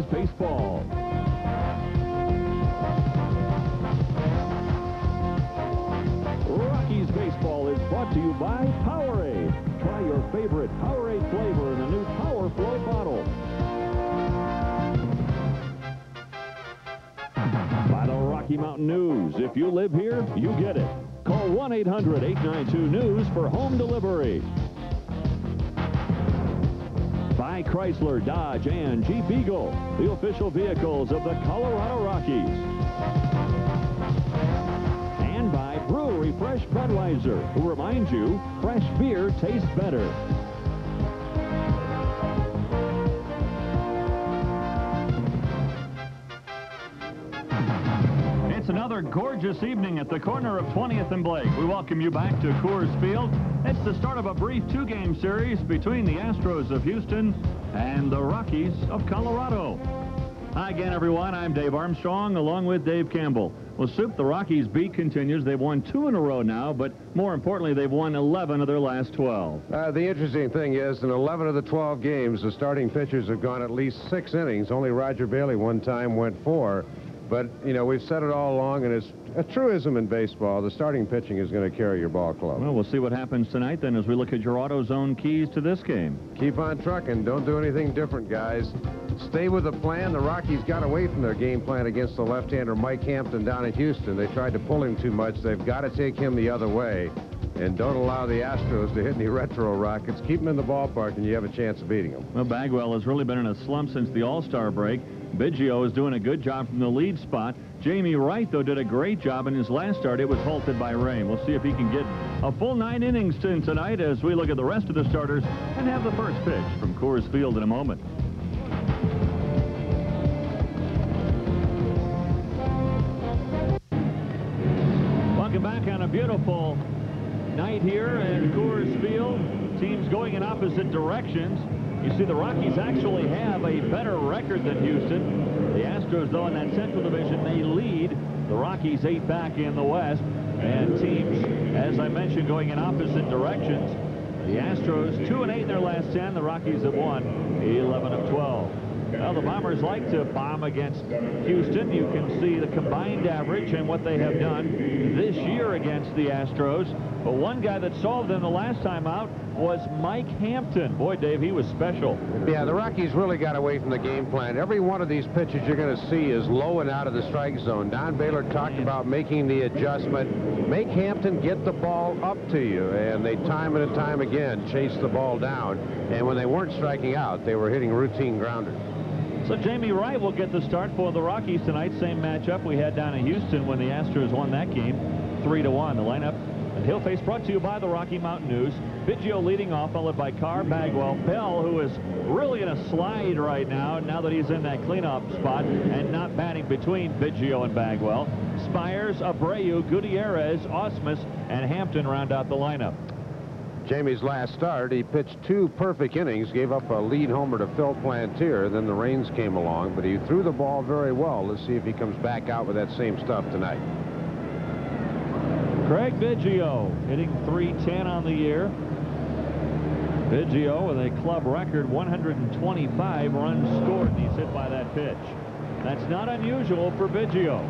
Rockies baseball. Rockies baseball is brought to you by Powerade. Try your favorite Powerade flavor in the new Power Flow bottle. By the Rocky Mountain News. If you live here, you get it. Call 1-800-892-NEWS for home delivery. By Chrysler, Dodge, and Jeep Eagle, the official vehicles of the Colorado Rockies. And by Brewery Fresh Budweiser, who reminds you, fresh beer tastes better. It's another gorgeous evening at the corner of 20th and Blake. We welcome you back to Coors Field. It's the start of a brief two-game series between the Astros of Houston and the Rockies of Colorado. Hi again, everyone. I'm Dave Armstrong, along with Dave Campbell. Well, Soup, the Rockies beat continues. They've won 2 in a row now, but more importantly, they've won 11 of their last 12. The interesting thing is, in 11 of the 12 games, the starting pitchers have gone at least 6 innings. Only Roger Bailey one time went 4. But, you know, we've said it all along, and it's a truism in baseball. The starting pitching is going to carry your ball club. Well, we'll see what happens tonight, then, as we look at your AutoZone keys to this game. Keep on trucking. Don't do anything different, guys. Stay with the plan. The Rockies got away from their game plan against the left-hander Mike Hampton down in Houston. They tried to pull him too much. They've got to take him the other way. And don't allow the Astros to hit any retro rockets. Keep them in the ballpark, and you have a chance of beating them. Well, Bagwell has really been in a slump since the All-Star break. Biggio is doing a good job from the lead spot. Jamie Wright, though, did a great job in his last start. It was halted by rain. We'll see if he can get a full 9 innings tonight as we look at the rest of the starters and have the first pitch from Coors Field in a moment. Welcome back on a beautiful night here at Coors Field. Teams going in opposite directions. You see, the Rockies actually have a better record than Houston. The Astros, though, in that Central Division, they lead the Rockies 8 back in the West. And teams, as I mentioned, going in opposite directions. The Astros 2-8 in their last 10. The Rockies have won 11 of 12. Well, the Bombers like to bomb against Houston. You can see the combined average and what they have done this year against the Astros. But one guy that solved them the last time out was Mike Hampton. Boy, Dave, he was special. Yeah, the Rockies really got away from the game plan. Every one of these pitches you're going to see is low and out of the strike zone. Don Baylor talked about making the adjustment. Make Hampton get the ball up to you, and they time and time again chase the ball down. And when they weren't striking out, they were hitting routine grounders. So Jamie Wright will get the start for the Rockies tonight. Same matchup we had down in Houston when the Astros won that game 3-1. The lineup and he'll face, brought to you by the Rocky Mountain News. Biggio leading off, followed by Carr, Bagwell, Bell, who is really in a slide right now that he's in that cleanup spot and not batting between Biggio and Bagwell. Spires, Abreu, Gutierrez, Osmus, and Hampton round out the lineup. Jamie's last start, he pitched 2 perfect innings, gave up a lead homer to Phil Plantier. Then the rains came along, but he threw the ball very well. Let's see if he comes back out with that same stuff tonight. Craig Biggio hitting .310 on the year. Biggio with a club record 125 runs scored, and he's hit by that pitch. That's not unusual for Biggio.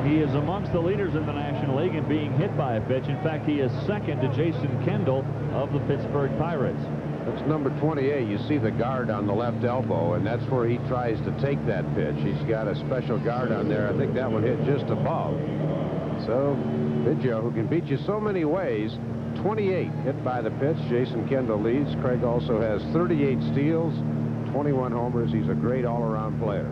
He is amongst the leaders in the National League in being hit by a pitch. In fact, he is second to Jason Kendall of the Pittsburgh Pirates. That's number 28. You see the guard on the left elbow, and that's where he tries to take that pitch. He's got a special guard on there. I think that one hit just above. So Biggio, who can beat you so many ways, 28 hit by the pitch. Jason Kendall leads. Craig also has 38 steals, 21 homers. He's a great all-around player.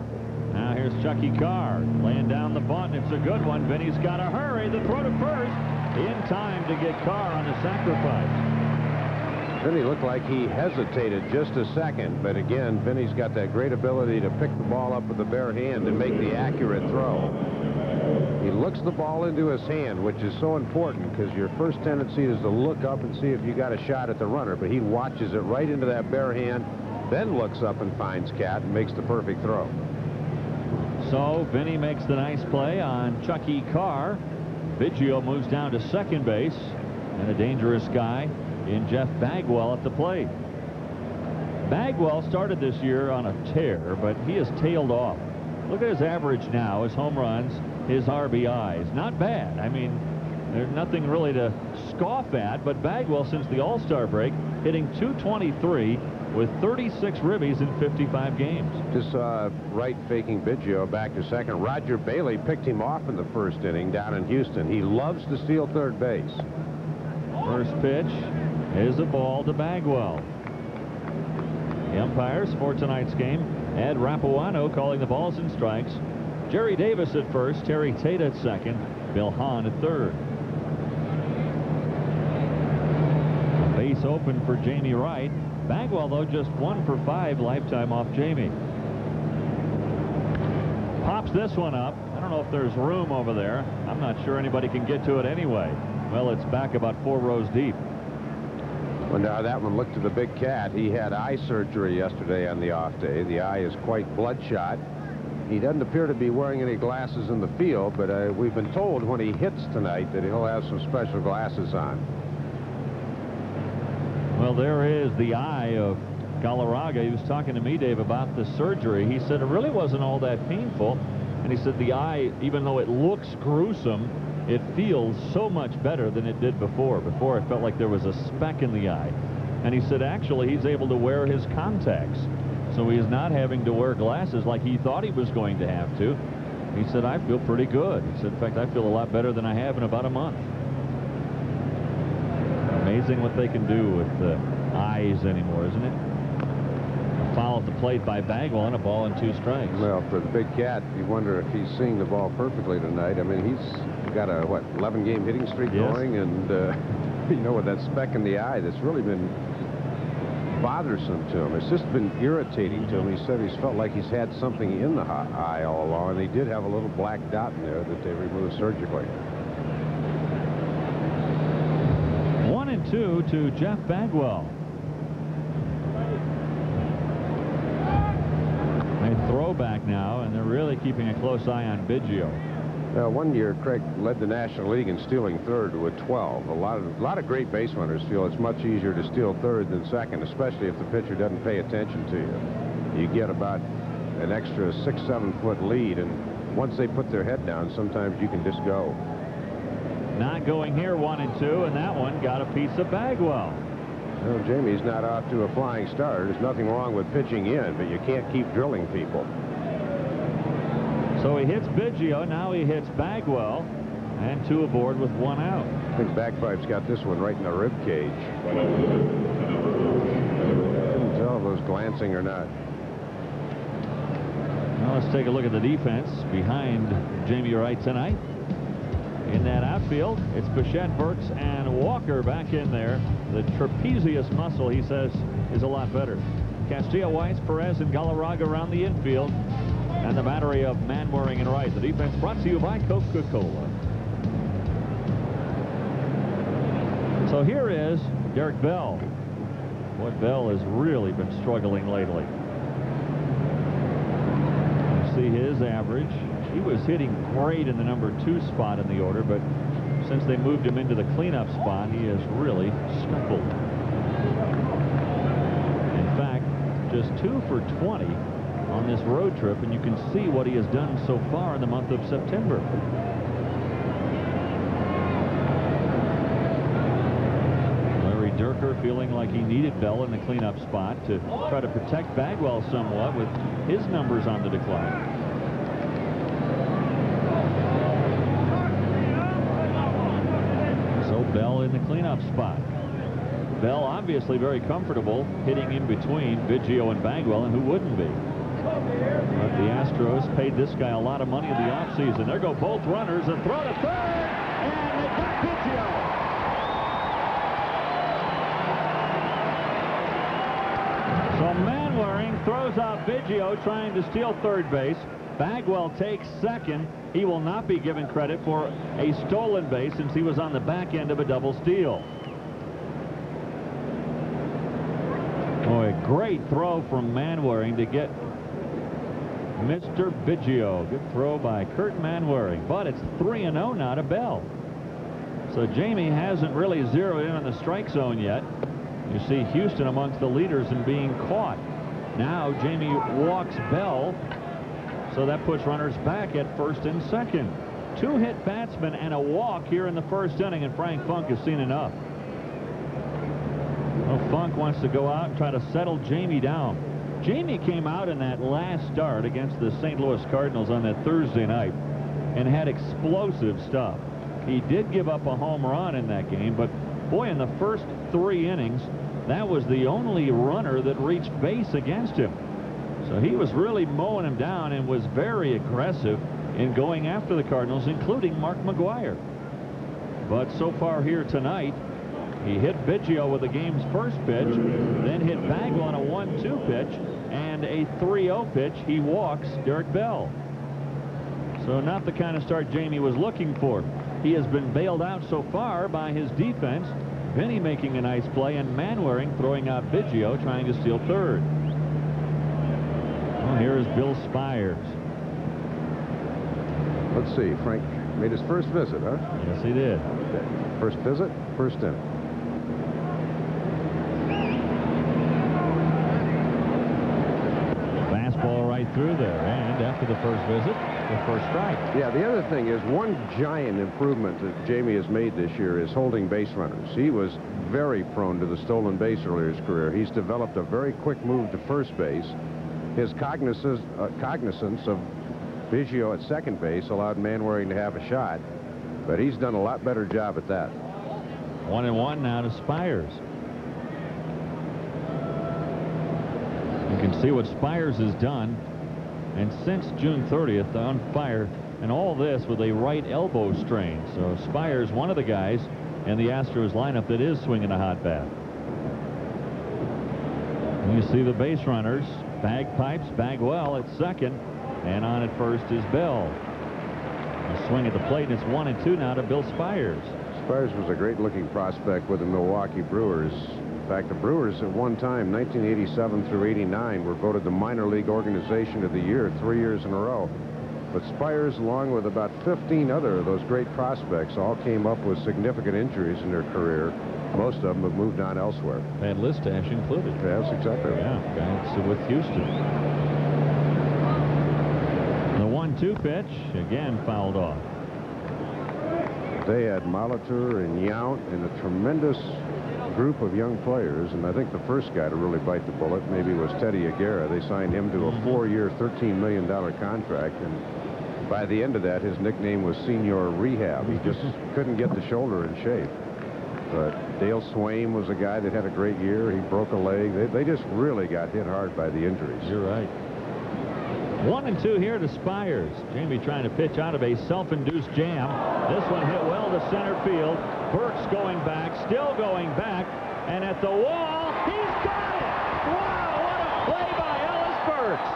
Now here's Chucky Carr laying down the bunt. It's a good one. Vinny's got to hurry. The throw to first in time to get Carr on the sacrifice. Vinny looked like he hesitated just a second, but again, Vinny's got that great ability to pick the ball up with the bare hand and make the accurate throw. He looks the ball into his hand, which is so important because your first tendency is to look up and see if you got a shot at the runner, but he watches it right into that bare hand, then looks up and finds Cat and makes the perfect throw. So Vinny makes the nice play on Chucky Carr. Biggio moves down to second base, and a dangerous guy in Jeff Bagwell at the plate. Bagwell started this year on a tear, but he has tailed off. Look at his average now, his home runs, his RBIs. Not bad. I mean, there's nothing really to scoff at, but Bagwell, since the All-Star break, hitting .223 with 36 ribbies in 55 games. Just saw Wright faking Biggio back to second. Roger Bailey picked him off in the first inning down in Houston. He loves to steal third base. First pitch is a ball to Bagwell. The umpires for tonight's game, Ed Rapuano calling the balls and strikes. Jerry Davis at first, Terry Tate at second, Bill Hahn at third. A base open for Jamie Wright. Bagwell, though, just 1 for 5 lifetime off Jamie. Pops this one up. I don't know if there's room over there. I'm not sure anybody can get to it anyway. Well, it's back about 4 rows deep. Well, now that one looked to the big cat. He had eye surgery yesterday on the off day. The eye is quite bloodshot. He doesn't appear to be wearing any glasses in the field, but we've been told when he hits tonight that he'll have some special glasses on. Well, there is the eye of Galarraga. He was talking to me, Dave, about the surgery. He said it really wasn't all that painful. And he said the eye, even though it looks gruesome, it feels so much better than it did before. Before, it felt like there was a speck in the eye. And he said actually he's able to wear his contacts. So he's not having to wear glasses like he thought he was going to have to. He said, I feel pretty good. He said, in fact, I feel a lot better than I have in about a month. Amazing what they can do with the eyes anymore, isn't it? A foul at the plate by Bagwell and a ball and 2 strikes. Well, for the big cat, you wonder if he's seeing the ball perfectly tonight. I mean, he's got a, what, 11-game hitting streak going, and, you know, with that speck in the eye, that's really been bothersome to him. It's just been irritating to him. He said he's felt like he's had something in the eye all along, and he did have a little black dot in there that they removed surgically. 1-2 to Jeff Bagwell. A throwback now, and they're really keeping a close eye on Biggio. One year, Craig led the National League in stealing third with 12. A lot of great base runners feel it's much easier to steal third than second, especially if the pitcher doesn't pay attention to you. You get about an extra 6-7 foot lead, and once they put their head down, sometimes you can just go. Not going here, 1-2, and that one got a piece of Bagwell. Well, Jamie's not off to a flying start. There's nothing wrong with pitching in, but you can't keep drilling people. So he hits Biggio, now he hits Bagwell, and 2 aboard with 1 out. I think Bagpipe's got this one right in the rib cage. Couldn't tell if it was glancing or not. Well, let's take a look at the defense behind Jamie Wright tonight. In that outfield, it's Bichette, Burks, and Walker back in there. The trapezius muscle, he says, is a lot better. Castillo, Weiss, Perez, and Galarraga around the infield. And the battery of Manwaring and Wright. The defense brought to you by Coca-Cola. So here is Derek Bell. Boy, Bell has really been struggling lately. You see his average. He was hitting great in the number 2 spot in the order, but since they moved him into the cleanup spot, he has really scuffled. In fact, just 2 for 20 on this road trip, and you can see what he has done so far in the month of September. Larry Dierker feeling like he needed Bell in the cleanup spot to try to protect Bagwell somewhat with his numbers on the decline. So Bell in the cleanup spot. Bell obviously very comfortable hitting in between Biggio and Bagwell, and who wouldn't be? But the Astros paid this guy a lot of money in the offseason. There go both runners, and throw to third, and they got Biggio. So Manwaring throws out Biggio trying to steal third base. Bagwell takes second. He will not be given credit for a stolen base since he was on the back end of a double steal. Boy, a great throw from Manwaring to get Mr. Biggio. Good throw by Kurt Manwaring, but it's 3-0 now to Bell. So Jamie hasn't really zeroed in on the strike zone yet. You see Houston amongst the leaders in being caught. Now Jamie walks Bell, so that puts runners back at first and second. 2 hit batsmen and a walk here in the first inning, and Frank Funk has seen enough. Well, Funk wants to go out and try to settle Jamie down. Jamie came out in that last start against the St. Louis Cardinals on that Thursday night and had explosive stuff. He did give up a home run in that game, but boy, in the first 3 innings, that was the only runner that reached base against him. So he was really mowing him down and was very aggressive in going after the Cardinals, including Mark McGwire. But so far here tonight, he hit Biggio with the game's first pitch, then hit Bagwell on a 1-2 pitch, and a 3-0 pitch. He walks Derek Bell. So not the kind of start Jamie was looking for. He has been bailed out so far by his defense. Vinny making a nice play, and Manwaring throwing out Biggio, trying to steal third. Well, here is Bill Spires. Let's see. Frank made his first visit, huh? Yes, he did. Okay. First visit, first inning. Fastball right through there, and after the first visit, the first strike. Yeah, the other thing is one giant improvement that Jamie has made this year is holding base runners. He was very prone to the stolen base earlier in his career. He's developed a very quick move to first base. His cognizance of Biggio at second base allowed Manwaring to have a shot, but he's done a lot better job at that. 1-1 now to Spires. You can see what Spires has done, and since June 30th on fire, and all this with a right elbow strain. So Spires, one of the guys in the Astros lineup that is swinging a hot bat. And you see the base runners. Bagpipes, Bagwell at second, and on at first is Bell. A swing at the plate, and it's 1-2 now to Bill Spires. Spires was a great-looking prospect with the Milwaukee Brewers. In fact, the Brewers at one time, 1987 through 89, were voted the minor league organization of the year 3 years in a row. But Spires, along with about 15 other of those great prospects, all came up with significant injuries in their career. Most of them have moved on elsewhere. Bad Listash included. Yes, exactly. Yeah, guys with Houston. The 1-2 pitch, again fouled off. They had Molitor and Yount and a tremendous group of young players, and I think the first guy to really bite the bullet maybe was Teddy Aguirre. They signed him to a 4-year, $13 million contract, and by the end of that, his nickname was Senior Rehab. He just couldn't get the shoulder in shape. But Dale Swaim was a guy that had a great year. He broke a leg. They just really got hit hard by the injuries. You're right. 1-2 here to Spires. Jamie trying to pitch out of a self-induced jam. This one hit well to center field. Burks going back, still going back, and at the wall, he's got it! Wow, what a play by Ellis Burks!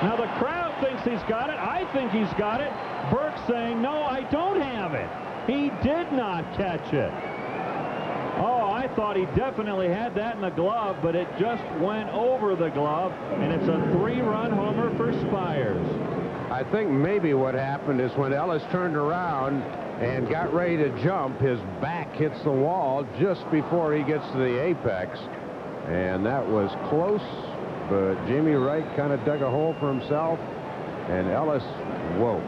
Now the crowd thinks he's got it. I think he's got it. Burks saying, no, I don't have it. He did not catch it. Oh, I thought he definitely had that in the glove, but it just went over the glove, and it's a 3-run homer for Spires. I think maybe what happened is when Ellis turned around and got ready to jump, his back hits the wall just before he gets to the apex, and that was close, but Jamie Wright kind of dug a hole for himself, and Ellis, whoa,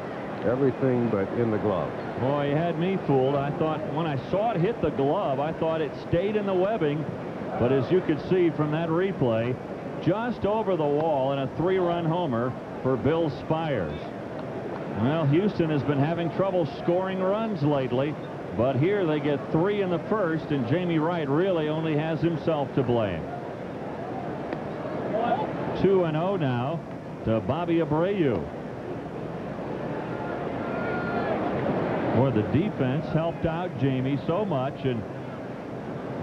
everything but in the glove. Boy, he had me fooled. I thought when I saw it hit the glove, I thought it stayed in the webbing. But as you could see from that replay, just over the wall and a 3-run homer for Bill Spires. Well, Houston has been having trouble scoring runs lately, but here they get 3 in the first, and Jamie Wright really only has himself to blame. 2-0 now to Bobby Abreu. Boy, the defense helped out Jamie so much, and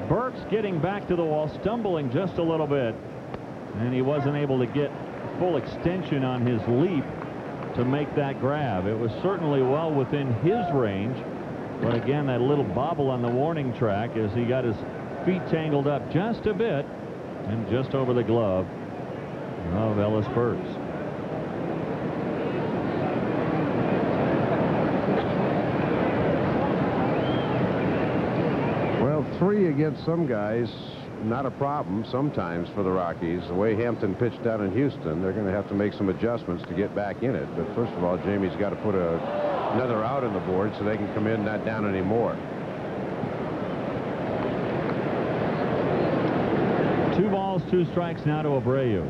Burks getting back to the wall, stumbling just a little bit, and he wasn't able to get full extension on his leap to make that grab. It was certainly well within his range, but again, that little bobble on the warning track as he got his feet tangled up just a bit and just over the glove of Ellis Burks. 3 against some guys, not a problem sometimes for the Rockies. The way Hampton pitched down in Houston, they're going to have to make some adjustments to get back in it. But first of all, Jamie's got to put another out on the board so they can come in not down anymore. 2 balls, 2 strikes now to Abreu.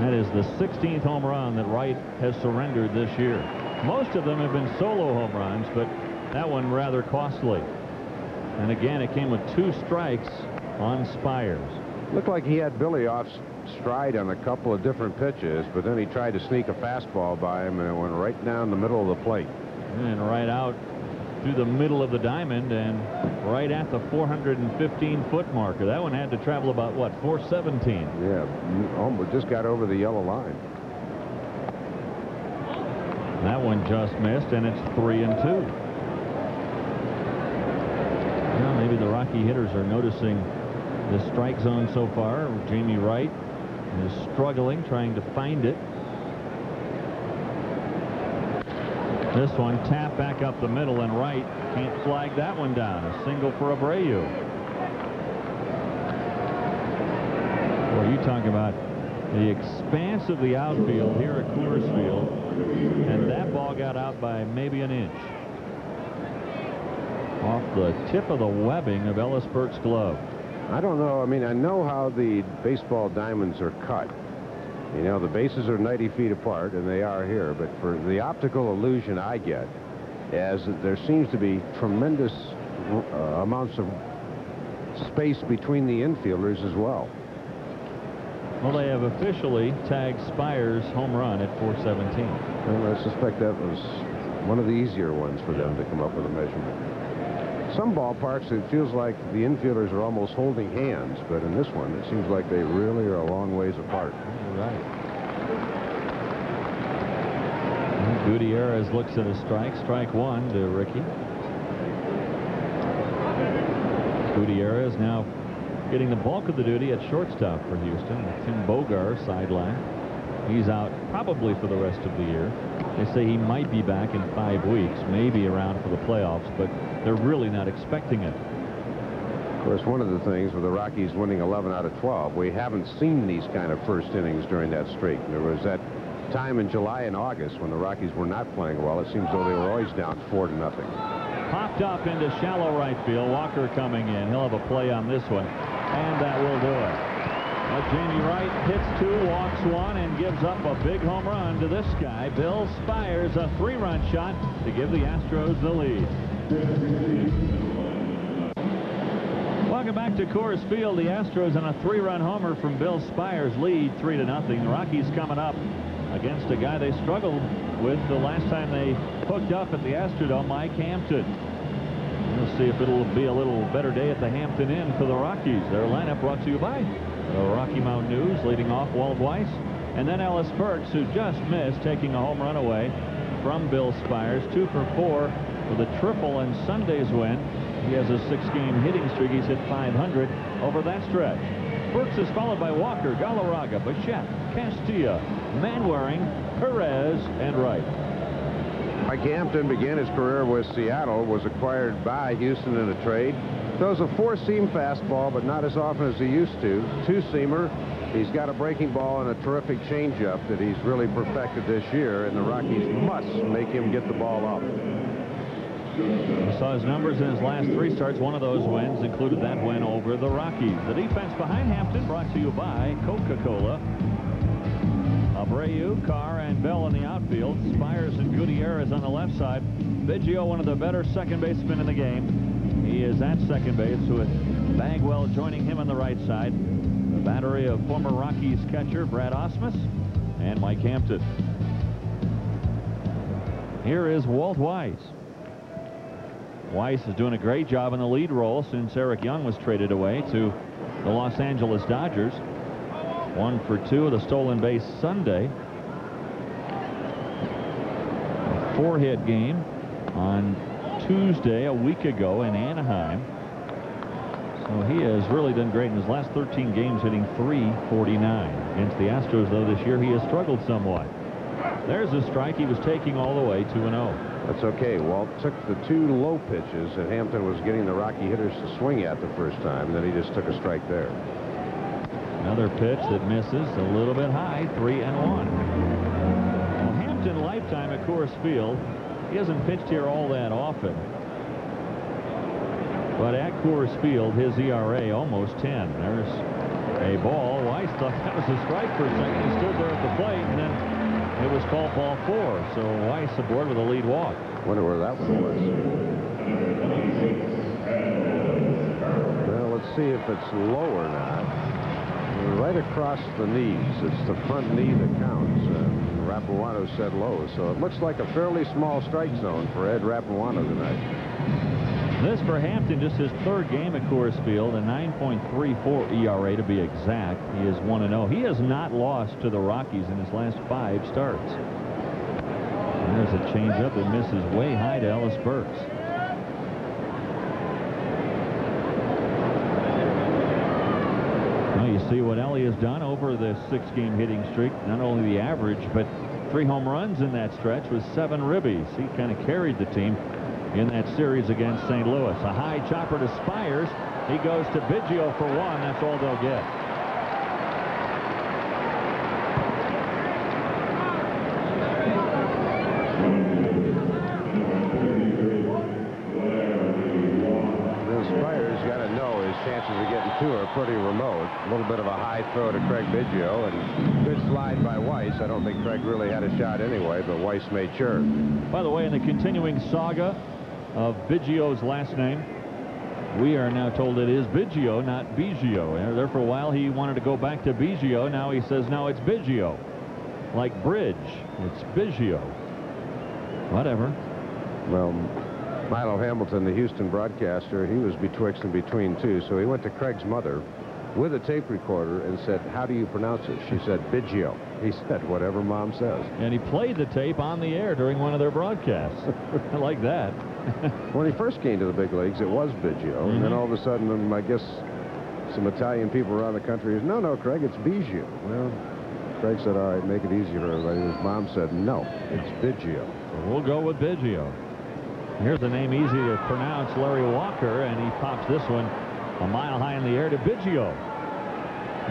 That is the 16th home run that Wright has surrendered this year. Most of them have been solo home runs, but that one rather costly. And again, it came with 2 strikes on Spires. Looked like he had Billy off stride on a couple of different pitches, but then he tried to sneak a fastball by him, and it went right down the middle of the plate. And right out through the middle of the diamond and right at the 415-foot marker. That one had to travel about, what, 417? Yeah, almost just got over the yellow line. That one just missed, and it's 3-2. Well, maybe the Rocky hitters are noticing the strike zone so far. Jamie Wright is struggling, trying to find it. This one tapped back up the middle, and Wright can't flag that one down. A single for Abreu. Well, you talk about the expanse of the outfield here at Coors Field, and that ball got out by maybe an inch. Off the tip of the webbing of Ellis Burke's glove. I don't know. I mean, I know how the baseball diamonds are cut. You know, the bases are 90 feet apart, and they are here. But for the optical illusion I get, as there seems to be tremendous amounts of space between the infielders as well. Well, they have officially tagged Spires' home run at 417. And I suspect that was one of the easier ones for them to come up with a measurement. Some ballparks, it feels like the infielders are almost holding hands, but in this one, it seems like they really are a long ways apart. Right. Gutierrez looks at a strike. Strike 1 to Ricky. Gutierrez now getting the bulk of the duty at shortstop for Houston. Tim Bogar sideline. He's out probably for the rest of the year. They say he might be back in 5 weeks, maybe around for the playoffs, but they're really not expecting it. Of course, one of the things with the Rockies winning 11 out of 12, we haven't seen these kind of first innings during that streak. There was that time in July and August when the Rockies were not playing well. It seems though they were always down 4-0. Popped up into shallow right field. Walker coming in. He'll have a play on this one, and that will do it. Jamie Wright hits 2, walks 1, and gives up a big home run to this guy, Bill Spires, a 3-run shot to give the Astros the lead. Welcome back to Coors Field. The Astros on a 3-run homer from Bill Spires lead 3-0. The Rockies coming up against a guy they struggled with the last time they hooked up at the Astrodome, Mike Hampton. We'll see if it'll be a little better day at the Hampton Inn for the Rockies. Their lineup brought to you by the Rocky Mountain News, leading off Walt Weiss, and then Ellis Burks, who just missed, taking a home run away from Bill Spires. 2 for 4 with a triple and Sunday's win. He has a 6-game hitting streak. He's hit .500 over that stretch. Burks is followed by Walker, Galarraga, Bichette, Castilla, Manwaring, Perez, and Wright. Mike Hampton began his career with Seattle, was acquired by Houston in a trade. Throws a 4-seam fastball, but not as often as he used to. 2-seamer. He's got a breaking ball and a terrific changeup that he's really perfected this year, and the Rockies must make him get the ball up. We saw his numbers in his last 3 starts. One of those wins included that win over the Rockies. The defense behind Hampton brought to you by Coca-Cola. Abreu, Carr, and Bell in the outfield. Spires and Gutierrez on the left side. Biggio, one of the better second basemen in the game. He is at second base with Bagwell joining him on the right side. The battery of former Rockies catcher Brad Ausmus and Mike Hampton. Here is Walt Weiss. Weiss is doing a great job in the lead role since Eric Young was traded away to the Los Angeles Dodgers. 1 for 2 with a stolen base Sunday. A 4-hit game on Tuesday a week ago in Anaheim. So he has really done great in his last 13 games, hitting .349. Against the Astros, though, this year he has struggled somewhat. There's a strike. He was taking all the way 2-0. That's okay. Walt took the 2 low pitches that Hampton was getting the Rocky hitters to swing at the first time, and then he just took a strike there. Another pitch that misses a little bit high, 3-1. Well, Hampton lifetime at Coors Field. He hasn't pitched here all that often. But at Coors Field, his ERA almost 10. There's a ball. Weiss thought that was a strike for a second. He stood there at the plate, and then it was called ball 4. So Weiss aboard with a lead walk. Wonder where that one was. Well, let's see if it's low or not. Right across the knees. It's the front knee that counts. Rapuano said low, so it looks like a fairly small strike zone for Ed Rapuano tonight. This for Hampton, just his 3rd game at Coors Field, a 9.34 ERA to be exact. He is 1-0. He has not lost to the Rockies in his last 5 starts. And there's a changeup that misses way high to Ellis Burks. Well, you see what Ellie has done over the 6-game hitting streak. Not only the average, but 3 home runs in that stretch with 7 ribbies. He kind of carried the team in that series against St. Louis. A high chopper to Spires. He goes to Biggio for 1. That's all they'll get. Spires got to know his chances of getting 2 are pretty remote. A little bit of a high throw to Craig Biggio, and good slide by Weiss. I don't think Craig really had a shot anyway, but Weiss made sure. By the way, in the continuing saga of Biggio's last name, we are now told it is Biggio, not Biggio. There for a while he wanted to go back to Biggio. Now he says no, it's Biggio. Like bridge, it's Biggio. Whatever. Well, Milo Hamilton, the Houston broadcaster, he was betwixt and between too, so he went to Craig's mother with a tape recorder and said, "How do you pronounce it?" She said, "Biggio." He said, "Whatever Mom says." And he played the tape on the air during one of their broadcasts. I like that. When he first came to the big leagues, it was Biggio, and then all of a sudden, I guess some Italian people around the country said, "No, Craig, it's Biggio." Well, Craig said, "All right, make it easier for everybody." His mom said, "No, it's Biggio." So we'll go with Biggio. Here's a name easy to pronounce, Larry Walker, and he pops this one a mile high in the air to Biggio.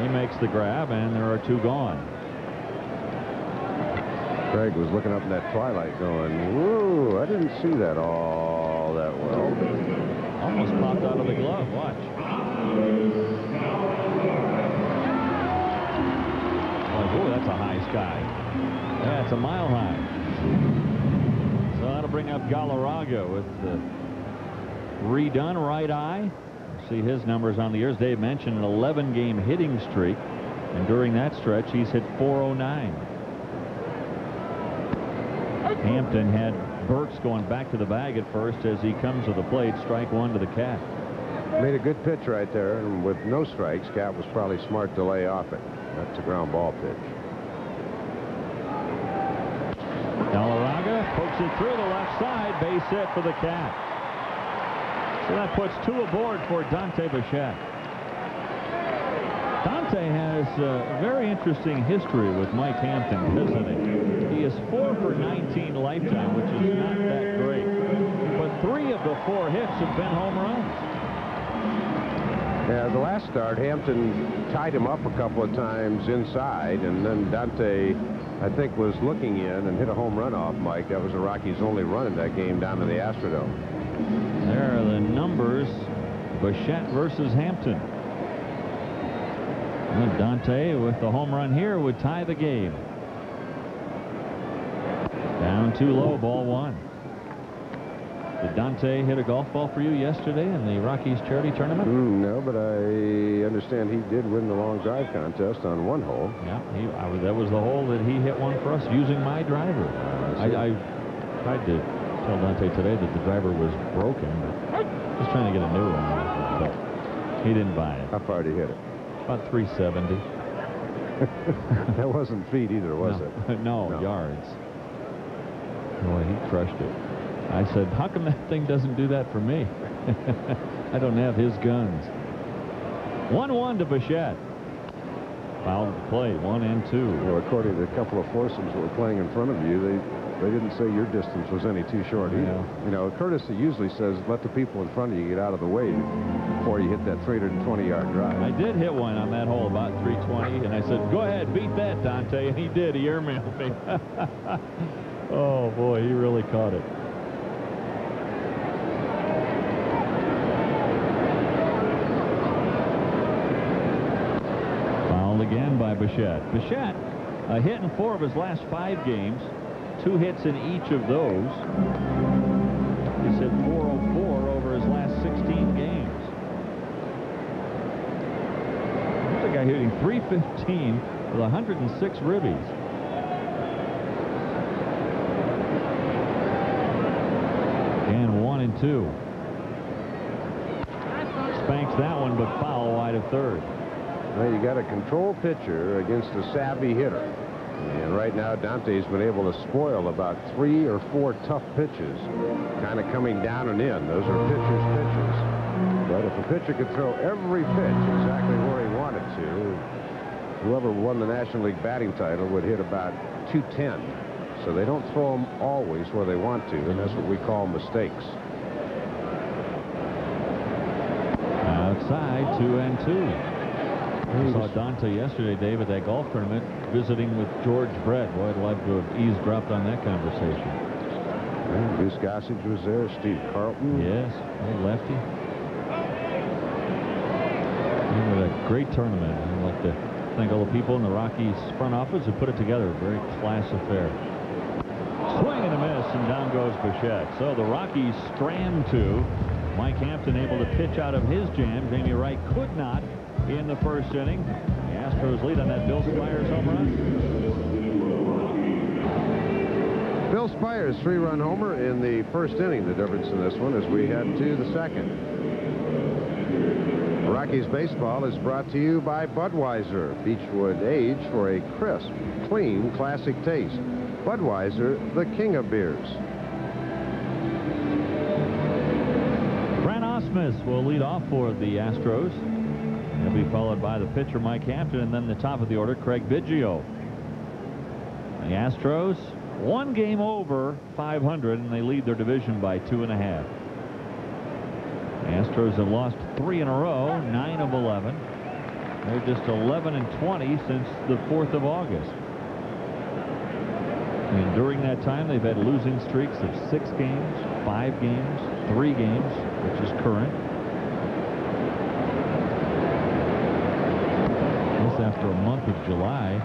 He makes the grab, and there are 2 gone. Craig was looking up in that twilight going, "Whoa, I didn't see that all that well." Almost popped out of the glove. Watch. Oh, that's a high sky. Yeah, it's a mile high. So that'll bring up Galarraga with the redone right eye. See his numbers on the year. As Dave mentioned, an 11-game hitting streak. And during that stretch, he's hit .409. Hampton had Burks going back to the bag at first as he comes to the plate. Strike 1 to the Cat. Made a good pitch right there, and with no strikes, Cat was probably smart to lay off it. That's a ground ball pitch. Galarraga pokes it through the left side. Base hit for the Cat. So that puts 2 aboard for Dante Bichette. Dante has a very interesting history with Mike Hampton, isn't he? He is 4 for 19 lifetime, which is not that great. But 3 of the 4 hits have been home runs. Yeah, the last start, Hampton tied him up a couple of times inside, and then Dante, I think, was looking in and hit a home run off Mike. That was the Rockies' only run in that game down to the Astrodome. There are the numbers. Bichette versus Hampton. And Dante, with the home run here, would tie the game. Down 2 low, ball 1. Did Dante hit a golf ball for you yesterday in the Rockies charity tournament? No, but I understand he did win the long drive contest on 1 hole. Yeah, that was the hole that he hit one for us using my driver. I tried to tell Dante today that the driver was broken, but just trying to get a new one. But he didn't buy it. How far did he hit it? About 370. That wasn't feet either, was it? No, yards. Boy, he crushed it. I said, how come that thing doesn't do that for me? I don't have his guns. 1-1 to Bichette. Foul at the plate. 1-2. You know, according to a couple of foursomes that were playing in front of you, they didn't say your distance was any too short either. Yeah. You know, courtesy usually says let the people in front of you get out of the way before you hit that 320-yard drive. I did hit one on that hole about 320, and I said, go ahead, beat that, Dante, and he did. He airmailed me. Oh, boy, he really caught it. Fouled again by Bichette. Bichette, a hit in 4 of his last 5 games. 2 hits in each of those. He's hit .404 over his last 16 games. Here's a guy hitting .315 with 106 ribbies. And 1-2. Spanks that one, but foul wide of third. Well, you got a control pitcher against a savvy hitter. And right now, Dante's been able to spoil about 3 or 4 tough pitches, kind of coming down and in. Those are pitchers' pitches. But if a pitcher could throw every pitch exactly where he wanted to, whoever won the National League batting title would hit about 210. So they don't throw them always where they want to, and that's what we call mistakes. Outside, 2-2. I saw Dante yesterday, Dave, at that golf tournament, visiting with George Brett. Boy, I'd love to have eavesdropped on that conversation. And Goose Gossage was there, Steve Carlton. Yes, old lefty. It was a great tournament. I'd like to thank all the people in the Rockies front office who put it together. A very class affair. Swing and a miss, and down goes Bichette. So the Rockies strand to. Mike Hampton able to pitch out of his jam. Jamie Wright could not in the first inning. The Astros lead on that Bill Spires home run. Bill Spires' 3-run homer in the first inning. The difference in this one as we head to the second. Rockies baseball is brought to you by Budweiser. Beechwood age for a crisp, clean, classic taste. Budweiser, the king of beers. Brent Ausmus will lead off for the Astros. He'll be followed by the pitcher Mike Hampton, and then the top of the order, Craig Biggio. The Astros, 1 game over 500, and they lead their division by 2.5. The Astros have lost 3 in a row, 9 of 11. They're just 11-20 since the 4th of August. And during that time, they've had losing streaks of 6 games, 5 games, 3 games, which is current. This after a month of July,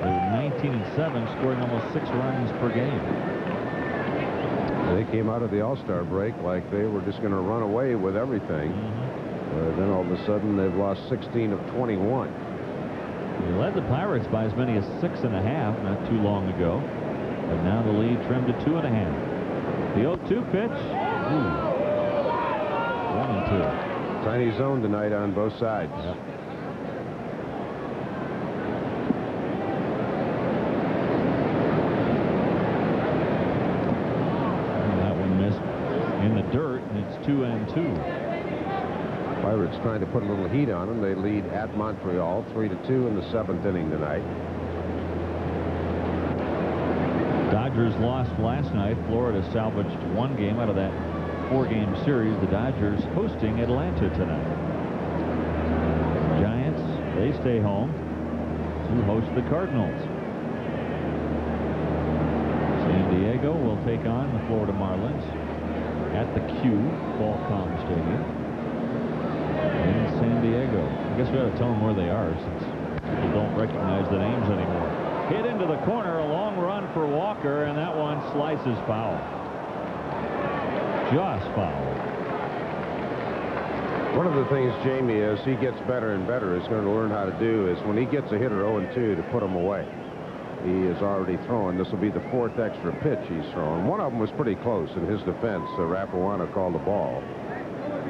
they were 19-7, scoring almost 6 runs per game. They came out of the All-Star break like they were just going to run away with everything. Then all of a sudden, they've lost 16 of 21. They led the Pirates by as many as 6.5 not too long ago. But now the lead trimmed to 2.5. The 0-2 pitch. 1-2. Tiny zone tonight on both sides. Yep. And that one missed in the dirt, and it's 2-2. Pirates trying to put a little heat on them. They lead at Montreal 3-2 in the 7th inning tonight. Dodgers lost last night. Florida salvaged 1 game out of that 4-game series. The Dodgers hosting Atlanta tonight. Giants, they stay home to host the Cardinals. San Diego will take on the Florida Marlins at the Qualcomm Stadium in San Diego. I guess we ought to tell them where they are since people don't recognize the names anymore. Hit into the corner, a long run for Walker, and that one slices foul. Just foul. One of the things, Jamie, as he gets better and better, is going to learn how to do is when he gets a hitter 0-2 to put him away. He is already throwing. This will be the 4th extra pitch he's throwing. One of them was pretty close in his defense. Rapuano called the ball.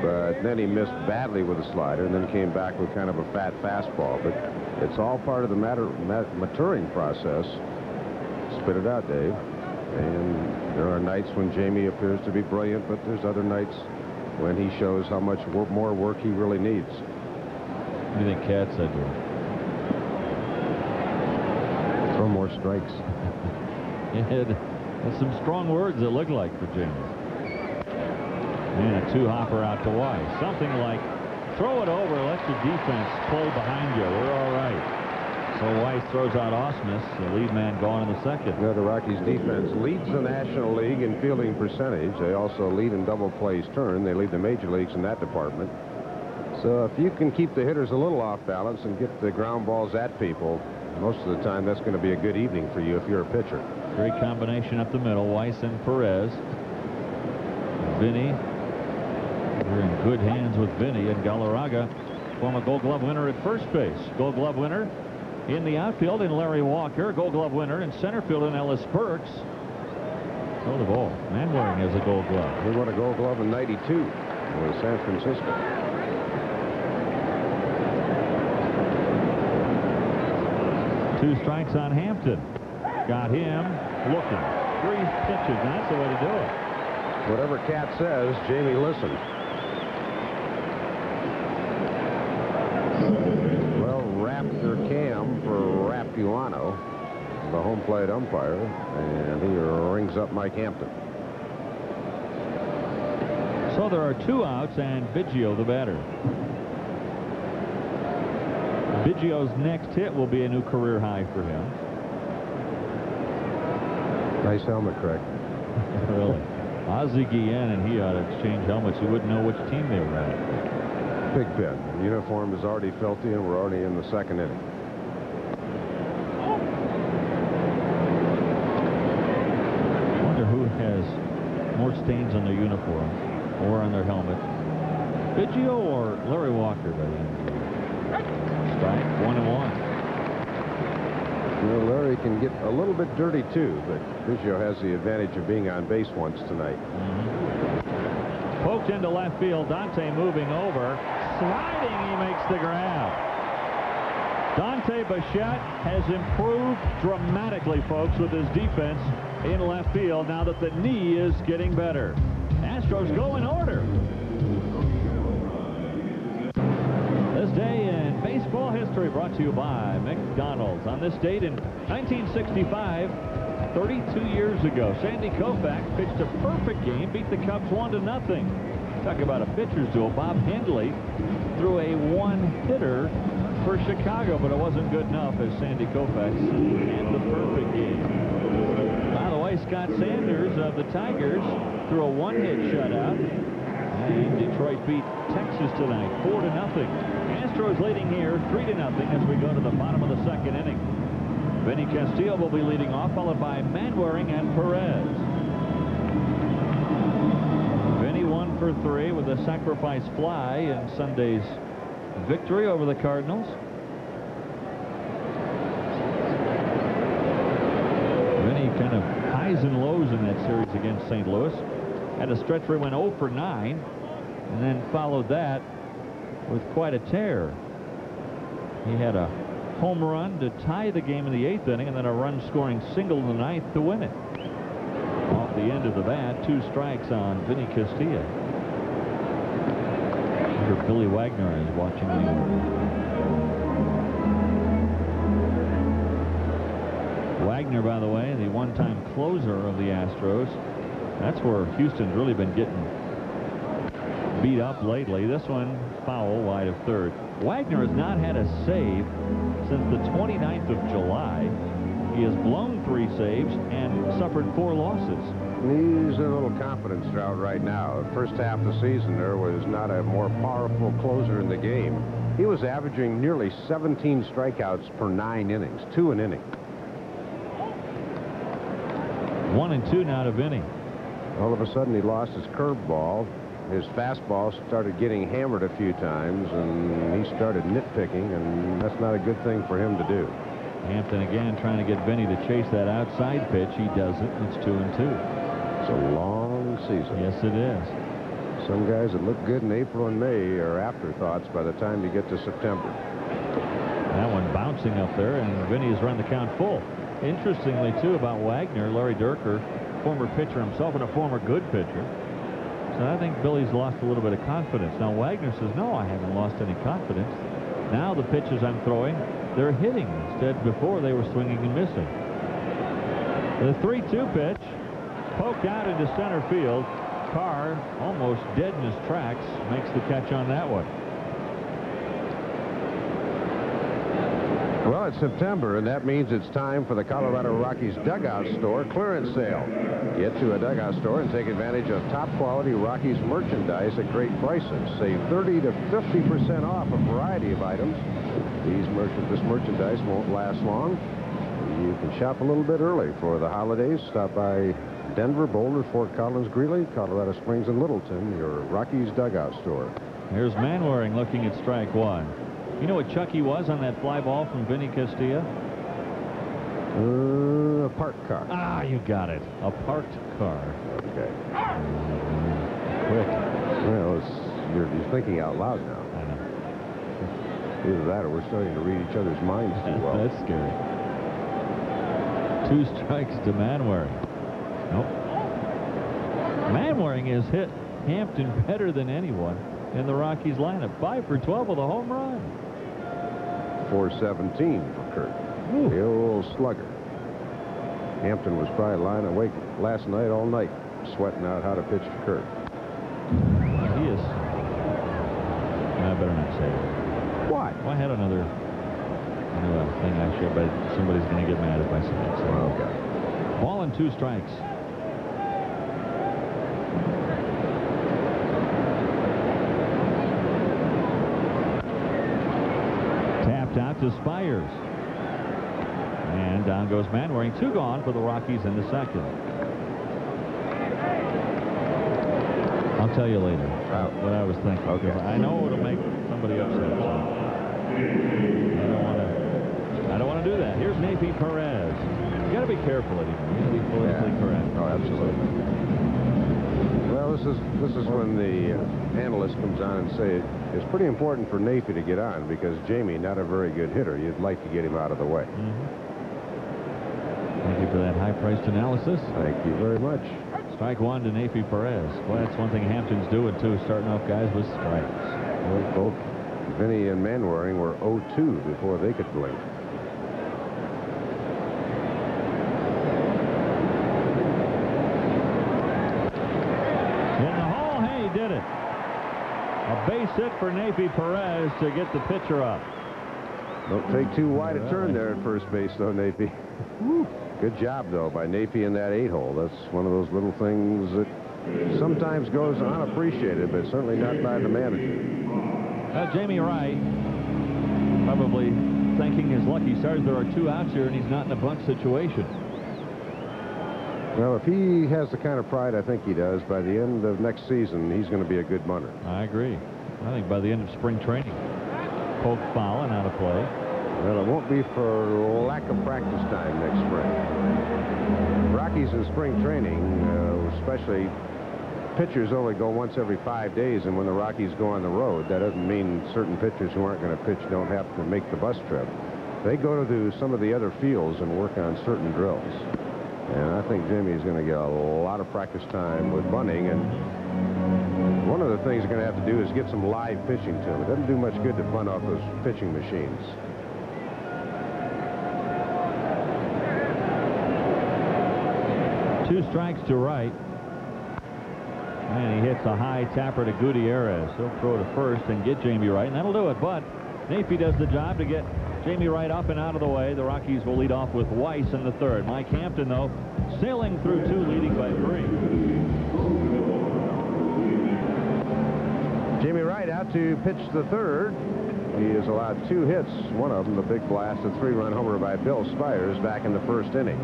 But then he missed badly with a slider and then came back with kind of a fat fastball. But it's all part of the maturing process. Spit it out, Dave. And there are nights when Jamie appears to be brilliant, but there's other nights when he shows how much more work he really needs. What do you think Cat said to him? strikes. That's some strong words it looked like for Jamie. And a two-hopper out to Weiss. Something like, throw it over, let your defense play behind you. We're all right. So Weiss throws out Ausmus, the lead man gone in the second. The Rockies defense leads the National League in fielding percentage. They also lead in double plays turned. They lead the major leagues in that department. So if you can keep the hitters a little off balance and get the ground balls at people, most of the time that's going to be a good evening for you if you're a pitcher. Great combination up the middle, Weiss and Perez. Vinny, we're in good hands with Vinny, and Galarraga, former Gold Glove winner at first base. Gold Glove winner in the outfield in Larry Walker. Gold Glove winner in center field in Ellis Burks. Throw the ball. Manwaring has a Gold Glove. He won a Gold Glove in '92 with San Francisco. 2 strikes on Hampton. Got him looking. 3 pitches. That's the way to do it. Whatever Cat says, Jamie listens. Well, Raptor Cam for Rapuano, the home plate umpire, and he rings up Mike Hampton. So there are 2 outs and Biggio the batter. Biggio's next hit will be a new career high for him. Nice helmet, Craig. Really. Ozzie Guillen and he ought to exchange helmets. You wouldn't know which team they were at. Big pin. The uniform is already filthy, and we're already in the second inning. I wonder who has more stains on their uniform or on their helmet. Biggio or Larry Walker by the end of the year? Strike, 1-1. Well, Larry can get a little bit dirty too, but Biggio has the advantage of being on base once tonight. Poked into left field. Dante moving over. Sliding, he makes the grab. Dante Bichette has improved dramatically, folks, with his defense in left field now that the knee is getting better. Astros go in order. This day in baseball history brought to you by McDonald's. On this date in 1965, 32 years ago, Sandy Koufax pitched a perfect game, beat the Cubs 1-0. Talk about a pitcher's duel. Bob Hendley threw a one-hitter for Chicago, but it wasn't good enough as Sandy Koufax had the perfect game. By the way, Scott Sanders of the Tigers threw a one-hit shutout, and Detroit beat Texas tonight 4-0. Astros leading here 3-0 as we go to the bottom of the second inning. Vinny Castillo will be leading off, followed by Manwaring and Perez. Vinny 1 for 3 with a sacrifice fly in Sunday's victory over the Cardinals. Vinny kind of highs and lows in that series against St. Louis. Had a stretch where he went 0 for 9, and then followed that with quite a tear. He had a home run to tie the game in the 8th inning, and then a run-scoring single in the 9th to win it. Off the end of the bat, 2 strikes on Vinny Castilla. I wonder if Billy Wagner is watching the Wagner, by the way, the one-time closer of the Astros. That's where Houston's really been getting beat up lately. This one foul wide of third. Wagner has not had a save since the 29th of July. He has blown 3 saves and suffered 4 losses. He's in a little confidence drought right now. The first half of the season, there was not a more powerful closer in the game. He was averaging nearly 17 strikeouts per 9 innings, 2 an inning. 1-2 now to Vinny. All of a sudden, he lost his curveball. His fastball started getting hammered a few times, and he started nitpicking, and that's not a good thing for him to do. Hampton again trying to get Vinny to chase that outside pitch. He doesn't. It's 2-2. It's a long season. Yes, it is. Some guys that look good in April and May are afterthoughts by the time you get to September. That one bouncing up there, and Vinny has run the count full. Interestingly, too, about Wagner, Larry Dierker, former pitcher himself and a former good pitcher. So I think Billy's lost a little bit of confidence. Now Wagner says, no, I haven't lost any confidence. Now the pitches I'm throwing, they're hitting. Instead, before they were swinging and missing. The 3-2 pitch, poked out into center field. Carr, almost dead in his tracks, makes the catch on that one. Well, it's September, and that means it's time for the Colorado Rockies Dugout Store clearance sale. Get to a Dugout Store and take advantage of top-quality Rockies merchandise at great prices. Save 30 to 50% off a variety of items. This merchandise won't last long. You can shop a little bit early for the holidays. Stop by Denver, Boulder, Fort Collins, Greeley, Colorado Springs, and Littleton, your Rockies Dugout Store. Here's Manwaring looking at strike one. You know what Chucky was on that fly ball from Vinny Castilla? A parked car. Ah, you got it. A parked car. Okay. Quick. Well, you're thinking out loud now. I know. Either that or we're starting to read each other's minds too well. That's scary. 2 strikes to Manwaring. Nope. Manwaring has hit Hampton better than anyone in the Rockies lineup. 5 for 12 with a home run. 417 for Kurt. Ooh. The old slugger. Hampton was probably lying awake last night all night, sweating out how to pitch to Kurt. He is. I better not say it. Why? Well, I had another thing I should, but somebody's going to get mad if I say it. So. Okay. Ball and 2 strikes. Tapped out to Spires. And down goes Manwaring. 2 gone for the Rockies in the second. I'll tell you later what I was thinking. Okay. I know it'll make somebody upset. So I don't want to do that. Here's Napi Perez. You got to be careful anymore. You got to be politically correct. Oh, absolutely. Well, this is when the analyst comes on and say it's pretty important for Napi to get on because Jamie, not a very good hitter. You'd like to get him out of the way. Thank you for that high-priced analysis. Thank you very much. Strike 1 to Napi Perez. Well, that's one thing Hampton's doing, too, starting off guys with strikes. Well, both Vinny and Manwaring were 0-2 before they could blink. In the hole, hey, he did it. A base hit for Napi Perez to get the pitcher up. Don't take too wide a turn there at first base, though, Napi. Good job, though, by Napi in that 8-hole. That's one of those little things that sometimes goes unappreciated, but certainly not by the manager. Jamie Wright probably thanking his lucky stars. There are 2 outs here, and he's not in a bunt situation. Well, if he has the kind of pride I think he does, by the end of next season, he's going to be a good bunter. I agree. I think by the end of spring training. Poke foul and out of play. Well, it won't be for lack of practice time next spring. Rockies in spring training, especially pitchers only go once every 5 days, and when the Rockies go on the road, that doesn't mean certain pitchers who aren't going to pitch don't have to make the bus trip. They go to some of the other fields and work on certain drills. And I think Jimmy's going to get a lot of practice time with bunting, and one of the things you're going to have to do is get some live pitching to him. It doesn't do much good to bunt off those pitching machines. Two strikes to Wright. And he hits a high tapper to Gutierrez. He'll throw to first and get Jamie Wright, and that'll do it. But Napi does the job to get Jamie Wright up and out of the way. The Rockies will lead off with Weiss in the third. Mike Hampton, though, sailing through 2, leading by 3. Jamie Wright out to pitch the third. He has allowed 2 hits. One of them, the big blast, a 3-run homer by Bill Spires back in the first inning.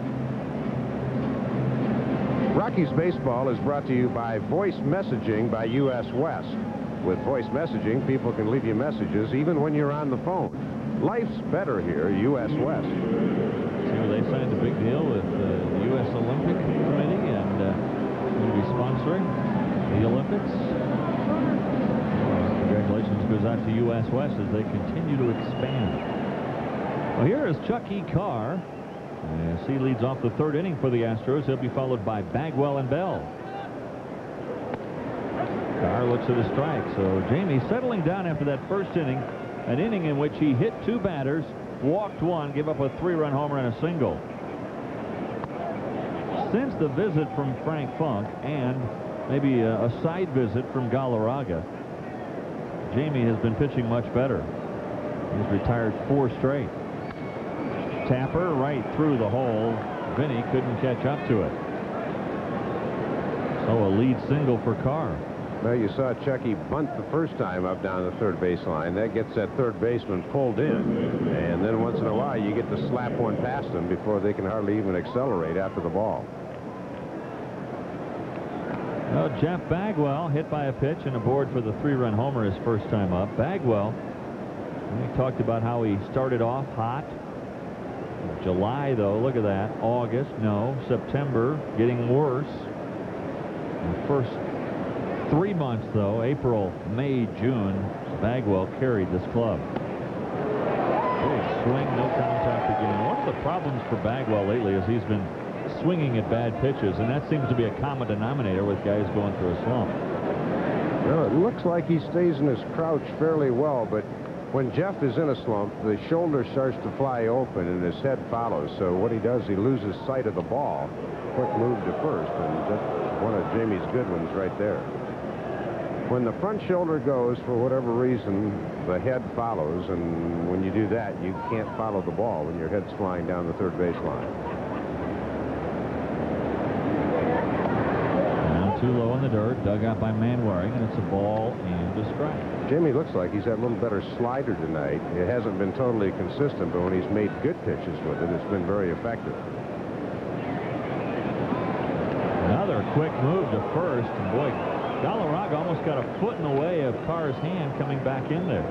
Rockies baseball is brought to you by voice messaging by U.S. West. With voice messaging, people can leave you messages even when you're on the phone. Life's better here, U.S. West. See, they signed a big deal with the U.S. Olympic Committee and going to be sponsoring the Olympics. Congratulations goes out to U.S. West as they continue to expand. Well, here is Chucky Carr. As he leads off the third inning for the Astros, he'll be followed by Bagwell and Bell. Carr looks at a strike. So Jamie settling down after that first inning, an inning in which he hit 2 batters, walked 1, gave up a 3-run homer and a single. since the visit from Frank Funk and maybe a side visit from Galarraga, Jamie has been pitching much better. He's retired 4 straight. Tapper right through the hole. Vinny couldn't catch up to it. So a lead single for Carr. Well, you saw Chucky bunt the first time up down the third base line. That gets that third baseman pulled in. And then once in a while, you get to slap one past them before they can hardly even accelerate after the ball. Well, Jeff Bagwell hit by a pitch and aboard for the 3-run homer his first time up. Bagwell, we talked about how he started off hot. July, though, look at that. August, no. September, getting worse. The first 3 months, though, April, May, June, Bagwell carried this club. Big swing, no contact again. One of the problems for Bagwell lately is he's been swinging at bad pitches, and that seems to be a common denominator with guys going through a slump. Well, it looks like he stays in his crouch fairly well, but when Jeff is in a slump, the shoulder starts to fly open and his head follows. So what he does, he loses sight of the ball. Quick move to first, and that's one of Jamie's good ones right there. When the front shoulder goes, for whatever reason, the head follows, and when you do that, you can't follow the ball when your head's flying down the third base line. Now too low in the dirt, dug out by Manwaring, and it's a ball and a strike. Jamie looks like he's had a little better slider tonight. It hasn't been totally consistent, but when he's made good pitches with it, it's been very effective. Another quick move to first, and boy, Galarraga almost got a foot in the way of Carr's hand coming back in there.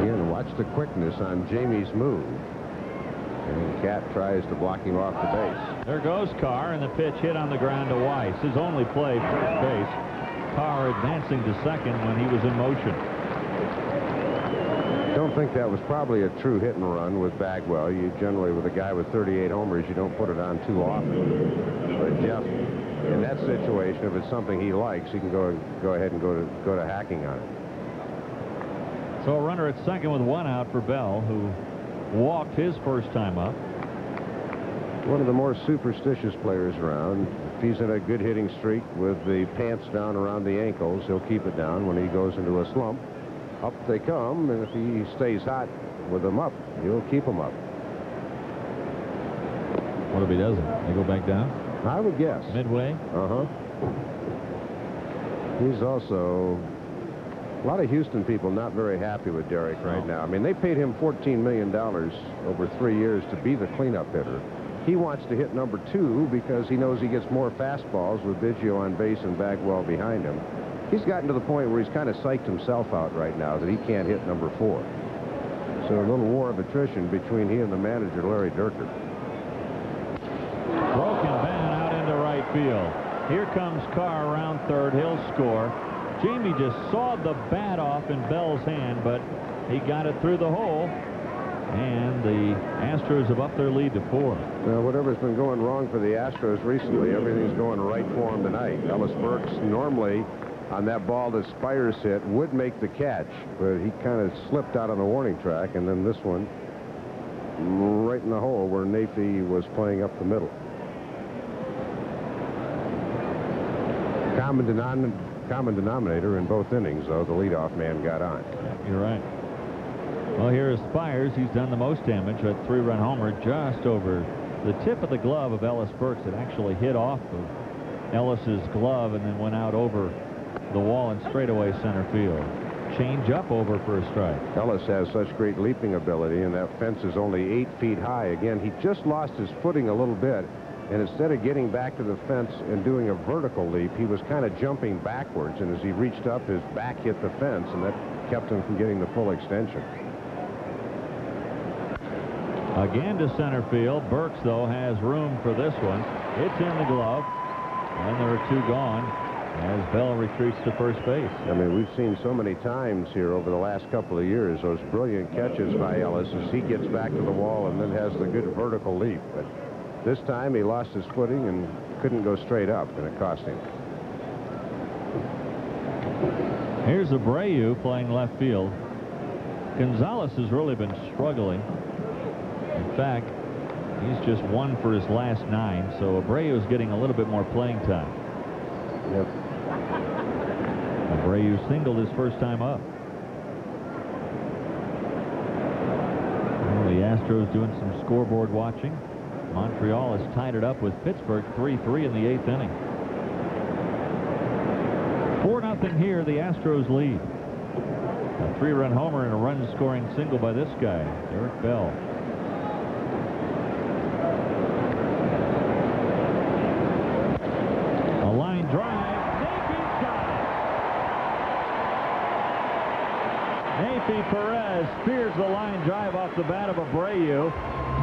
Again, watch the quickness on Jamie's move. And Cat tries to block him off the base. There goes Carr, and the pitch hit on the ground to Weiss. His only play, first base. Carr advancing to second when he was in motion. Don't think that was probably a true hit and run with Bagwell. You generally, with a guy with 38 homers, you don't put it on too often. But Jeff, in that situation, if it's something he likes, he can go ahead and go to hacking on it. So a runner at second with 1 out for Bell, who walked his first time up. One of the more superstitious players around. If he's in a good hitting streak with the pants down around the ankles, he'll keep it down. When he goes into a slump, up they come, and if he stays hot with them up, he'll keep them up. What if he doesn't? They go back down? I would guess. Midway? Uh-huh. He's also... A lot of Houston people not very happy with Derek right now. I mean, they paid him $14 million over 3 years to be the cleanup hitter. He wants to hit number 2 because he knows he gets more fastballs with Biggio on base and Bagwell behind him. He's gotten to the point where he's kind of psyched himself out right now that he can't hit number 4. So a little war of attrition between he and the manager, Larry Dierker. Broken bat out into right field. Here comes Carr around third. He'll score. Jamie just sawed the bat off in Bell's hand, but he got it through the hole. And the Astros have upped their lead to 4. Well, whatever's been going wrong for the Astros recently, everything's going right for them tonight. Ellis Burks normally on that ball that Spires hit would make the catch, but he kind of slipped out on the warning track, and then this one right in the hole where Nafee was playing up the middle. Common denominator in both innings, though. The leadoff man got on. You're right. Well, here is Spires. He's done the most damage. A 3-run homer just over the tip of the glove of Ellis Burks. It actually hit off of Ellis's glove and then went out over the wall in straightaway center field. Change up over for a strike. Ellis has such great leaping ability, and that fence is only 8 feet high. Again, he just lost his footing a little bit, and instead of getting back to the fence and doing a vertical leap, he was kind of jumping backwards, and as he reached up, his back hit the fence, and that kept him from getting the full extension. Again to center field. Burks, though, has room for this one. It's in the glove, and there are 2 gone as Bell retreats to first base. I mean, we've seen so many times here over the last couple of years those brilliant catches by Ellis as he gets back to the wall and then has the good vertical leap. But this time he lost his footing and couldn't go straight up, and it cost him. Here's Abreu playing left field. Gonzalez has really been struggling. In fact, he's just 1 for his last 9, so Abreu is getting a little bit more playing time. Yep. Abreu singled his first time up. Well, the Astros doing some scoreboard watching. Montreal has tied it up with Pittsburgh 3-3 in the 8th inning. 4-0 here. The Astros lead. A 3-run homer and a run-scoring single by this guy, Eric Bell. A line drive. Napi's got it. Napi Perez spears the line drive off the bat of Abreu.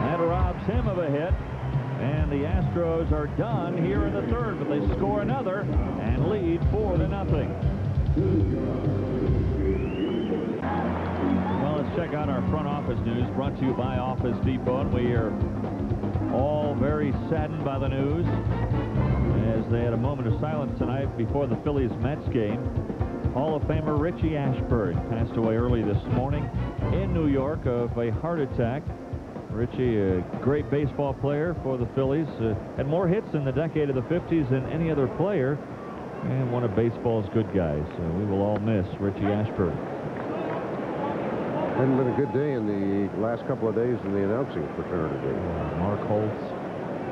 That robs him of a hit. And the Astros are done here in the 3rd, but they score another and lead 4-0. Well, let's check out our front office news brought to you by Office Depot. And we are all very saddened by the news as they had a moment of silence tonight before the Phillies-Mets game. Hall of Famer Richie Ashburn passed away early this morning in New York of a heart attack. Richie, a great baseball player for the Phillies, had more hits in the decade of the 50s than any other player, and one of baseball's good guys. We will all miss Richie Ashburn. Hadn't been a good day in the last couple of days in the announcing fraternity. Mark Holtz,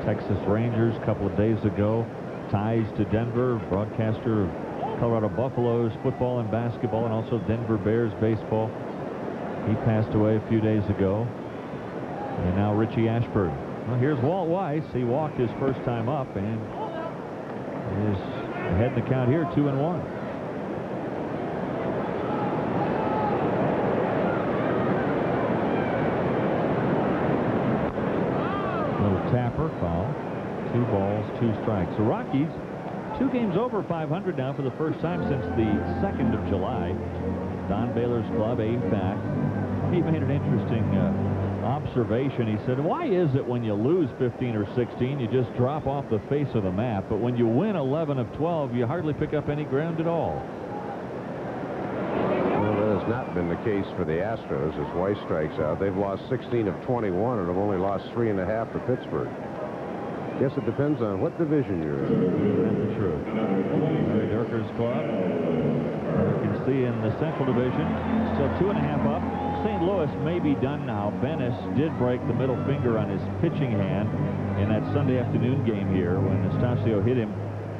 Texas Rangers, a couple of days ago. Ties to Denver, broadcaster of Colorado Buffaloes football and basketball, and also Denver Bears baseball. He passed away a few days ago. And now Richie Ashburn. Well, here's Walt Weiss. He walked his first time up and is ahead in the count here, 2-1. Little tapper, foul. 2 balls, 2 strikes. The Rockies, 2 games over 500 now for the first time since the 2nd of July. Don Baylor's club, 8 back. He made an interesting observation. He said, why is it when you lose 15 or 16 you just drop off the face of the map, but when you win 11 of 12 you hardly pick up any ground at all? Well, that has not been the case for the Astros as Weiss strikes out. They've lost 16 of 21 and have only lost 3.5 to Pittsburgh. Guess it depends on what division you're in. That's the truth. Larry Durker's club, you can see in the Central Division, still 2.5 up. St. Louis may be done now. Bennis did break the middle finger on his pitching hand in that Sunday afternoon game here when Estacio hit him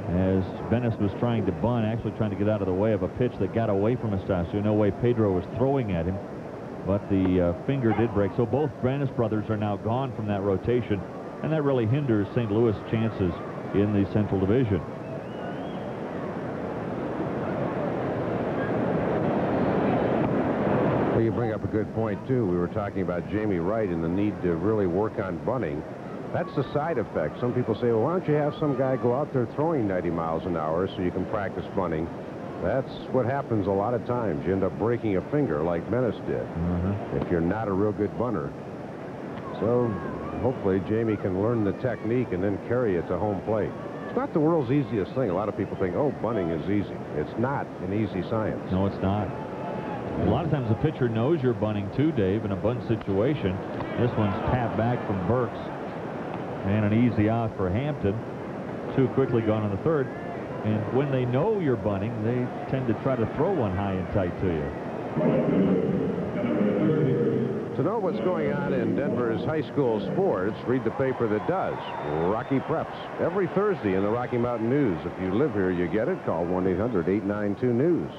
as Bennis was trying to bunt, actually trying to get out of the way of a pitch that got away from Estacio. No way Pedro was throwing at him, but the finger did break. So both Bennis brothers are now gone from that rotation, and that really hinders St. Louis' chances in the Central Division. Well, you bring up a good point, too. We were talking about Jamie Wright and the need to really work on bunting. That's the side effect. Some people say, well, why don't you have some guy go out there throwing 90 miles an hour so you can practice bunting? That's what happens a lot of times. You end up breaking a finger like Bennis did if you're not a real good bunter. So hopefully Jamie can learn the technique and then carry it to home plate. It's not the world's easiest thing. A lot of people think, oh, bunting is easy. It's not an easy science. No, it's not. A lot of times the pitcher knows you're bunting too, Dave, in a bunt situation. This one's tapped back from Burks. And an easy out for Hampton. 2 quickly gone in the 3rd. And when they know you're bunting, they tend to try to throw one high and tight to you. To know what's going on in Denver's high school sports, read the paper that does. Rocky Preps. Every Thursday in the Rocky Mountain News. If you live here, you get it. Call 1-800-892-NEWS.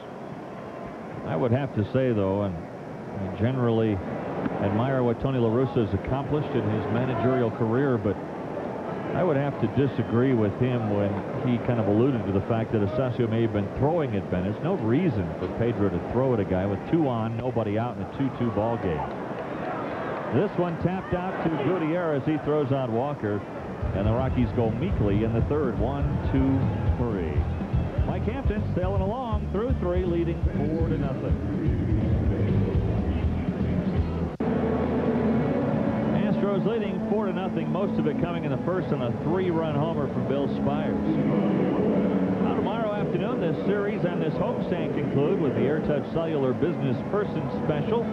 I would have to say, though, and I generally admire what Tony La Russa has accomplished in his managerial career, but I would have to disagree with him when he kind of alluded to the fact that Estacio may have been throwing at Bennis. No reason for Pedro to throw at a guy with 2 on, nobody out in a 2-2 ball game. This one tapped out to Gutierrez. He throws out Walker, and the Rockies go meekly in the 3rd. 1, 2, 3. Mike Hampton sailing along through 3, leading 4-0. Astros leading 4-0, most of it coming in the 1st on a 3-run homer from Bill Spires. Now tomorrow afternoon, this series and this homestand conclude with the AirTouch Cellular Business Person Special.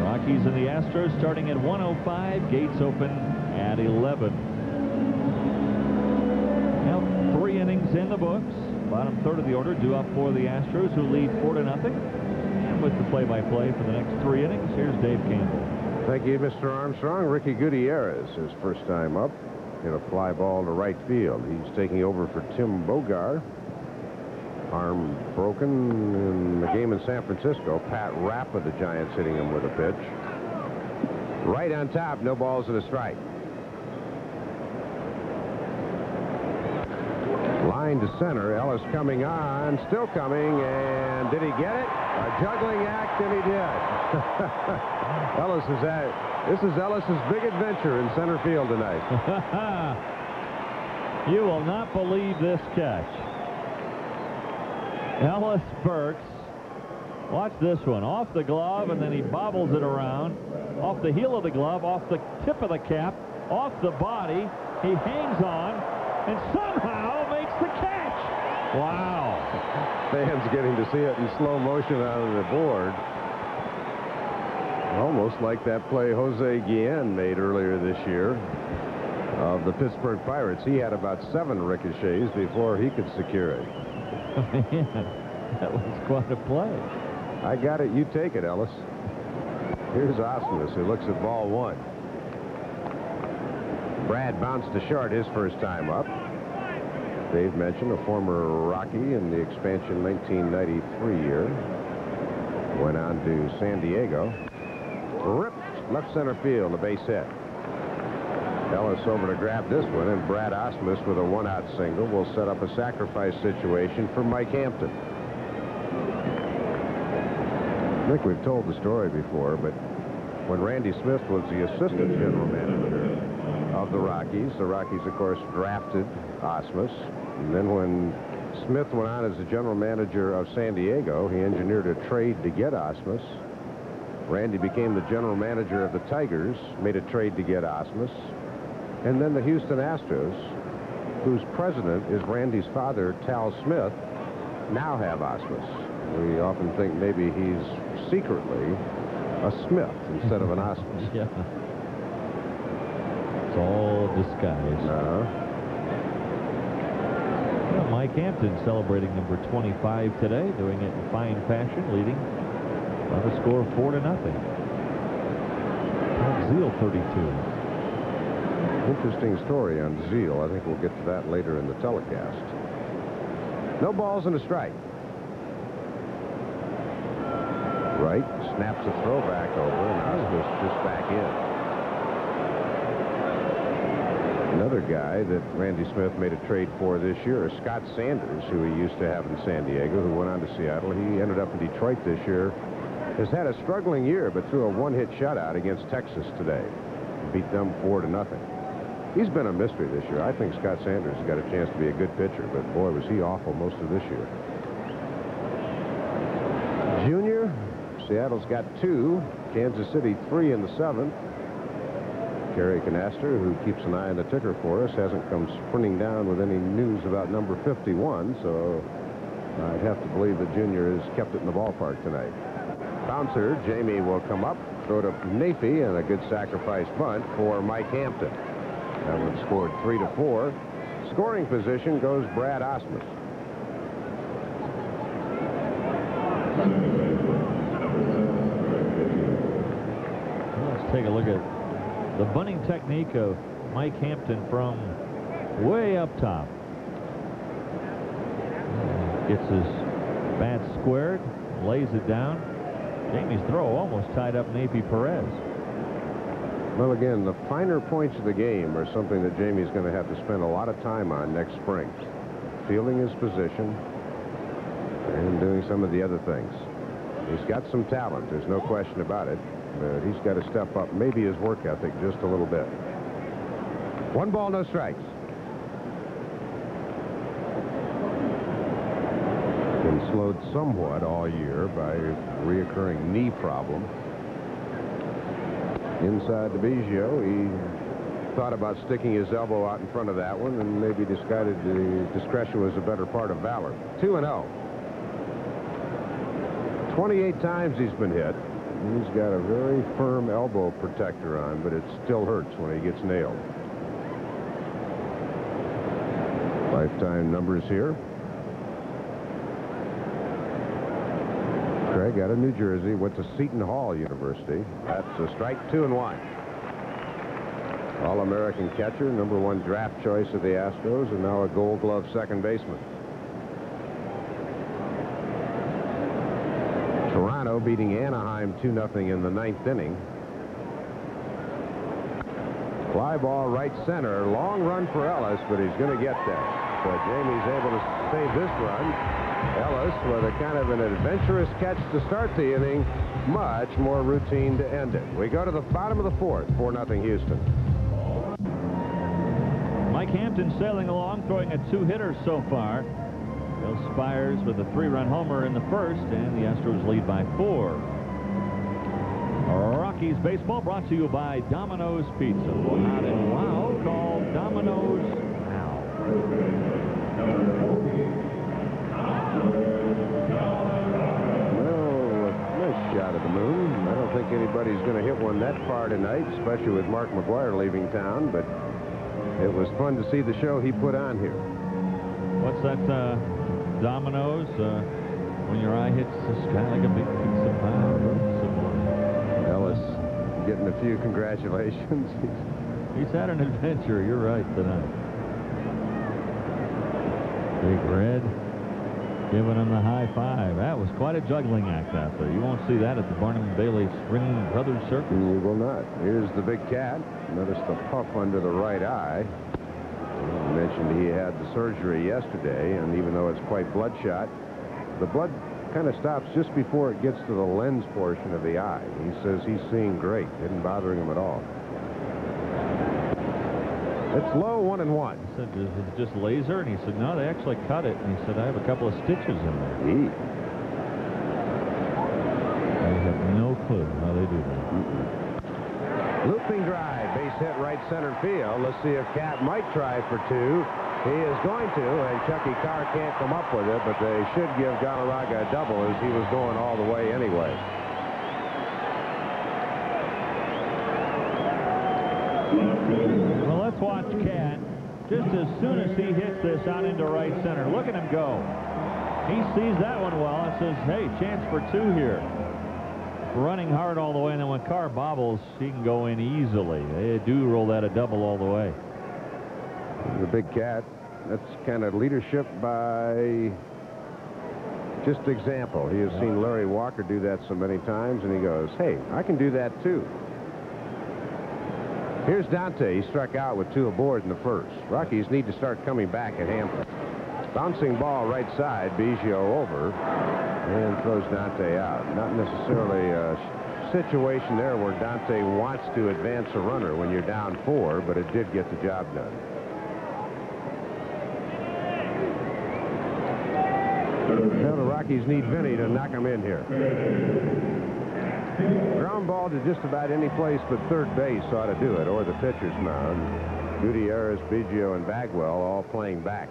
Rockies and the Astros starting at 1:05. Gates open at 11. Now 3 innings in the books. Bottom third of the order due up for the Astros, who lead 4-0. And with the play-by-play for the next 3 innings, here's Dave Campbell. Thank you, Mr. Armstrong. Ricky Gutierrez, his first time up in a fly ball to right field. He's taking over for Tim Bogar. Arm broken in the game in San Francisco. Pat Rapp of the Giants hitting him with a pitch. Right on top, no balls and a strike. Line to center. Ellis coming on, still coming, and did he get it? A juggling act, and he did. Ellis is this is Ellis's big adventure in center field tonight. You will not believe this catch. Ellis Burks, watch this one, off the glove, and then he bobbles it around, off the heel of the glove, off the tip of the cap, off the body. He hangs on and somehow makes the catch. Wow. Fans getting to see it in slow motion on the board. Almost like that play Jose Guillen made earlier this year of the Pittsburgh Pirates. He had about 7 ricochets before he could secure it. Man, that was quite a play. I got it. You take it, Ellis. Here's Osmus, who looks at ball 1. Brad bounced to short his first time up. Dave mentioned a former Rocky in the expansion 1993 year. Went on to San Diego. Ripped left center field, a base hit. Ellis over to grab this one, and Brad Osmus with a 1-out single will set up a sacrifice situation for Mike Hampton. I think we've told the story before, but when Randy Smith was the assistant general manager of the Rockies, of course, drafted Osmus. And then when Smith went on as the general manager of San Diego, he engineered a trade to get Osmus. Randy became the general manager of the Tigers, made a trade to get Osmus. And then the Houston Astros, whose president is Randy's father, Tal Smith, now have Osmus. We often think maybe he's secretly a Smith instead of an Osmus. Yeah. It's all disguised. Well, Mike Hampton celebrating number 25 today, doing it in fine fashion, leading by the score of 4-0. Zeal 32. Interesting story on Zeal. I think we'll get to that later in the telecast. No balls and a strike. Right, snaps a throw back over, and Osmus just back in. Another guy that Randy Smith made a trade for this year is Scott Sanders, who he used to have in San Diego, who went on to Seattle. He ended up in Detroit this year. Has had a struggling year, but threw a 1-hit shutout against Texas today. Beat them 4-0. He's been a mystery this year. I think Scott Sanders has got a chance to be a good pitcher, but boy, was he awful most of this year. Junior, Seattle's got 2. Kansas City 3 in the 7th. Kerry Canaster, who keeps an eye on the ticker for us, hasn't come sprinting down with any news about number 51, so I'd have to believe that Junior has kept it in the ballpark tonight. Bouncer, Jamie will come up, throw to Nafee, and a good sacrifice bunt for Mike Hampton. That one scored 3-4. Scoring position goes Brad Osmus. Let's take a look at the bunting technique of Mike Hampton from way up top. Gets his bat squared, lays it down. Jamie's throw almost tied up Nafee Perez. Well, again, the finer points of the game are something that Jamie's going to have to spend a lot of time on next spring. Fielding his position and doing some of the other things. He's got some talent, there's no question about it, but he's got to step up maybe his work ethic just a little bit. 1 ball, no strikes. Been slowed somewhat all year by a reoccurring knee problem. Inside to Biggio, he thought about sticking his elbow out in front of that one and maybe decided the discretion was a better part of valor. 2-0. 28 times he's been hit. He's got a very firm elbow protector on, but it still hurts when he gets nailed. Lifetime numbers here. Craig out of New Jersey, went to Seton Hall University. That's a strike, 2-1. All-American catcher, #1 draft choice of the Astros, and now a Gold Glove second baseman. Toronto beating Anaheim 2-0 in the 9th inning. Fly ball right center. Long run for Ellis, but he's going to get there. So Jamie's able to save this run. Ellis with a kind of an adventurous catch to start the inning. Much more routine to end it. We go to the bottom of the 4th. 4-0 Houston. Mike Hampton sailing along, throwing a 2-hitter so far. Bill Spires with a 3-run homer in the 1st, and the Astros lead by 4. Rockies baseball brought to you by Domino's Pizza. Hot and wow, called Domino's Now. Well, nice shot of the moon. I don't think anybody's going to hit one that far tonight, especially with Mark McGwire leaving town, but it was fun to see the show he put on here. What's that, Domino's? When your eye hits the sky like a big piece of pie. Ellis getting a few congratulations. He's had an adventure. You're right tonight. Big Red giving him the high five. That was quite a juggling act out there. You won't see that at the Barnum and Bailey Spring Brothers Circus. You will not. Here's the big cat. Notice the puff under the right eye. I mentioned he had the surgery yesterday, and even though it's quite bloodshot, the blood kind of stops just before it gets to the lens portion of the eye. He says he's seeing great. Isn't bothering him at all. It's low, 1-1. I said, is it just laser? And he said, no, they actually cut it. And he said, I have a couple of stitches in there. I have no clue how they do that. Looping drive, base hit right center field. Let's see if Cat might try for 2. He is going to, and Chucky Carr can't come up with it, but they should give Galarraga a double as he was going all the way anyway. Well, let's watch Cat. Just as soon as he hits this out into right center, look at him go. He sees that one well and says, hey, chance for 2 here. Running hard all the way, and then when Carr bobbles, he can go in easily. They do roll that a double all the way. The big cat. That's kind of leadership by just example. He has seen Larry Walker do that so many times, and he goes, hey, I can do that too. Here's Dante. He struck out with 2 aboard in the 1st. Rockies need to start coming back at Hampton. Bouncing ball right side, Biggio over, and throws Dante out. Not necessarily a situation there where Dante wants to advance a runner when you're down 4, but it did get the job done. Now the Rockies need Vinny to knock him in here. Ground ball to just about any place but third base ought to do it, or the pitcher's mound. Gutierrez, Biggio, and Bagwell all playing back.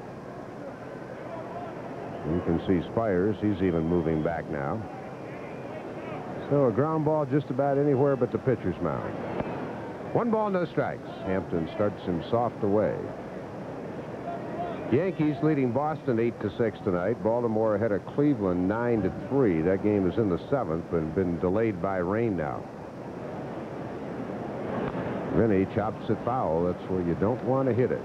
You can see Spires. He's even moving back now. So a ground ball just about anywhere but the pitcher's mound. 1 ball, no strikes. Hampton starts him soft away. Yankees leading Boston 8-6 tonight. Baltimore ahead of Cleveland 9-3. That game is in the 7th and been delayed by rain now. Vinny chops it foul. That's where you don't want to hit it.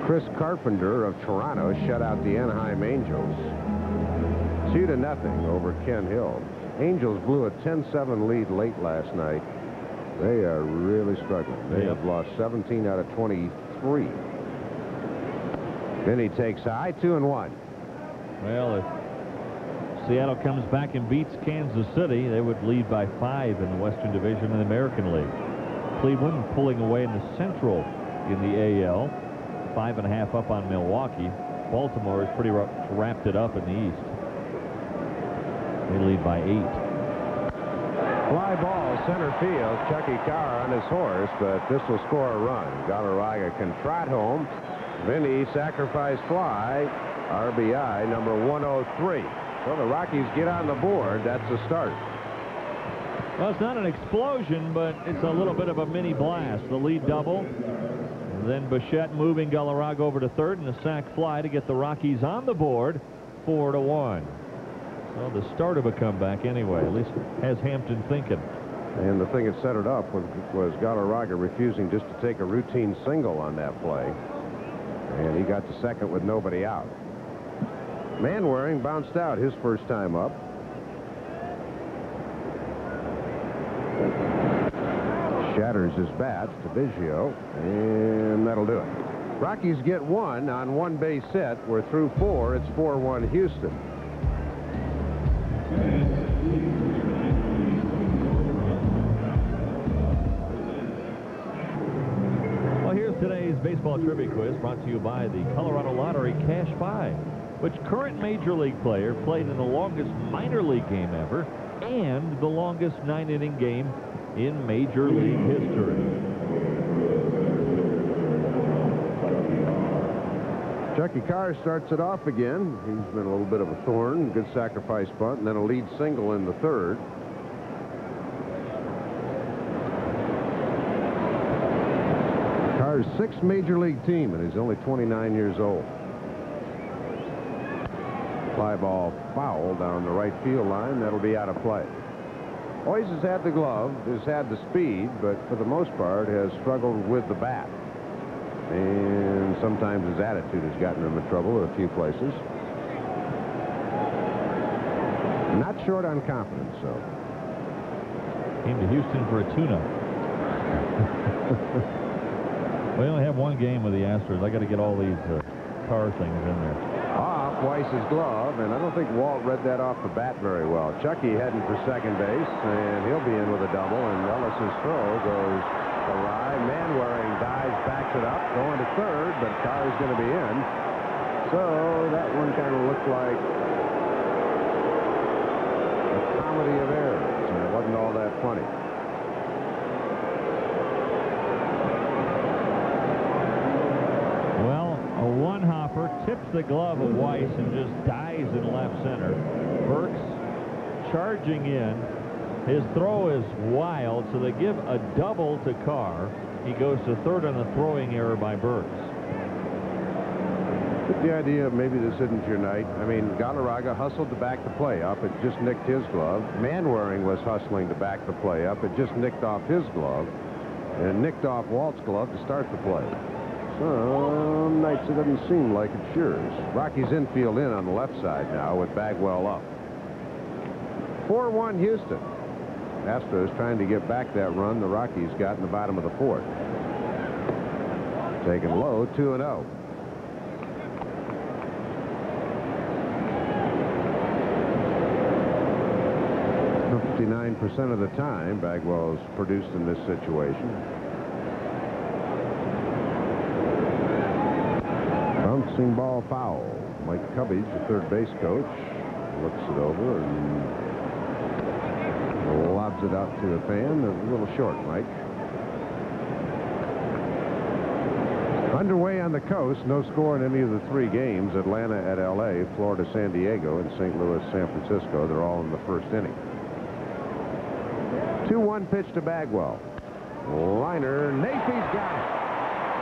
Chris Carpenter of Toronto shut out the Anaheim Angels 2-0 over Ken Hill. Angels blew a 10-7 lead late last night. They are really struggling. They have lost 17 out of 23. Vinny takes high, 2-1. Well, if Seattle comes back and beats Kansas City, they would lead by 5 in the Western Division of the American League. Cleveland pulling away in the Central in the AL, 5.5 up on Milwaukee. Baltimore is pretty wrapped it up in the East. They lead by 8. Fly ball, center field. Chucky Carr on his horse, but this will score a run. Galarraga can trot home. Vinny sacrifice fly. RBI number 103. So the Rockies get on the board. That's a start. Well, it's not an explosion, but it's a little bit of a mini blast. The lead double. And then Bichette moving Galarraga over to third and a sac fly to get the Rockies on the board 4-1. So the start of a comeback anyway, at least has Hampton thinking. And the thing that set it up was Galarraga refusing just to take a routine single on that play. And he got to second with nobody out. Manwaring bounced out his first time up. Shatters his bat to Biggio, and that'll do it. Rockies get one on one base hit. We're through 4. It's 4-1 Houston. Well, here's today's baseball trivia quiz brought to you by the Colorado Lottery Cash 5. Which current major league player played in the longest minor league game ever and the longest 9-inning game in major league history? Chucky Carr starts it off again. He's been a little bit of a thorn. Good sacrifice bunt, and then a lead single in the third. Carr's 6th major league team, and he's only 29 years old. Fly ball foul down the right field line. That'll be out of play. Always has had the glove, has had the speed, but for the most part has struggled with the bat. And sometimes his attitude has gotten him in trouble in a few places. Not short on confidence, so. Came to Houston for a tune-up. We only have one game with the Astros. I got to get all these Carr things in there. Off Weiss's glove, and I don't think Walt read that off the bat very well. Chucky heading for second base, and he'll be in with a double, and Ellis's throw goes awry. Manwaring dives, backs it up, going to third, but Carr's going to be in. So that one kind of looked like a comedy of errors, and it wasn't all that funny. One-hopper tips the glove of Weiss and just dies in left center. Burks charging in. His throw is wild, so they give a double to Carr. He goes to third on a throwing error by Burks. Get the idea of maybe this isn't your night. I mean, Galarraga hustled to back the play up. It just nicked his glove. Manwaring was hustling to back the play up. It just nicked off his glove and nicked off Walt's glove to start the play. Some nights it doesn't seem like it's yours. Rockies infield in on the left side now with Bagwell up. 4-1 Houston. Astros trying to get back that run the Rockies got in the bottom of the 4th. Taken low, 2-0. .59% of the time Bagwell's produced in this situation. Bouncing ball foul. Mike Cubbage, the third base coach, looks it over and lobs it out to the fan. A little short, Mike. Underway on the coast. No score in any of the 3 games. Atlanta at L.A., Florida, San Diego, and St. Louis, San Francisco. They're all in the first inning. 2-1 pitch to Bagwell. Liner. Nafe's got it.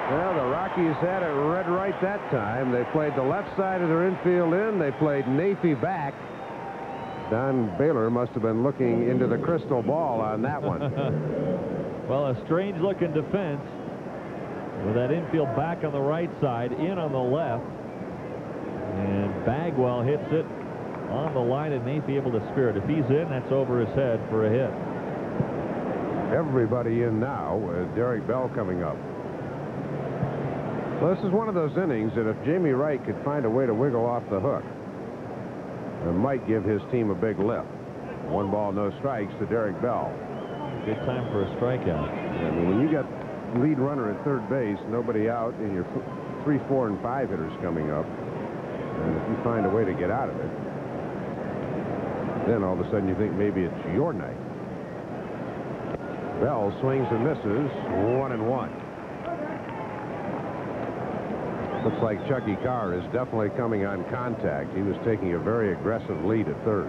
Well, the Rockies had it red right that time. They played the left side of their infield in. They played Nafee back. Don Baylor must have been looking into the crystal ball on that one. Well, a strange-looking defense with that infield back on the right side, in on the left. And Bagwell hits it on the line, and Nafee able to spear it. If he's in, that's over his head for a hit. Everybody in now with Derek Bell coming up. Well, this is one of those innings that if Jamie Wright could find a way to wiggle off the hook, it might give his team a big lift. 1 ball, no strikes to Derek Bell. Good time for a strikeout. I mean, when you got lead runner at third base, nobody out, and your 3, 4, and 5 hitters coming up, and if you find a way to get out of it, then all of a sudden you think maybe it's your night. Bell swings and misses. 1-1. Looks like Chucky Carr is definitely coming on contact. He was taking a very aggressive lead at third.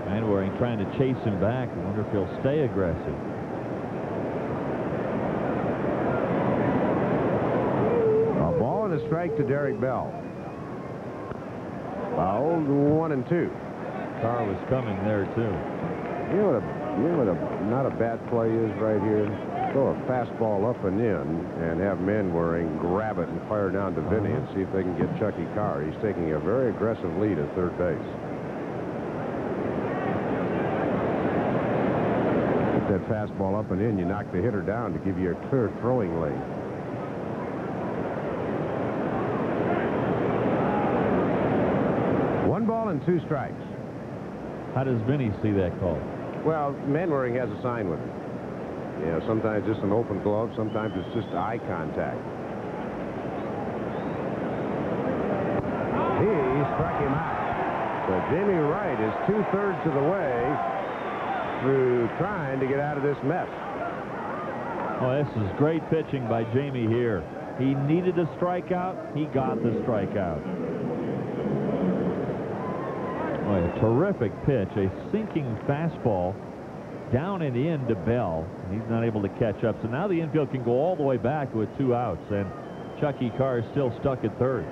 Manwaring trying to chase him back. I wonder if he'll stay aggressive. A ball and a strike to Derek Bell. Fouled 1-2. Carr was coming there too. You know what not a bad play is right here? Throw a fastball up and in and have Manwaring grab it and fire down to Vinny and see if they can get Chucky Carr. He's taking a very aggressive lead at third base. Get that fastball up and in, you knock the hitter down to give you a clear throwing lane. One ball and 2 strikes. How does Vinny see that call? Well, Manwaring has a sign with him. You know, sometimes just an open glove, sometimes it's just eye contact. He struck him out. So Jamie Wright is 2/3 of the way through trying to get out of this mess. Oh, this is great pitching by Jamie here. He needed a strikeout. He got the strikeout. Oh, a terrific pitch. A sinking fastball down and in to Bell. He's not able to catch up. So now the infield can go all the way back with 2 outs. And Chucky Carr is still stuck at third.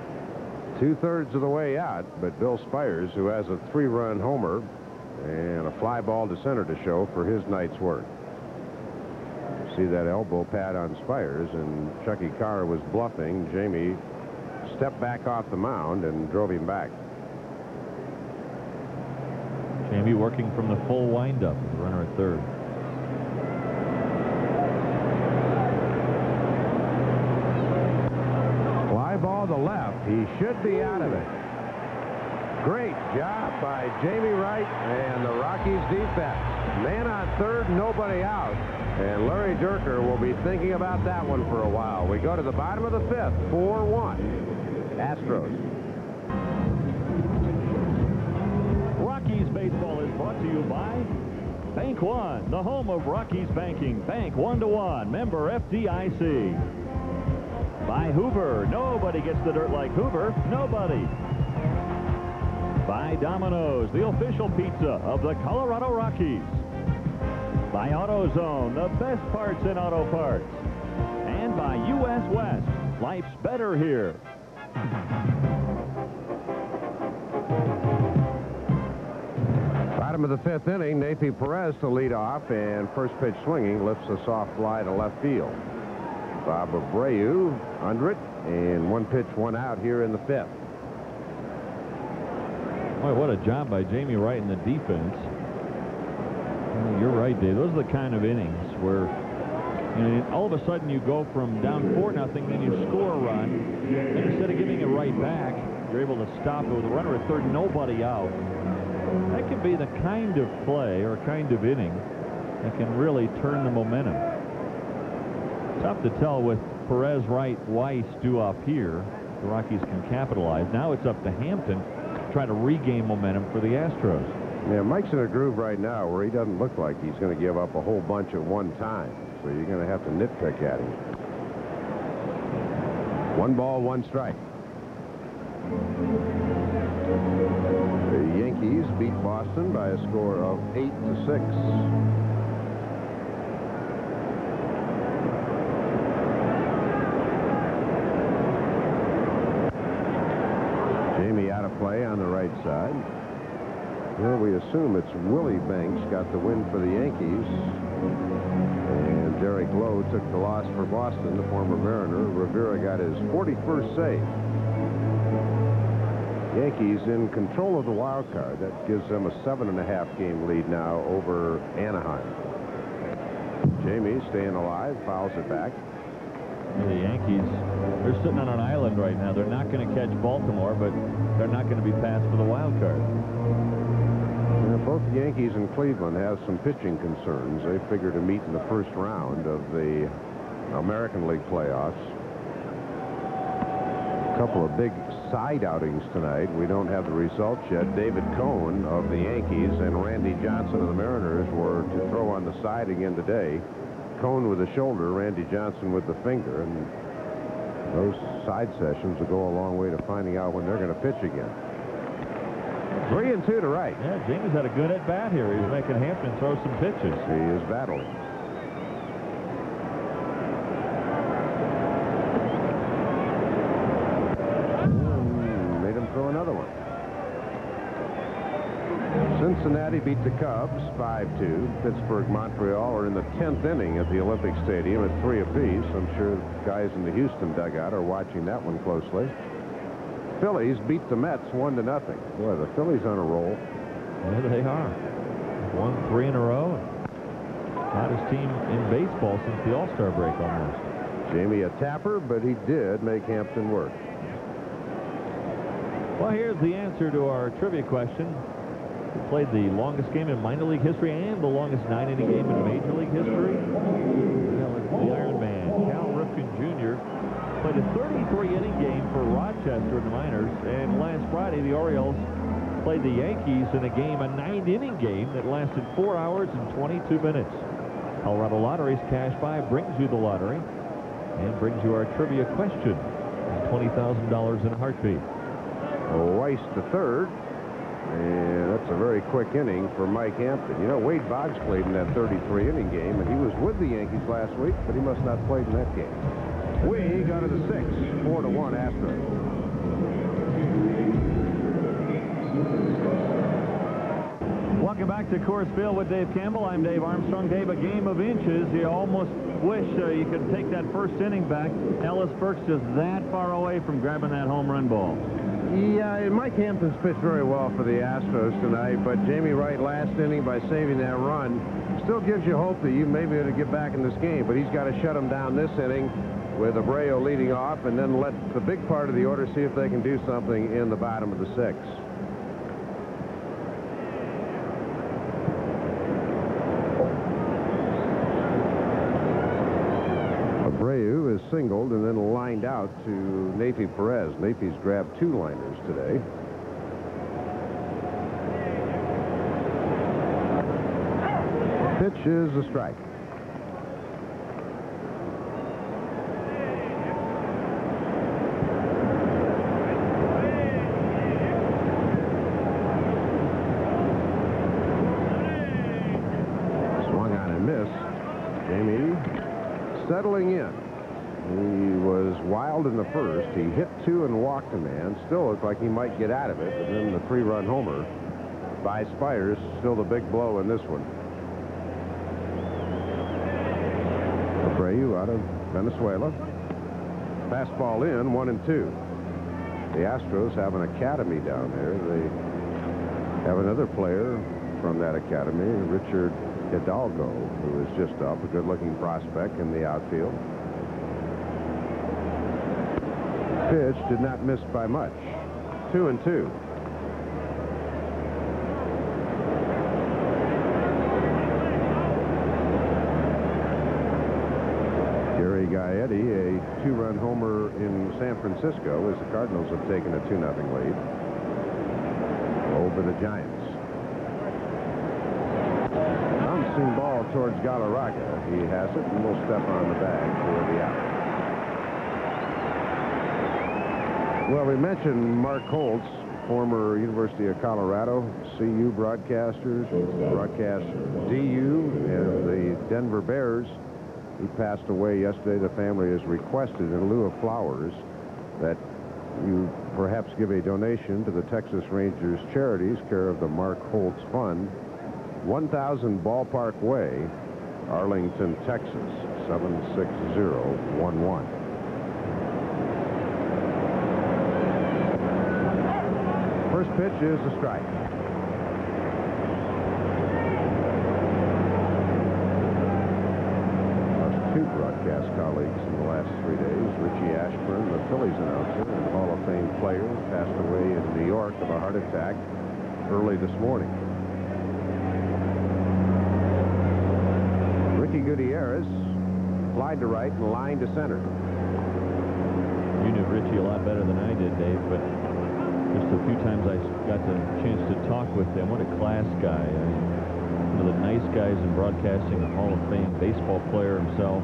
2/3 of the way out. But Bill Spires, who has a 3-run homer and a fly ball to center to show for his night's work. See that elbow pad on Spires, and Chucky Carr was bluffing. Jamie stepped back off the mound and drove him back. Jamie working from the full windup with the runner at third. Fly ball to left. He should be out of it. Great job by Jamie Wright and the Rockies defense. Man on third, nobody out. And Larry Dierker will be thinking about that one for a while. We go to the bottom of the 5th, 4-1. Astros. Rockies baseball is brought to you by Bank One, the home of Rockies banking. Bank 1-to-1, member FDIC. By Hoover, nobody gets the dirt like Hoover, nobody. By Domino's, the official pizza of the Colorado Rockies. By AutoZone, the best parts in auto parts. And by US West, life's better here. Bottom of the 5th inning, Nathan Perez to lead off, and first pitch swinging lifts a soft fly to left field. Bob Abreu under it, and 1 pitch, 1 out here in the 5th. Boy, what a job by Jamie Wright in the defense. You're right, Dave. Those are the kind of innings where, you know, all of a sudden you go from down 4-0, then you score a run, and instead of giving it right back, you're able to stop it with a runner at third, nobody out. That can be the kind of play or kind of inning that can really turn the momentum. Tough to tell with Perez, Wright, Weiss due up here. The Rockies can capitalize. Now it's up to Hampton to try to regain momentum for the Astros. Yeah, Mike's in a groove right now where he doesn't look like he's going to give up a whole bunch at one time. So you're going to have to nitpick at him. 1 ball, 1 strike. The Yankees beat Boston by a score of 8-6. Jamie out of play on the right side. Well, we assume it's Willie Banks got the win for the Yankees. And Derek Lowe took the loss for Boston, the former Mariner. Rivera got his 41st save. Yankees in control of the wild card. That gives them a 7.5 game lead now over Anaheim. Jamie staying alive, fouls it back. The Yankees, they're sitting on an island right now. They're not going to catch Baltimore, but they're not going to be passed for the wild card. Both the Yankees and Cleveland have some pitching concerns. They figure to meet in the first round of the American League playoffs. A couple of big side outings tonight. We don't have the results yet. David Cohn of the Yankees and Randy Johnson of the Mariners were to throw on the side again today. Cohn with the shoulder, Randy Johnson with the finger. And Those side sessions will go a long way to finding out when they're going to pitch again. 3-2 to right. Yeah, Jamie's had a good at-bat here. He's making Hampton throw some pitches. He is battling. Made him throw another one. Cincinnati beat the Cubs 5-2. Pittsburgh, Montreal are in the 10th inning at the Olympic Stadium at 3 apiece. I'm sure guys in the Houston dugout are watching that one closely. Phillies beat the Mets 1-0. Boy, the Phillies on a roll. Yeah, they are. Won 3 in a row. Hottest team in baseball since the All-Star break almost. Jamie a tapper, but he did make Hampton work. Well, here's the answer to our trivia question. He played the longest game in minor league history and the longest 9-inning game in major league history. The Iron Man, Cal Ripken Jr., played a 33-inning game for Rochester in the minors, and last Friday the Orioles played the Yankees in a game, a 9-inning game that lasted 4 hours and 22 minutes. Colorado Lottery's Cash Buy brings you the lottery and brings you our trivia question. $20,000 in a heartbeat. Weiss to third. And that's a very quick inning for Mike Hampton. You know, Wade Boggs played in that 33-inning game, and he was with the Yankees last week, but he must not have played in that game. We go to the 6th, 4-1 Astros. Welcome back to Coors Field with Dave Campbell. I'm Dave Armstrong. Dave, a game of inches. You almost wish you could take that first inning back. Ellis Burks just that far away from grabbing that home run ball. Yeah, Mike Hampton's pitched very well for the Astros tonight, but Jamie Wright last inning by saving that run still gives you hope that you may be able to get back in this game, but he's got to shut him down this inning with Abreu leading off and then let the big part of the order see if they can do something in the bottom of the 6th. Abreu is singled and then lined out to Nafi Perez. Nafi's grabbed 2 liners today. Pitch is a strike. Swung on and missed. Jamie settling in. He was wild in the first. He hit 2 and walked a man. Still looked like he might get out of it, but then the 3-run homer by Spires, still the big blow in this one. Abreu out of Venezuela. Fastball in, 1-2. The Astros have an academy down there. They have another player from that academy, Richard Hidalgo, who is just up, a good-looking prospect in the outfield. Pitch did not miss by much. 2-2. Gary Gaetti, a 2-run homer in San Francisco as the Cardinals have taken a 2-0 lead over the Giants. Bouncing ball towards Galarraga. He has it and will step on the bag for the out. Well, we mentioned Mark Holtz, former University of Colorado CU broadcasters, broadcast DU and the Denver Bears. He passed away yesterday. The family has requested, in lieu of flowers, that you perhaps give a donation to the Texas Rangers Charities, care of the Mark Holtz Fund, 1000 Ballpark Way, Arlington, Texas, 76011. First pitch is a strike. Our 2 broadcast colleagues in the last 3 days, Richie Ashburn, the Phillies announcer and Hall of Fame player, passed away in New York of a heart attack early this morning. Ricky Gutierrez flied to right and lined to center. You knew Richie a lot better than I did, Dave, but just a few times I got the chance to talk with him. What a class guy. One of the nice guys in broadcasting, a Hall of Fame baseball player himself.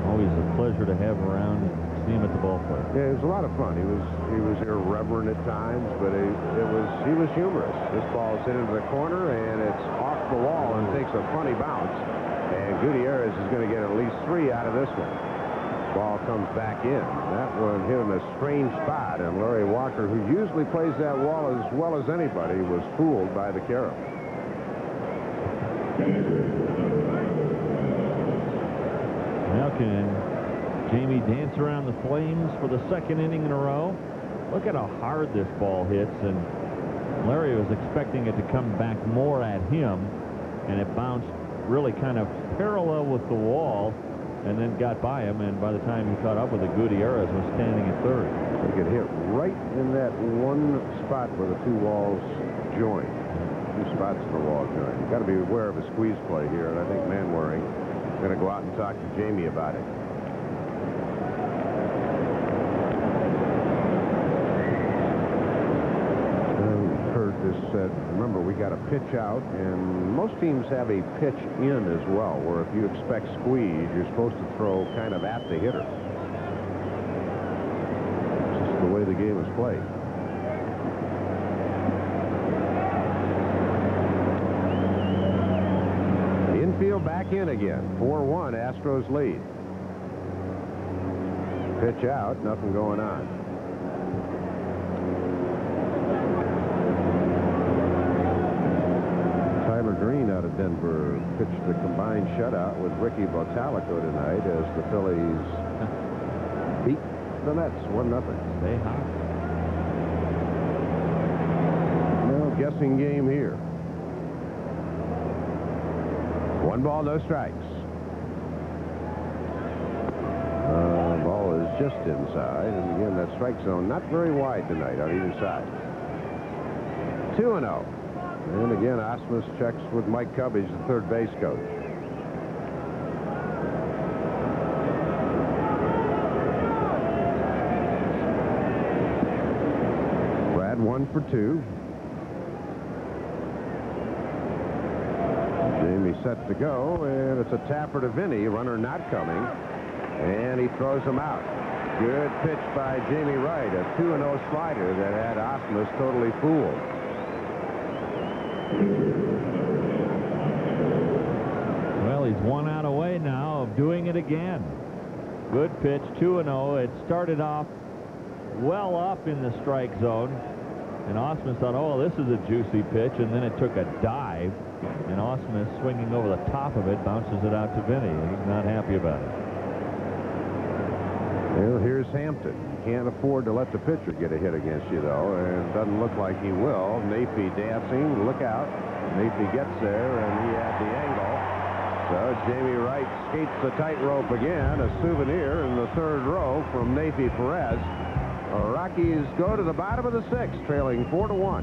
Always a pleasure to have around. see him at the ballpark. Yeah, it was a lot of fun. He was irreverent at times, but he was humorous. This ball is hit into the corner, and it's off the wall and takes a funny bounce. And Gutierrez is going to get at least 3 out of this one. Ball comes back in. That one hit in a strange spot, and Larry Walker, who usually plays that wall as well as anybody, was fooled by the carom. Now can Jamie dance around the flames for the second inning in a row? Look at how hard this ball hits, and Larry was expecting it to come back more at him, and it bounced really kind of parallel with the wall and then got by him, and by the time he caught up with it, Gutierrez was standing at third. He could hit right in that one spot where the two walls join. Two spots in the wall join. You've got to be aware of a squeeze play here, and I think Manwaring is going to go out and talk to Jamie about it. Remember, we got a pitch out, and most teams have a pitch in as well, where if you expect squeeze, you're supposed to throw kind of at the hitter. It's just the way the game is played. Infield back in again. 4-1, Astros lead. Pitch out, nothing going on. Green out of Denver pitched the combined shutout with Ricky Botalico tonight as the Phillies beat the Mets 1-0. Stay hot. No guessing game here. 1 ball, no strikes. Ball is just inside, and again that strike zone not very wide tonight on either side. 2-0. And again, Osmus checks with Mike Cubbage, the third base coach. Brad 1 for 2. Jamie set to go, and it's a tapper to Vinny. Runner not coming, and he throws him out. Good pitch by Jamie Wright, a 2-0 slider that had Osmus totally fooled. Well, he's 1 out away now of doing it again. Good pitch, 2-0. It started off well up in the strike zone, and Osmus thought, oh, this is a juicy pitch, and then it took a dive, and Osmus, swinging over the top of it, bounces it out to Vinny. He's not happy about it. Well, here's Hampton. Can't afford to let the pitcher get a hit against you, though, and it doesn't look like he will. Nafee dancing. Look out. Nafee gets there, and he had the angle. So Jamie Wright skates the tightrope again. A souvenir in the third row from Nafee Perez. The Rockies go to the bottom of the 6th, trailing 4-1.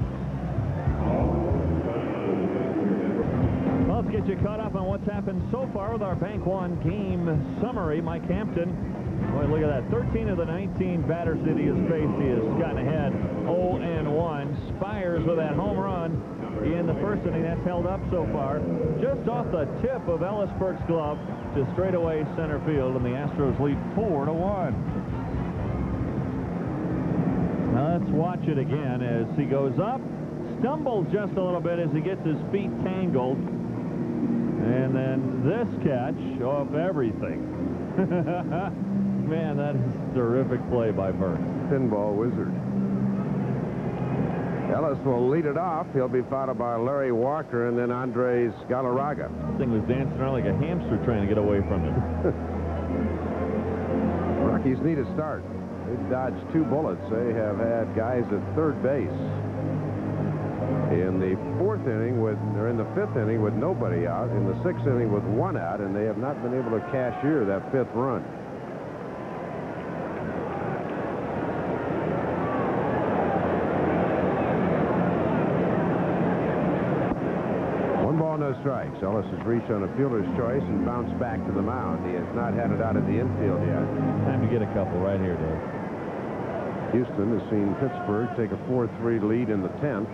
Well, let's get you caught up on what's happened so far with our Bank One game summary. Mike Hampton. Boy, look at that. 13 of the 19 batters that he has faced, he has gotten ahead 0-1. Spires with that home run in the first inning. That's held up so far. Just off the tip of Ellisberg's glove to straightaway center field, and the Astros lead 4-1. Now let's watch it again as he goes up. Stumbles just a little bit as he gets his feet tangled. And then this catch off everything. Man, that is a terrific play by Burke. Pinball wizard. Ellis will lead it off. He'll be followed by Larry Walker and then Andres Galarraga. This thing was dancing around like a hamster trying to get away from him. Rockies need a start. They've dodged 2 bullets. They have had guys at third base in the 4th inning or in the 5th inning with nobody out, in the 6th inning with 1 out, and they have not been able to cashier that 5th run. No strikes. Ellis has reached on a fielder's choice and bounced back to the mound. He has not had it out of the infield yet. Time to get a couple right here, Dave. Houston has seen Pittsburgh take a 4-3 lead in the 10th.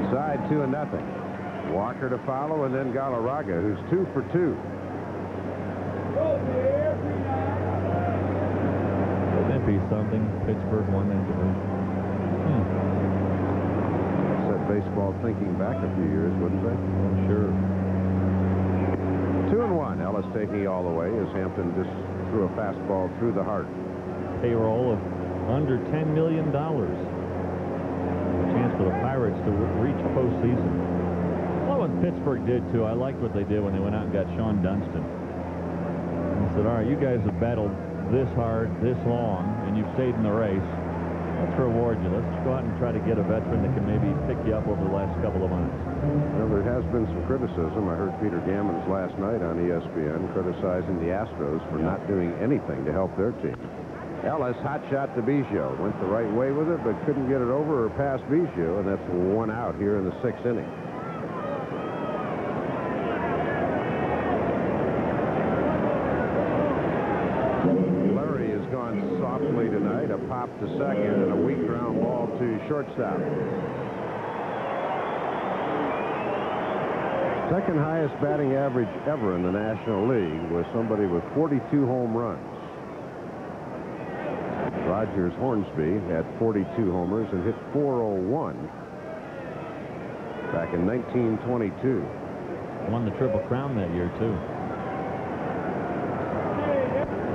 Inside 2-0. Walker to follow, and then Galarraga, who's 2 for 2. that be something? Pittsburgh won that division. Set baseball thinking back a few years, wouldn't they? Oh, sure. 2-1. Ellis taking all the way as Hampton just threw a fastball through the heart. Payroll of under $10 million. A chance for the Pirates to reach postseason. Well, what Pittsburgh did, too, I liked what they did when they went out and got Sean Dunston. And said, all right, you guys have battled this hard, this long, and you've stayed in the race. Let's reward you. Let's go out and try to get a veteran that can maybe pick you up over the last couple of months. Well, there has been some criticism. I heard Peter Gammons last night on ESPN criticizing the Astros for not doing anything to help their team. Ellis, hot shot to Biggio. Went the right way with it, but couldn't get it over or past Biggio, and that's 1 out here in the 6th inning. Larry has gone softly tonight. A pop to second and a weak ground ball to shortstop. Second highest batting average ever in the National League was somebody with 42 home runs. Rogers Hornsby had 42 homers and hit .401 back in 1922. Won the Triple Crown that year, too.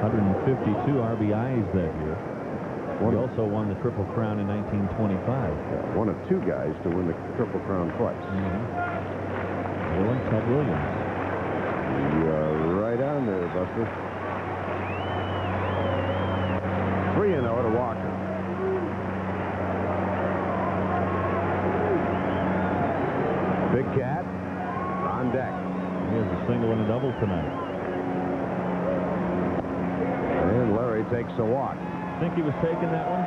152 RBIs that year. He also won the Triple Crown in 1925. Yeah, one of 2 guys to win the Triple Crown twice. Ted Williams. You're right on there, Buster. 3-0 to Walker. Big Cat on deck. He has a single and a double tonight. And Larry takes a walk. Think he was taking that one?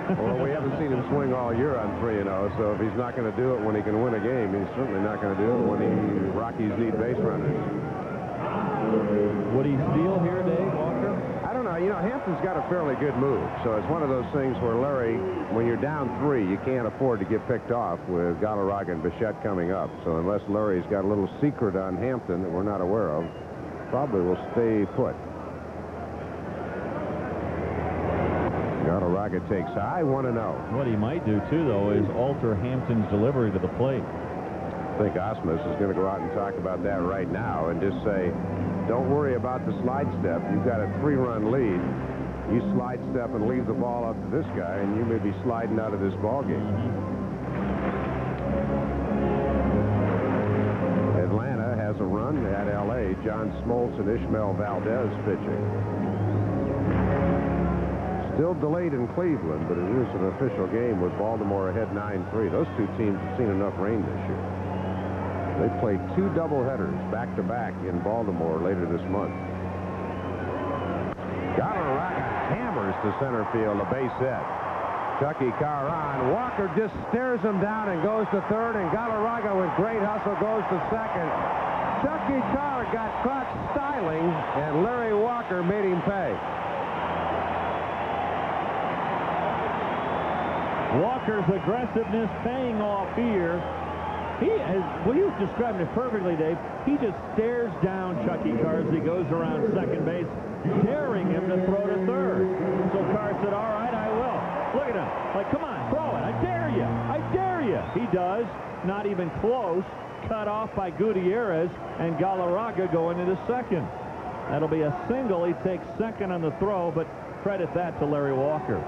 Well, we haven't seen him swing all year on 3-0, so if he's not going to do it when he can win a game, he's certainly not going to do it when the Rockies need base runners. Would he steal here, Dave, Walker? I don't know. You know, Hampton's got a fairly good move, so it's one of those things where Larry, when you're down 3, you can't afford to get picked off with Galarraga and Bichette coming up. So unless Larry's got a little secret on Hampton that we're not aware of, probably will stay put. Galarraga takes high, 1-0. What he might do, too, though, is alter Hampton's delivery to the plate. I think Osmus is going to go out and talk about that right now and just say, don't worry about the slide step. You've got a 3-run lead. You slide step and leave the ball up to this guy, and you may be sliding out of this ball game. Atlanta has a run at L.A. John Smoltz and Ishmael Valdez pitching. Still delayed in Cleveland, but it is an official game with Baltimore ahead 9-3. Those 2 teams have seen enough rain this year. They played 2 doubleheaders back-to-back in Baltimore later this month. Galarraga hammers to center field, a base hit. Chucky Carr on. Walker just stares him down and goes to third, and Galarraga with great hustle goes to second. Chucky Carr got caught styling, and Larry Walker made him pay. Walker's aggressiveness paying off here. He has, well, you described it perfectly, Dave. He just stares down Chucky Carr as he goes around second base, daring him to throw to third. So Carr said, all right, I will. Look at him. Like, come on, throw it. I dare you. I dare you. He does. Not even close. Cut off by Gutierrez, and Galarraga going into second. That'll be a single. He takes second on the throw, but credit that to Larry Walker.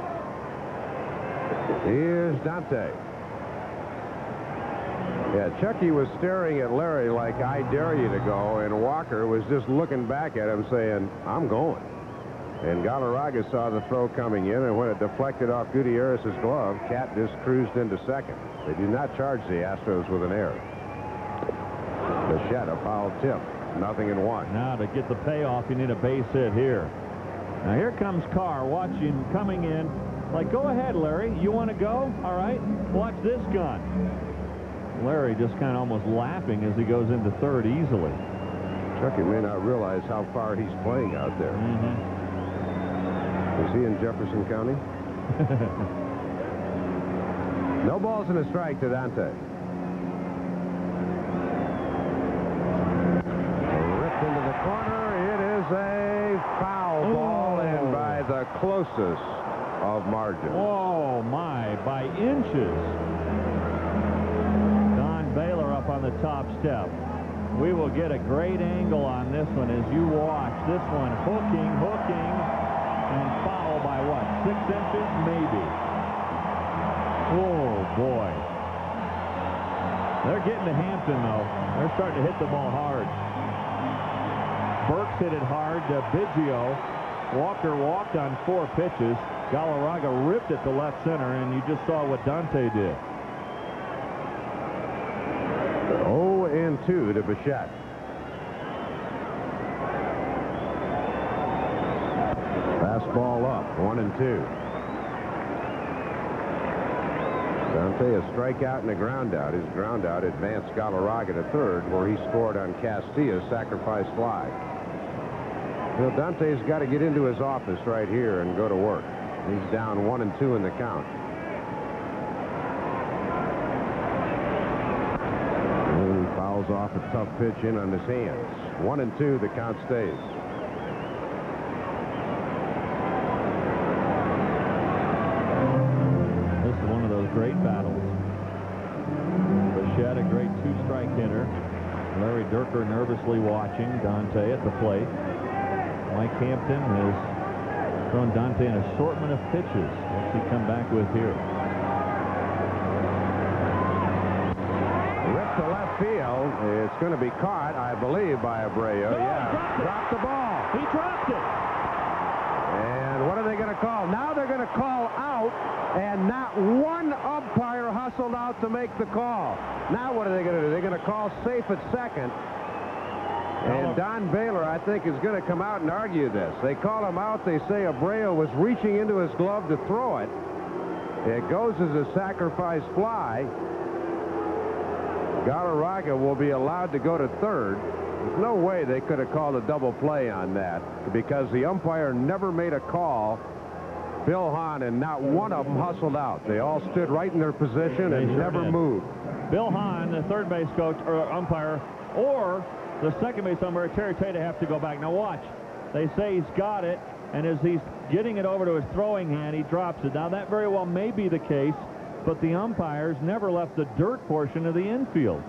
Here's Dante. Yeah, Chucky was staring at Larry like, I dare you to go, and Walker was just looking back at him saying, I'm going. And Galarraga saw the throw coming in, and when it deflected off Gutierrez's glove, Cat just cruised into second. They do not charge the Astros with an error. Bichette, a foul tip. 0-1. Now, to get the payoff, you need a base hit here. Now, here comes Carr, watching, coming in. Like, go ahead, Larry. You want to go? All right. Watch this gun. Larry just kind of almost laughing as he goes into third easily. Chucky may not realize how far he's playing out there. Is he in Jefferson County? No balls and a strike to Dante. Ripped into the corner. It is a foul ball, and by the close closest of margin. Oh, my, by inches. Don Baylor up on the top step. We will get a great angle on this one as you watch. This one hooking, and foul by what, 6 inches, maybe. Oh, boy. They're getting to Hampton, though. They're starting to hit the ball hard. Burks hit it hard. Biggio. Walker walked on 4 pitches. Galarraga ripped it to left center, and you just saw what Dante did. 0-2 to Bichette. Fastball up, 1-2. Dante, a strikeout and a ground out. His ground out advanced Galarraga to third, where he scored on Castilla's sacrifice fly. Well, Dante's got to get into his office right here and go to work. He's down 1-2 in the count. And he fouls off a tough pitch in on his hands. 1-2, the count stays. This is one of those great battles. Bichette, a great 2-strike hitter. Larry Dierker nervously watching Dante at the plate. Mike Hampton has thrown Dante an assortment of pitches. What's he come back with here? Ripped to left field. It's going to be caught, I believe, by Abreu. Dropped the ball. He dropped it. And what are they going to call? Now they're going to call out, and not one umpire hustled out to make the call. Now what are they going to do? They're going to call safe at second. And Don Baylor, I think, is going to come out and argue this. They call him out. They say Abreu was reaching into his glove to throw it. It goes as a sacrifice fly. Galarraga will be allowed to go to third. There's no way they could have called a double play on that, because the umpire never made a call. Bill Hahn, and not one of them hustled out. They all stood right in their position and never moved. Bill Hahn, the third base coach or umpire, or the second base umpire, Terry Tata, have to go back. Now watch. They say he's got it, and as he's getting it over to his throwing hand, he drops it. Now that very well may be the case, but the umpires never left the dirt portion of the infield.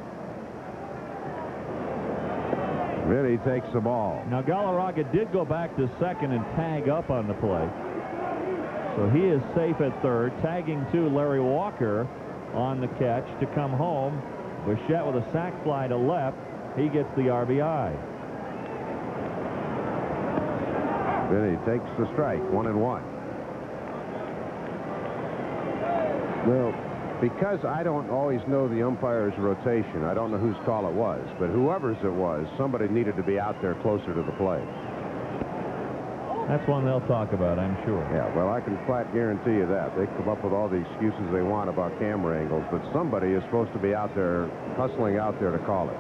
Vinny takes the ball. Now Galarraga did go back to second and tag up on the play. So he is safe at third, tagging to Larry Walker on the catch to come home. Bichette with a sac fly to left. He gets the RBI. Vinny takes the strike, 1-1. Well, because I don't always know the umpire's rotation, I don't know whose call it was, but whoever's it was, somebody needed to be out there closer to the plate. That's one they'll talk about, I'm sure. Yeah, well, I can flat guarantee you that. They come up with all the excuses they want about camera angles, but somebody is supposed to be out there, hustling out there to call it.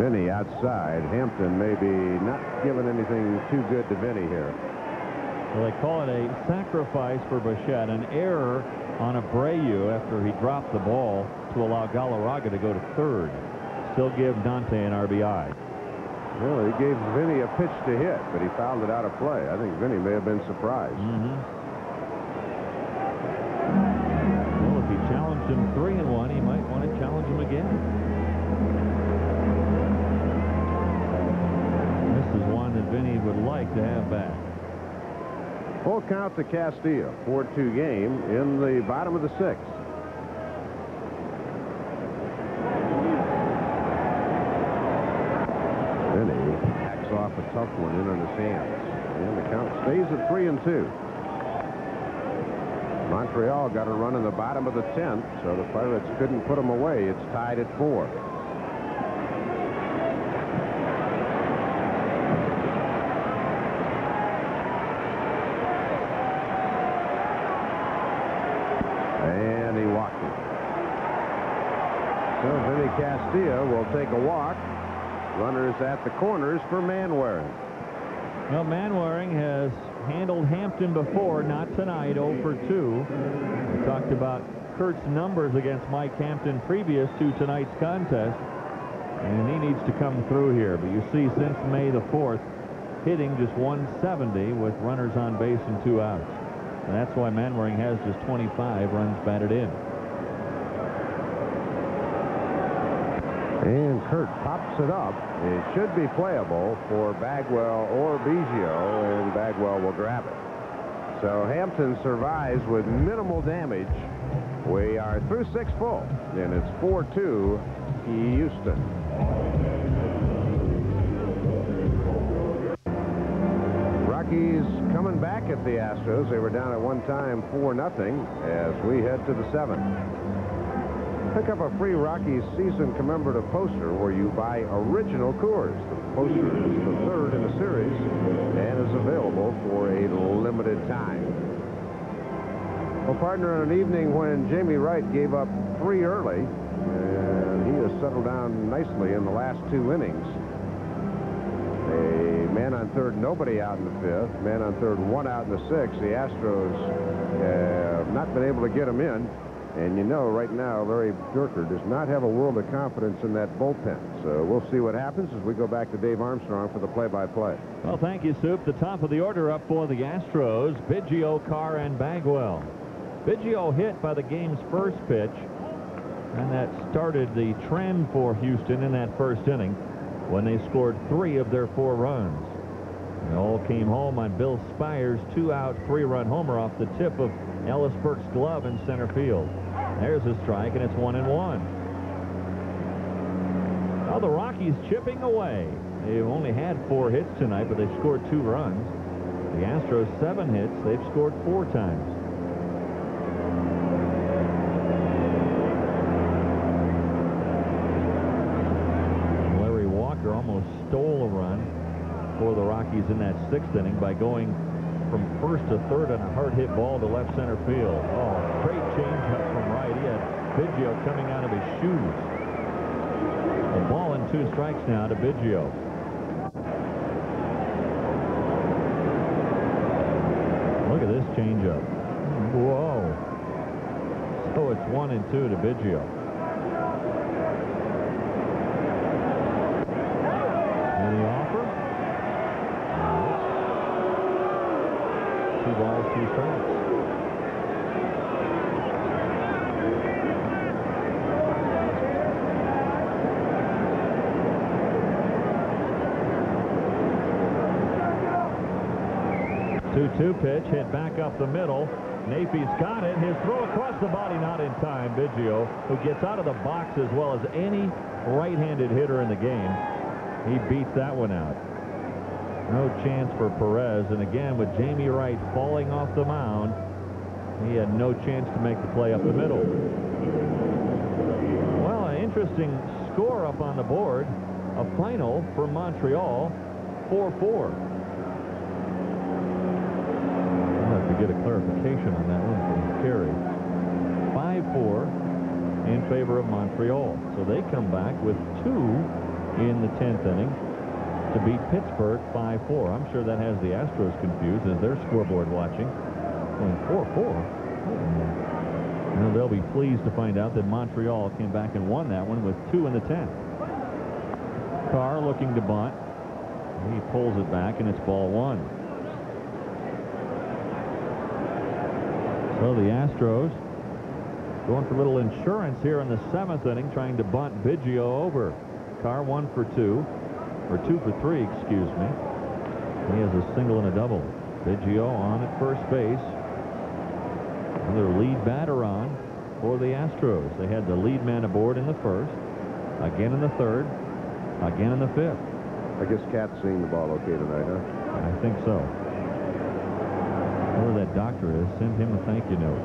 Vinny outside. Hampton maybe not giving anything too good to Vinny here. Well, they call it a sacrifice for Bichette, an error on Abreu after he dropped the ball to allow Galarraga to go to third. Still give Dante an RBI. Well, he gave Vinny a pitch to hit, but he fouled it out of play. I think Vinny may have been surprised. Well, if he challenged him 3-1, he might want to challenge him again. That Vinny would like to have back. Full count to Castilla. 4-2 game in the bottom of the 6th. Vinny hacks off a tough one in on his hands, and the count stays at 3-2. Montreal got a run in the bottom of the 10th, so the Pirates couldn't put them away. It's tied at 4. Castilla will take a walk. Runners at the corners for Manwaring. Well, Manwaring has handled Hampton before, not tonight, 0 for 2. We talked about Kurt's numbers against Mike Hampton previous to tonight's contest. And he needs to come through here. But you see, since May the 4th, hitting just 170 with runners on base and 2 outs. And that's why Manwaring has just 25 runs batted in. And Kurt pops it up. It should be playable for Bagwell or Biggio, and Bagwell will grab it. So Hampton survives with minimal damage. We are through 6 full, and it's 4-2 Houston. Rockies coming back at the Astros. They were down at one time 4-0 as we head to the 7th. Pick up a free Rockies season commemorative poster where you buy original Coors. The poster is the 3rd in the series and is available for a limited time. Well, partner, on an evening when Jamie Wright gave up 3 early, and he has settled down nicely in the last 2 innings. A man on third, nobody out in the 5th. Man on third, 1 out in the 6th. The Astros have not been able to get him in. And you know, right now, Larry Dierker does not have a world of confidence in that bullpen. So we'll see what happens as we go back to Dave Armstrong for the play-by-play. Well, thank you, Soup. The top of the order up for the Astros, Biggio, Carr, and Bagwell. Biggio hit by the game's first pitch, and that started the trend for Houston in that first inning when they scored 3 of their 4 runs. It all came home on Bill Spires' 2-out 3-run homer off the tip of Ellis Burke's glove in center field. There's a strike, and it's 1-1. Now the Rockies chipping away. They've only had 4 hits tonight, but they've scored 2 runs. The Astros 7 hits. They've scored 4 times. Larry Walker almost stole a run for the Rockies in that 6th inning by going from first to third on a hard hit ball to left center field. Oh, great changeup from right. He had Biggio coming out of his shoes. A ball and 2 strikes now to Biggio. Look at this changeup. Whoa. So it's 1-2 to Biggio. And the offer? 2 balls, 2 strikes. Two pitch hit back up the middle. Napie's got it. His throw across the body not in time. Biggio, who gets out of the box as well as any right-handed hitter in the game, he beats that one out. No chance for Perez, and again with Jamie Wright falling off the mound, he had no chance to make the play up the middle. Well, an interesting score up on the board. A final for Montreal, 4-4. I'll have to get a clarification on that one from Kerry. 5-4 in favor of Montreal. So they come back with 2 in the 10th inning to beat Pittsburgh 5-4. I'm sure that has the Astros confused as their scoreboard watching. Going 4-4. And they'll be pleased to find out that Montreal came back and won that one with 2 in the 10th. Carr looking to bunt. He pulls it back, and it's ball 1. So the Astros going for a little insurance here in the 7th inning, trying to bunt Biggio over. Carr 1 for 2. Or 2 for 3, excuse me. He has a single and a double. Biggio on at first base. Another lead batter on for the Astros. They had the lead man aboard in the 1st, again in the 3rd, again in the 5th. I guess Cat's seeing the ball okay tonight, huh? I think so. Whoever that doctor is, send him a thank you note.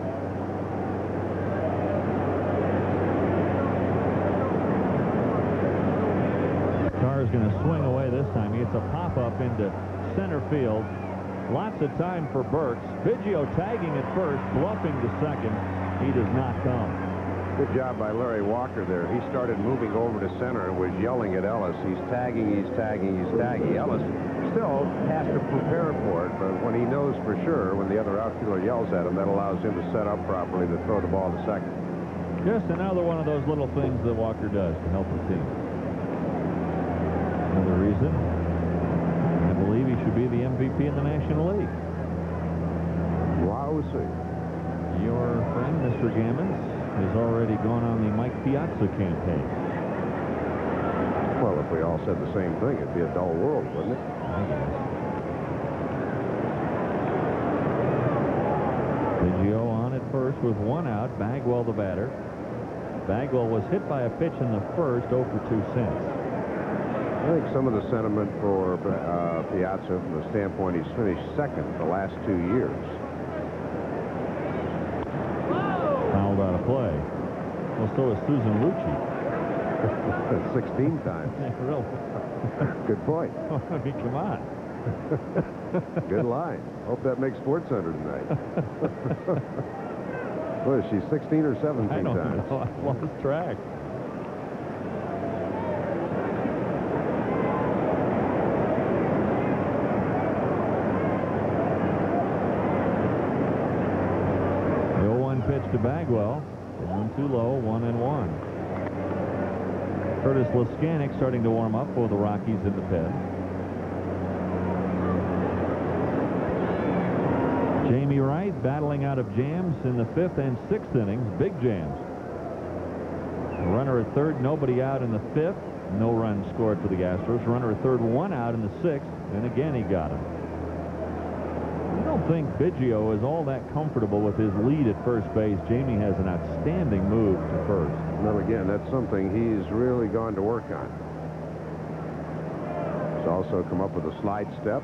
Carr's going to swing away this time. He gets a pop-up into center field. Lots of time for Burks. Biggio tagging at first, bluffing to second. He does not come. Good job by Larry Walker there. He started moving over to center and was yelling at Ellis. He's tagging, he's tagging, he's tagging. Ellis still has to prepare for it, but when he knows for sure, when the other outfielder yells at him, that allows him to set up properly to throw the ball to second. Just another one of those little things that Walker does to help the team. Another reason I believe he should be the MVP in the National League. Wow, see. Your friend, Mr. Gammons, has already gone on the Mike Piazza campaign. Well, if we all said the same thing, it'd be a dull world, wouldn't it? I guess. Biggio on at first with 1 out. Bagwell the batter. Bagwell was hit by a pitch in the first, 0 for 2 since. I think some of the sentiment for Piazza from the standpoint he's finished second the last 2 years. Fouled out of play. Well, so is Susan Lucci. 16 times. Really? Good point. I mean, come on. Good line. Hope that makes SportsCenter tonight. What is she, 16 or 17 I don't times? know. I lost track. The 0-1 pitch to Bagwell. One too low, 1-1. Curtis Leskanic starting to warm up for the Rockies in the pen. Jamie Wright battling out of jams in the 5th and 6th innings. Big jams. A runner at third, nobody out in the 5th. No runs scored for the Astros. Runner at third, 1 out in the 6th. And again, he got him. I don't think Biggio is all that comfortable with his lead at first base. Jamie has an outstanding move to first. Well, again, that's something he's really gone to work on. He's also come up with a slide step.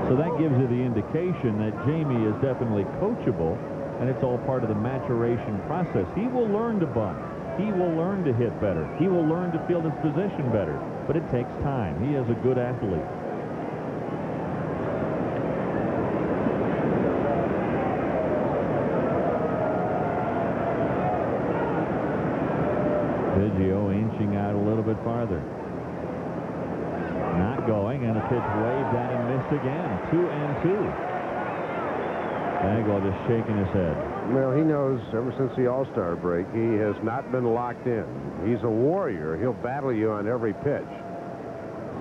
So that gives you the indication that Jamie is definitely coachable, and it's all part of the maturation process. He will learn to bunt. He will learn to hit better. He will learn to field his position better. But it takes time. He is a good athlete. Biggio inching out a little bit farther. Not going, and a pitch waved at him, missed again. 2-2. Bagwell just shaking his head. Well, he knows ever since the All-Star break, he has not been locked in. He's a warrior. He'll battle you on every pitch.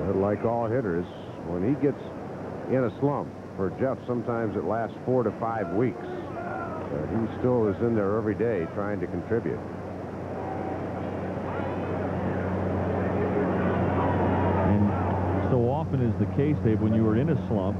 But like all hitters, when he gets in a slump, for Jeff, sometimes it lasts 4 to 5 weeks. He still is in there every day trying to contribute. So often is the case, Dave, when you are in a slump,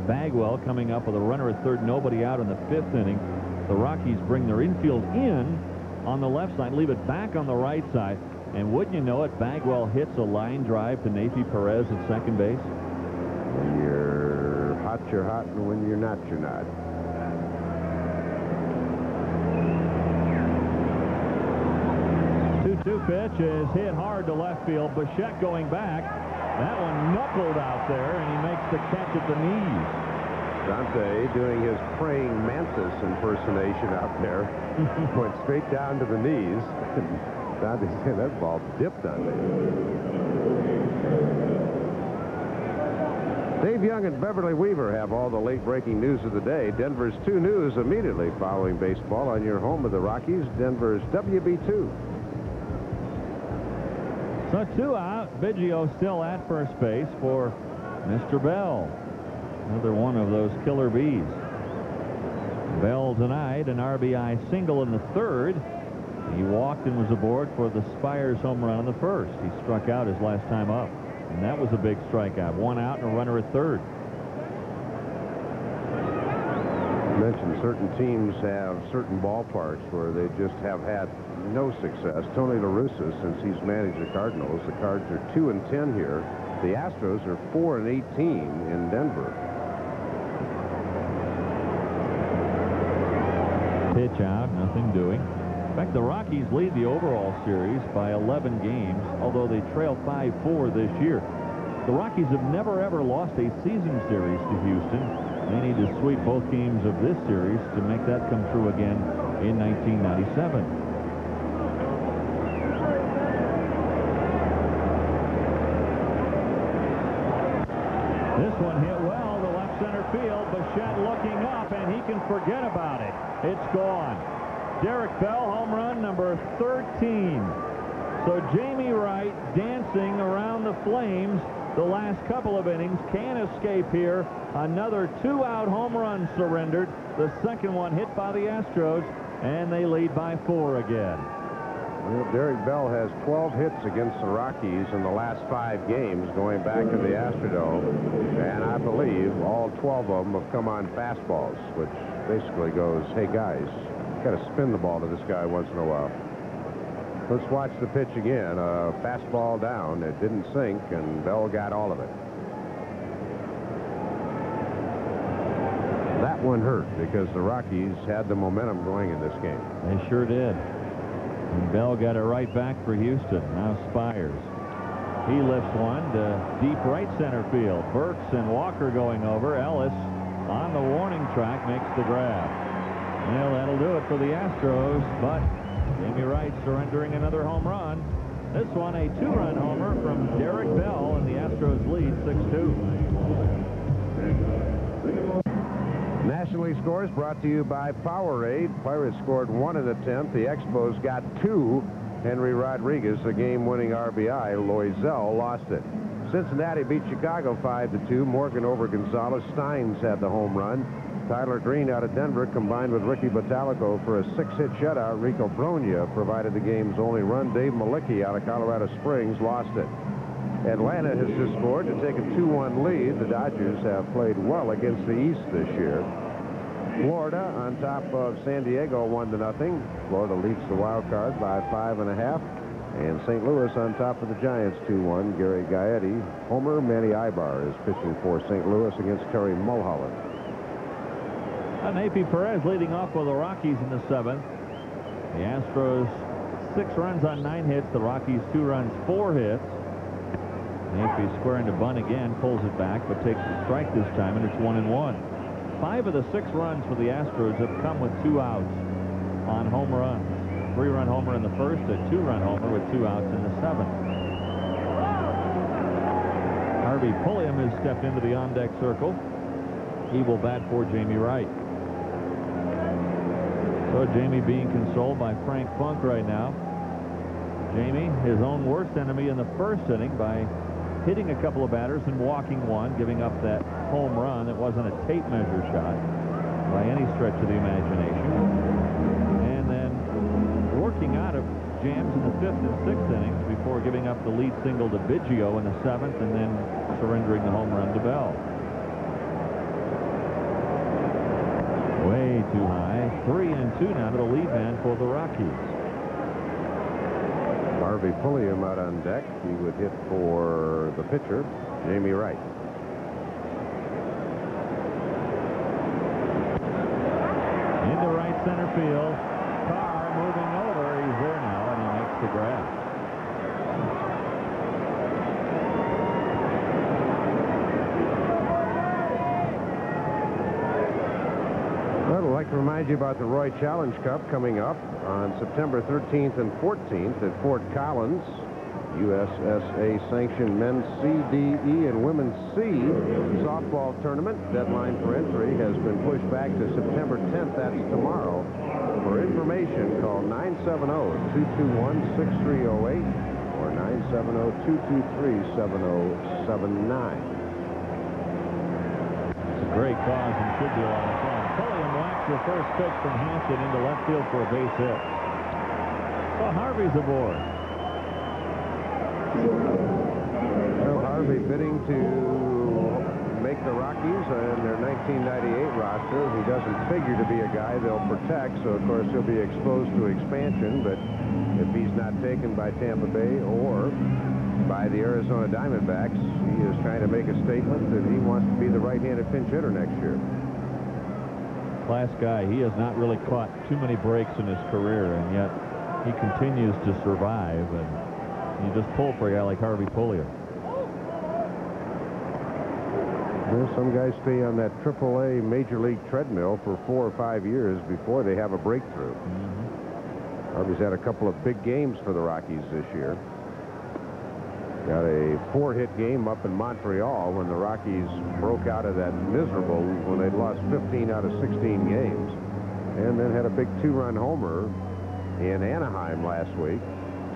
Bagwell coming up with a runner at third, nobody out in the 5th inning. The Rockies bring their infield in on the left side, leave it back on the right side, and wouldn't you know it, Bagwell hits a line drive to Nathy Perez at second base. When you're hot, you're hot, and when you're not, you're not. Two pitch is hit hard to left field. Bichette going back. That one knuckled out there, and he makes the catch at the knees. Dante doing his praying mantis impersonation out there. Went straight down to the knees. Dante said that ball dipped on me. Dave Young and Beverly Weaver have all the late-breaking news of the day. Denver's 2 News immediately following baseball on your home of the Rockies, Denver's WB2. So 2 out. Biggio still at first base for Mr. Bell. Another one of those killer bees. Bell tonight, an RBI single in the 3rd. He walked and was aboard for the Spires home run in the 1st. He struck out his last time up, and that was a big strikeout. 1 out and a runner at 3rd. You mentioned certain teams have certain ballparks where they just have had no success. Tony La Russa, since he's managed the Cardinals, the Cards are 2-10 here. The Astros are 4-18 in Denver. Pitch out, nothing doing. In fact, the Rockies lead the overall series by 11 games, although they trail 5-4 this year. The Rockies have never ever lost a season series to Houston. They need to sweep both games of this series to make that come true again in 1997. This one hit well to left center field. Bichette looking up, and he can forget about it. It's gone. Derek Bell, home run number 13. So Jamie Wright dancing around the flames the last couple of innings. Can't escape here. Another 2-out home run surrendered. The second one hit by the Astros, and they lead by 4 again. Well, Derek Bell has 12 hits against the Rockies in the last 5 games going back to the Astrodome, and I believe all 12 of them have come on fastballs, which basically goes, hey guys, got to spin the ball to this guy once in a while. Let's watch the pitch again. Fastball down. It didn't sink, and Bell got all of it. That one hurt because the Rockies had the momentum going in this game. They sure did. And Bell got it right back for Houston. Now Spires. He lifts one to deep right center field. Burks and Walker going over. Ellis on the warning track makes the grab. Well, that'll do it for the Astros, but Jamie Wright surrendering another home run. This one a 2-run homer from Derek Bell, and the Astros lead 6-2. National League scores brought to you by Powerade. Pirates scored 1 in the 10th. The Expos got 2. Henry Rodriguez, the game-winning RBI. Loisel lost it. Cincinnati beat Chicago 5-2. Morgan over Gonzalez. Steins had the home run. Tyler Green out of Denver combined with Ricky Bottalico for a 6-hit shutout. Rico Brogna provided the game's only run. Dave Malicki out of Colorado Springs lost it. Atlanta has just scored to take a 2-1 lead. The Dodgers have played well against the East this year. Florida on top of San Diego 1-0. Florida leads the wild card by 5.5. And St. Louis on top of the Giants 2-1. Gary Gaetti, homer. Manny Ibar is pitching for St. Louis against Terry Mulholland. Napi Perez leading off with the Rockies in the 7th. The Astros 6 runs on 9 hits. The Rockies 2 runs, 4 hits. Napi squaring to bunt again, pulls it back, but takes the strike this time, and it's 1-1. 5 of the 6 runs for the Astros have come with 2 outs on home runs. 3-run homer in the first, a 2-run homer with 2 outs in the 7th. Harvey Pulliam has stepped into the on-deck circle. He will bat for Jamie Wright. So Jamie being consoled by Frank Funk right now. Jamie, his own worst enemy in the first inning by hitting a couple of batters and walking one, giving up that home run that wasn't a tape measure shot by any stretch of the imagination. And then working out of jams in the 5th and 6th innings before giving up the lead single to Biggio in the 7th and then surrendering the home run to Bell. Way too high. 3-2 now to the lead man for the Rockies. Harvey Pulliam out on deck. He would hit for the pitcher, Jamie Wright. Into right center field. Carr moving over. He's there now, and he makes the grab. Well, I'd like to remind you about the Roy Challenge Cup coming up on September 13th and 14th at Fort Collins. USSA-sanctioned men's C, D, E, and women's C softball tournament. Deadline for entry has been pushed back to September 10th. That's tomorrow. For information, call 970-221-6308 or 970-223-7079. It's a great cause and should be a lot of fun. Pulliam whacks the first pitch from Hampton into left field for a base hit. So Harvey's aboard. Well, Harvey bidding to make the Rockies in their 1998 roster. He doesn't figure to be a guy they'll protect, so of course he'll be exposed to expansion. But if he's not taken by Tampa Bay or by the Arizona Diamondbacks, he is trying to make a statement that he wants to be the right-handed pinch hitter next year. Class guy. He has not really caught too many breaks in his career, and yet he continues to survive, and you just pull for a guy like Harvey Pulliam. Well, some guys stay on that AAA Major League treadmill for 4 or 5 years before they have a breakthrough. Harvey's had a couple of big games for the Rockies this year. Got a 4-hit game up in Montreal when the Rockies broke out of that miserable when they'd lost 15 out of 16 games. And then had a big 2-run homer in Anaheim last week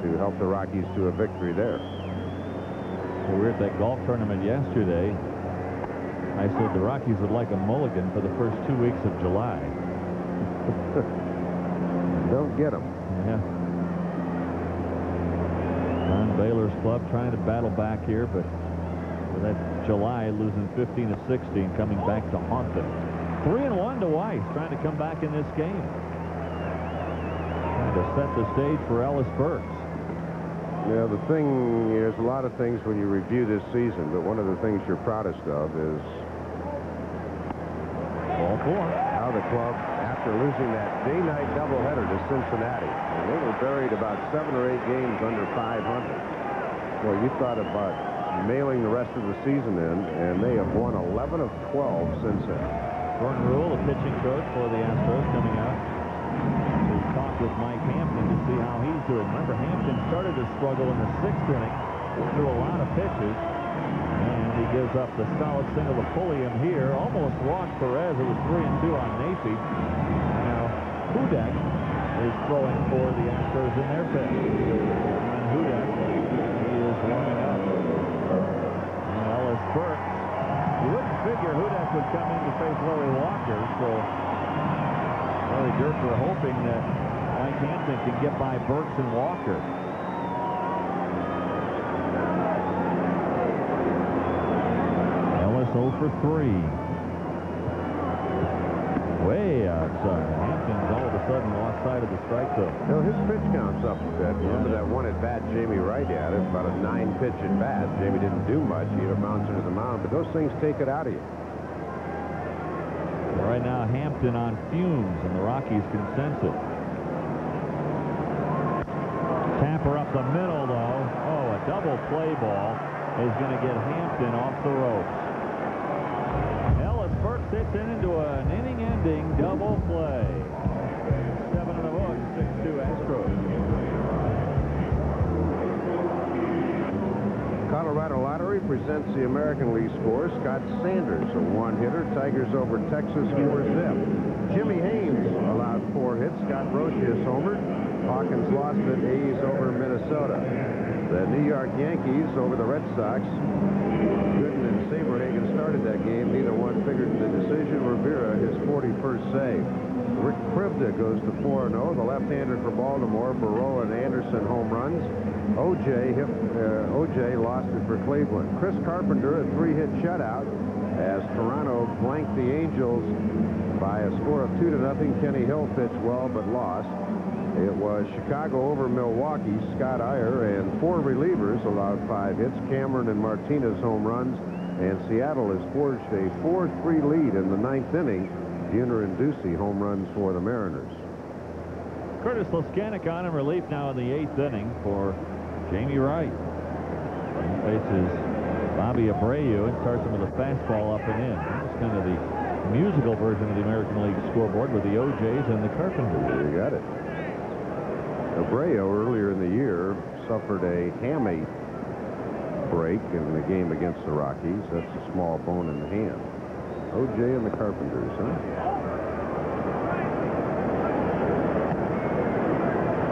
to help the Rockies to a victory there. We were at that golf tournament yesterday. I said the Rockies would like a mulligan for the first 2 weeks of July. Don't get them. Yeah. Don Baylor's club trying to battle back here, but with that July losing 15 of 16, coming back to haunt them. 3-1 to Weiss, trying to come back in this game. Trying to set the stage for Ellis Burks. Yeah, the thing, there's a lot of things when you review this season, but one of the things you're proudest of is Ball 4. How the club, after losing that day-night doubleheader to Cincinnati, and they were buried about 7 or 8 games under 500. Well, you thought about mailing the rest of the season in, and they have won 11 of 12 since then. Gordon Rule, the pitching coach for the Astros, coming out to talk with Mike Hampton to see how he's doing. Remember, Hampton started to struggle in the 6th inning, threw a lot of pitches, and he gives up the solid single to Pulliam here. Almost walked Perez. It was 3-2 on Nafi. Now, Hudak is throwing for the Astros in their pitch. And Hudak, he is warming up. And Ellis Burks. You wouldn't figure Hudak would come in to face Larry Walker, so Larry Dierker hoping that Mike Hampton can get by Burks and Walker. Ellis 0 for 3. Way outside. Hampton's all of a sudden lost sight of the strike zone. You know, his pitch count's up a bit. Remember that one at bat Jamie Wright had it, about a 9-pitch at bat. Jamie didn't do much. He had a bouncer to the mound, but those things take it out of you. Right now, Hampton on fumes, and the Rockies can sense it. Tapper up the middle, though. Oh, a double play ball is going to get Hampton off the ropes. Ellis Burks hits into an inning-ending double play. 7 in the books, 6-2 Astros. Colorado Lottery presents the American League score. Scott Sanders, a 1-hitter. Tigers over Texas 4-zip. Jimmy Haynes allowed 4 hits. Scott Brosius homered. Hawkins lost it. A's over Minnesota. The New York Yankees over the Red Sox. Gooden and Saberhagen started that game. Neither one figured in the decision. Rivera, his 41st save. Rick Krivda goes to 4-0. The left-hander for Baltimore. Burrow and Anderson home runs. O.J. lost it for Cleveland. Chris Carpenter, a 3-hit shutout as Toronto blanked the Angels by a score of 2-0. Kenny Hill pitched well but lost. It was Chicago over Milwaukee. Scott Iyer and 4 relievers allowed 5 hits. Cameron and Martinez home runs. And Seattle has forged a 4-3 lead in the 9th inning. Buhner and Ducey home runs for the Mariners. Curtis Leskanic on in relief now in the 8th inning for Jamie Wright. He faces Bobby Abreu and starts him with a fastball up and in. It's kind of the musical version of the American League scoreboard with the OJs and the Carpenters. You got it. Abreu earlier in the year suffered a hammy break in the game against the Rockies. That's a small bone in the hand. OJ and the Carpenters, huh?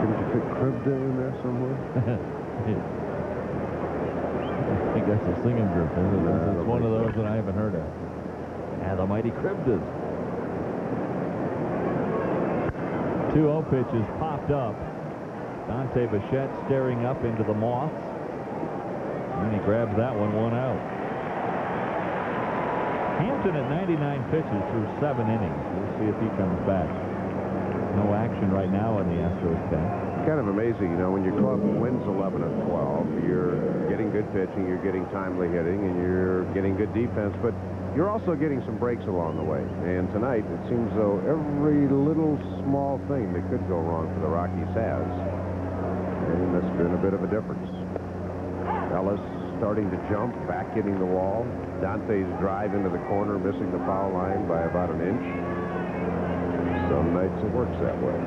Didn't you fit Krivda in there somewhere? I think that's a singing group. It's one of those that I haven't heard of. Yeah, the mighty Krivdas. 2-0 pitches popped up. Dante Bichette staring up into the moths. And he grabs that one out. Hampton at 99 pitches through 7 innings. We'll see if he comes back. No action right now in the Astros pen. Kind of amazing, you know, when your club wins 11 of 12, you're getting good pitching, you're getting timely hitting, and you're getting good defense, but you're also getting some breaks along the way. And tonight, it seems though every little small thing that could go wrong for the Rockies has. And that's been a bit of a difference. Ellis starting to jump, back hitting the wall. Dante's drive into the corner, missing the foul line by about an inch. Some nights it works that way.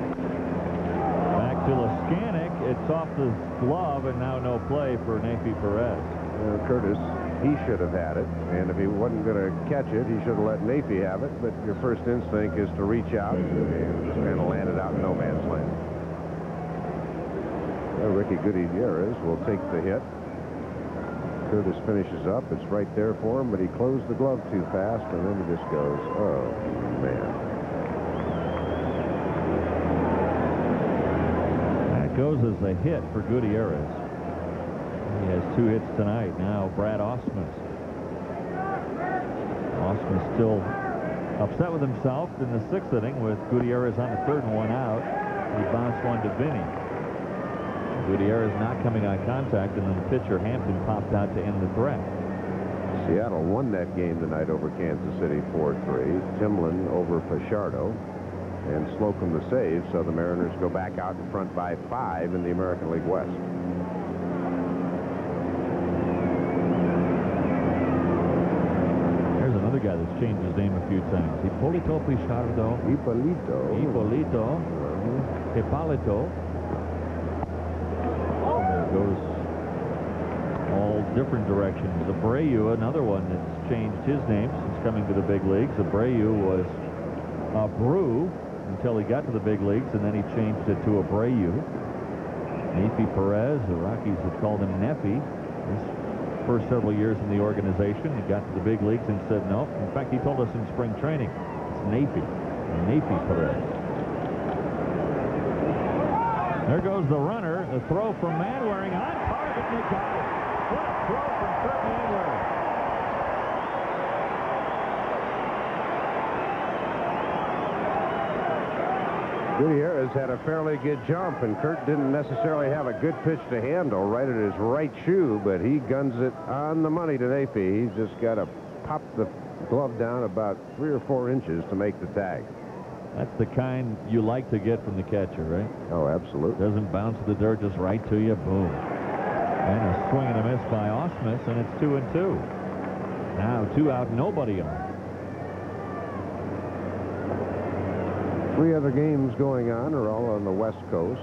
Back to Leskanic. It's off the glove, and now no play for Nafi Perez. Curtis, he should have had it, and if he wasn't going to catch it, he should have let Nafi have it, but your first instinct is to reach out and just kind of land it out in no man's land. Ricky Gutierrez will take the hit. Curtis finishes up. It's right there for him, but he closed the glove too fast, and then he just goes, oh, man. That goes as a hit for Gutierrez. He has 2 hits tonight. Now Brad Ausmus. Ausmus still upset with himself in the 6th inning with Gutierrez on the 3rd and 1 out. He bounced one to Vinny. Gutierrez not coming on contact, and then the pitcher Hampton popped out to end the threat. Seattle won that game tonight over Kansas City 4-3. Timlin over Pachardo, and Slocum the save, so the Mariners go back out in front by 5 in the American League West. There's another guy that's changed his name a few times. Hipólito Pachardo. Hipólito. Hipólito. Goes all different directions. Abreu, another one that's changed his name since coming to the big leagues. Abreu was Abreu until he got to the big leagues, and then he changed it to Abreu. Nefi Perez, the Rockies had called him Nefi his first several years in the organization. He got to the big leagues and said no. In fact, he told us in spring training, it's Nefi Perez. There goes the runner. The throw from Manwaring on target. And he got it. What a throw from Kurt Manwaring. Gutierrez had a fairly good jump, and Kurt didn't necessarily have a good pitch to handle right at his right shoe, but he guns it on the money to Nefi. He's just got to pop the glove down about 3 or 4 inches to make the tag. That's the kind you like to get from the catcher, right? Oh, absolutely. Doesn't bounce the dirt just right to you. Boom. And a swing and a miss by Ausmus, and it's 2-2. Now 2 out, nobody on. 3 other games going on are all on the West Coast.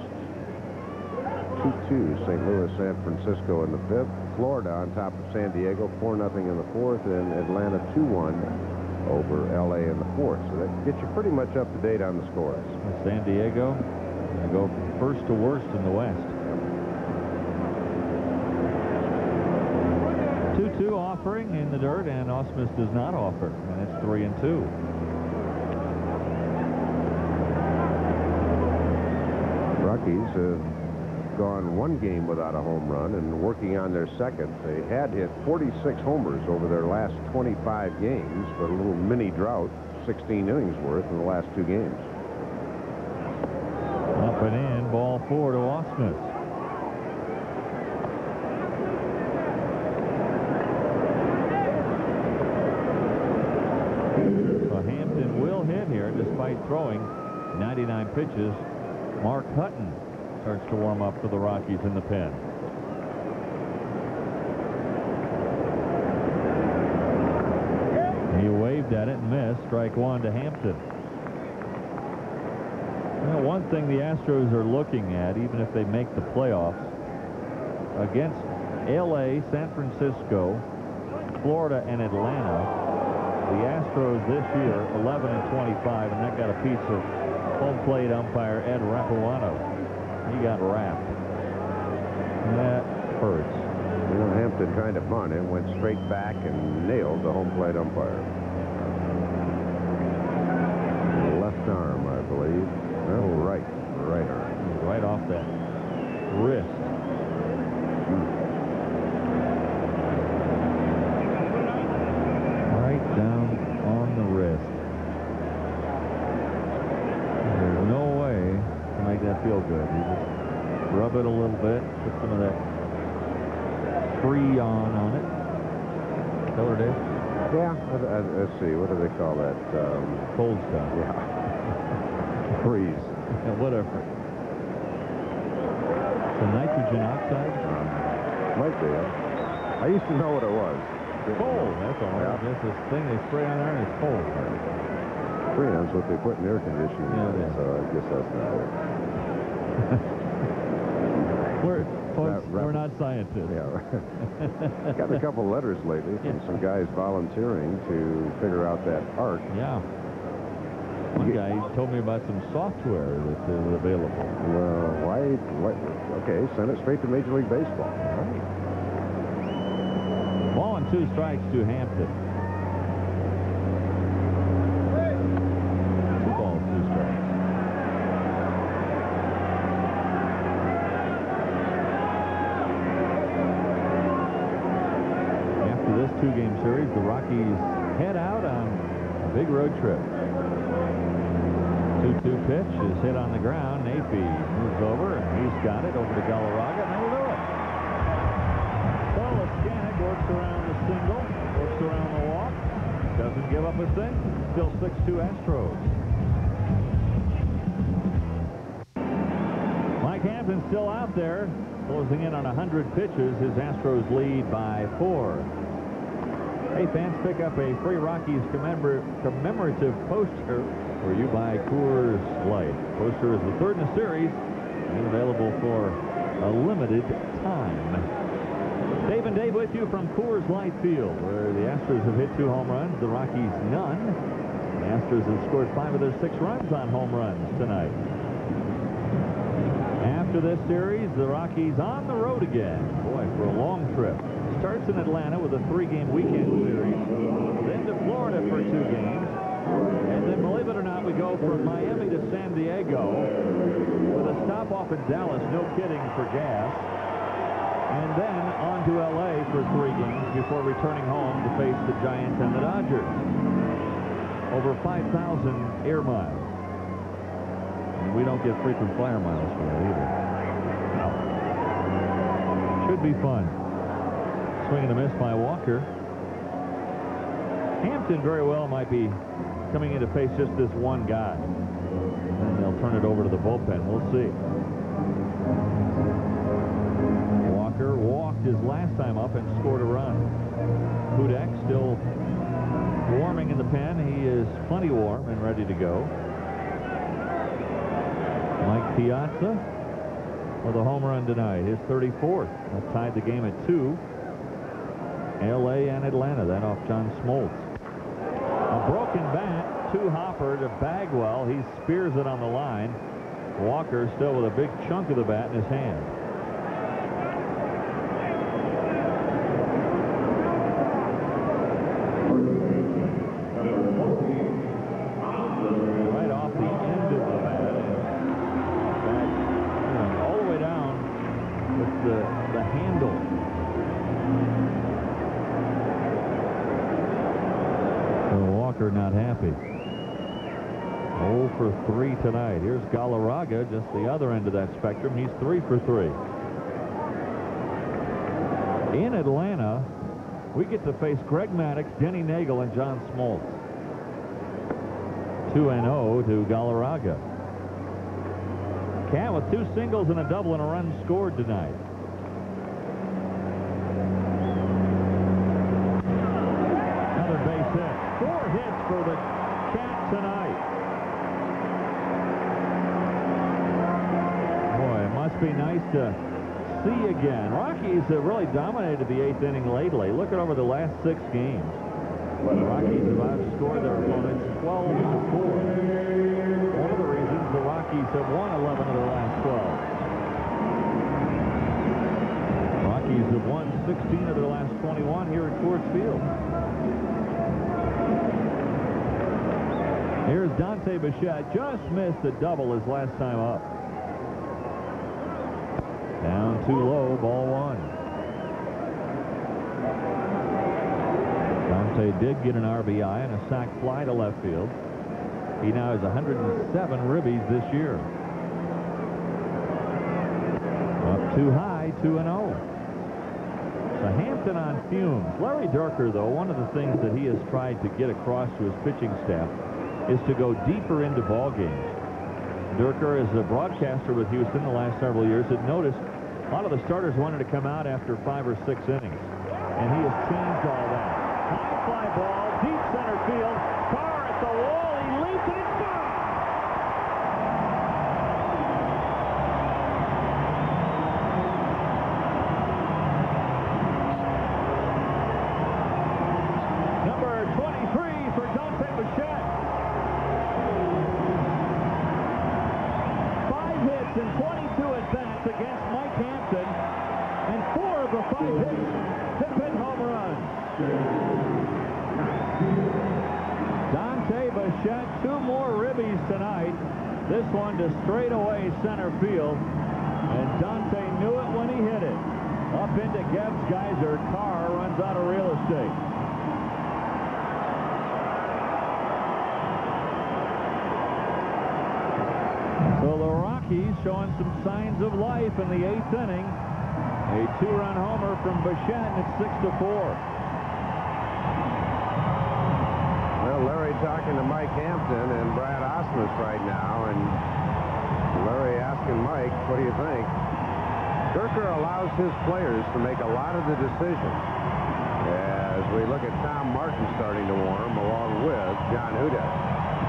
2-2, St. Louis, San Francisco in the 5th. Florida on top of San Diego, 4-0 in the 4th, and Atlanta 2-1. Over L.A. in the 4th, so that gets you pretty much up to date on the scores. San Diego going to go from first to worst in the West. 2-2 offering in the dirt, and Ausmus does not offer, and it's 3-2. Rockies have gone 1 game without a home run and working on their 2nd. They had hit 46 homers over their last 25 games, but a little mini drought, 16 innings worth in the last 2 games. Up and in, ball 4 to Ausmus. So Hampton will hit here despite throwing 99 pitches. Mark Hutton starts to warm up for the Rockies in the pen. He waved at it and missed. Strike 1 to Hampton. Well, one thing the Astros are looking at, even if they make the playoffs, against L.A., San Francisco, Florida, and Atlanta, the Astros this year 11-25, and that got a piece of home plate umpire Ed Rapuano. He got wrapped. That hurts. You know, Hampton tried to bunt it, went straight back and nailed the home plate umpire. Left arm, I believe. No, right arm. Right off that wrist. Right down on the wrist. There's no way to make that feel good. You just rub it a little bit, put some of that Freon on it. Color Dave? Yeah, let's see, what do they call that? Cold stuff. Yeah. Freeze. Yeah, whatever. The nitrogen oxide? Might be. I used to know what it was. Cold, that's all. Yeah. I guess this thing they spray on there is cold. Freon's what they put in air conditioning. Yeah, So I guess that's not it. We're not scientists. Yeah. Got a couple letters lately from some guys volunteering to figure out that art. Yeah. One guy told me about some software that is available. Well, why? Okay, send it straight to Major League Baseball. Ball and 2 strikes to Hampton. 2 balls, 2 strikes. After this 2-game series, the Rockies head out on a big road trip. 2-2 pitch is hit on the ground. Napey moves over, and he's got it over to Galarraga, and they'll do it. So Leskanic works around the single, works around the walk, doesn't give up a thing. Still 6-2 Astros. Mike Hampton still out there, closing in on 100 pitches. His Astros lead by 4. Hey, fans, pick up a free Rockies commemorative poster for you by Coors Light. Poster is the 3rd in the series and available for a limited time. Dave and Dave with you from Coors Light Field, where the Astros have hit 2 home runs, the Rockies none. The Astros have scored 5 of their 6 runs on home runs tonight. After this series, the Rockies on the road again. Boy, for a long trip. Starts in Atlanta with a 3-game weekend series, then to Florida for 2 games, and then, believe it or not, we go from Miami to San Diego with a stop off in Dallas, no kidding, for gas, and then on to L.A. for 3 games before returning home to face the Giants and the Dodgers. Over 5,000 air miles. And we don't get frequent flyer miles for that either. No. Should be fun. Swing and a miss by Walker. Hampton very well might be coming in to face just this one guy. And they'll turn it over to the bullpen. We'll see. Walker walked his last time up and scored a run. Hudek still warming in the pen. He is plenty warm and ready to go. Mike Piazza with a home run tonight, his 34th. That tied the game at 2. L.A. and Atlanta, that off John Smoltz. A broken bat, 2-hopper to Bagwell. He spears it on the line. Walker still with a big chunk of the bat in his hand. Right off the end of the bat. Back, all the way down with the handle. Walker not happy. 0 for 3 tonight. Here's Galarraga, just the other end of that spectrum. He's 3 for 3. In Atlanta, we get to face Greg Maddux, Denny Nagel, and John Smoltz. 2-0 to Galarraga. Cat with 2 singles and a double and a run scored tonight. Another base hit. 4 hits for the Cat tonight. Boy, it must be nice to see again. Rockies have really dominated the 8th inning lately. Look at over the last 6 games. The Rockies have outscored their opponents 12-4. One of the reasons the Rockies have won 11 of their last 12. Rockies have won 16 of their last 21 here at Coors Field. Here's Dante Bichette. Just missed a double his last time up. Down too low, ball 1. Dante did get an RBI and a sac fly to left field. He now has 107 ribbies this year. Up too high, 2-0. So Hampton on fumes. Larry Dierker, though, one of the things that he has tried to get across to his pitching staff is to go deeper into ball games. Dierker, as a broadcaster with Houston the last several years, had noticed a lot of the starters wanted to come out after 5 or 6 innings. And he has changed all that. High fly ball, deep center field. Carr at the wall. He leaps and it's gone. Number 23 for Dante Bichette. strikeouts and 22 at-bats against Mike Hampton, and 4 of the 5 hits have been home runs. Dante Bichette, 2 more ribbies tonight. This one to straightaway center field, and Dante knew it when he hit it. Up into Geb's Geyser. Carr runs out of real estate. So the Rockies showing some signs of life in the 8th inning. A 2-run homer from Bichette, and it's 6-4. Well, Larry talking to Mike Hampton and Brad Osmus right now, and Larry asking Mike, what do you think? Dierker allows his players to make a lot of the decisions. As we look at Tom Martin starting to warm along with John Hudek.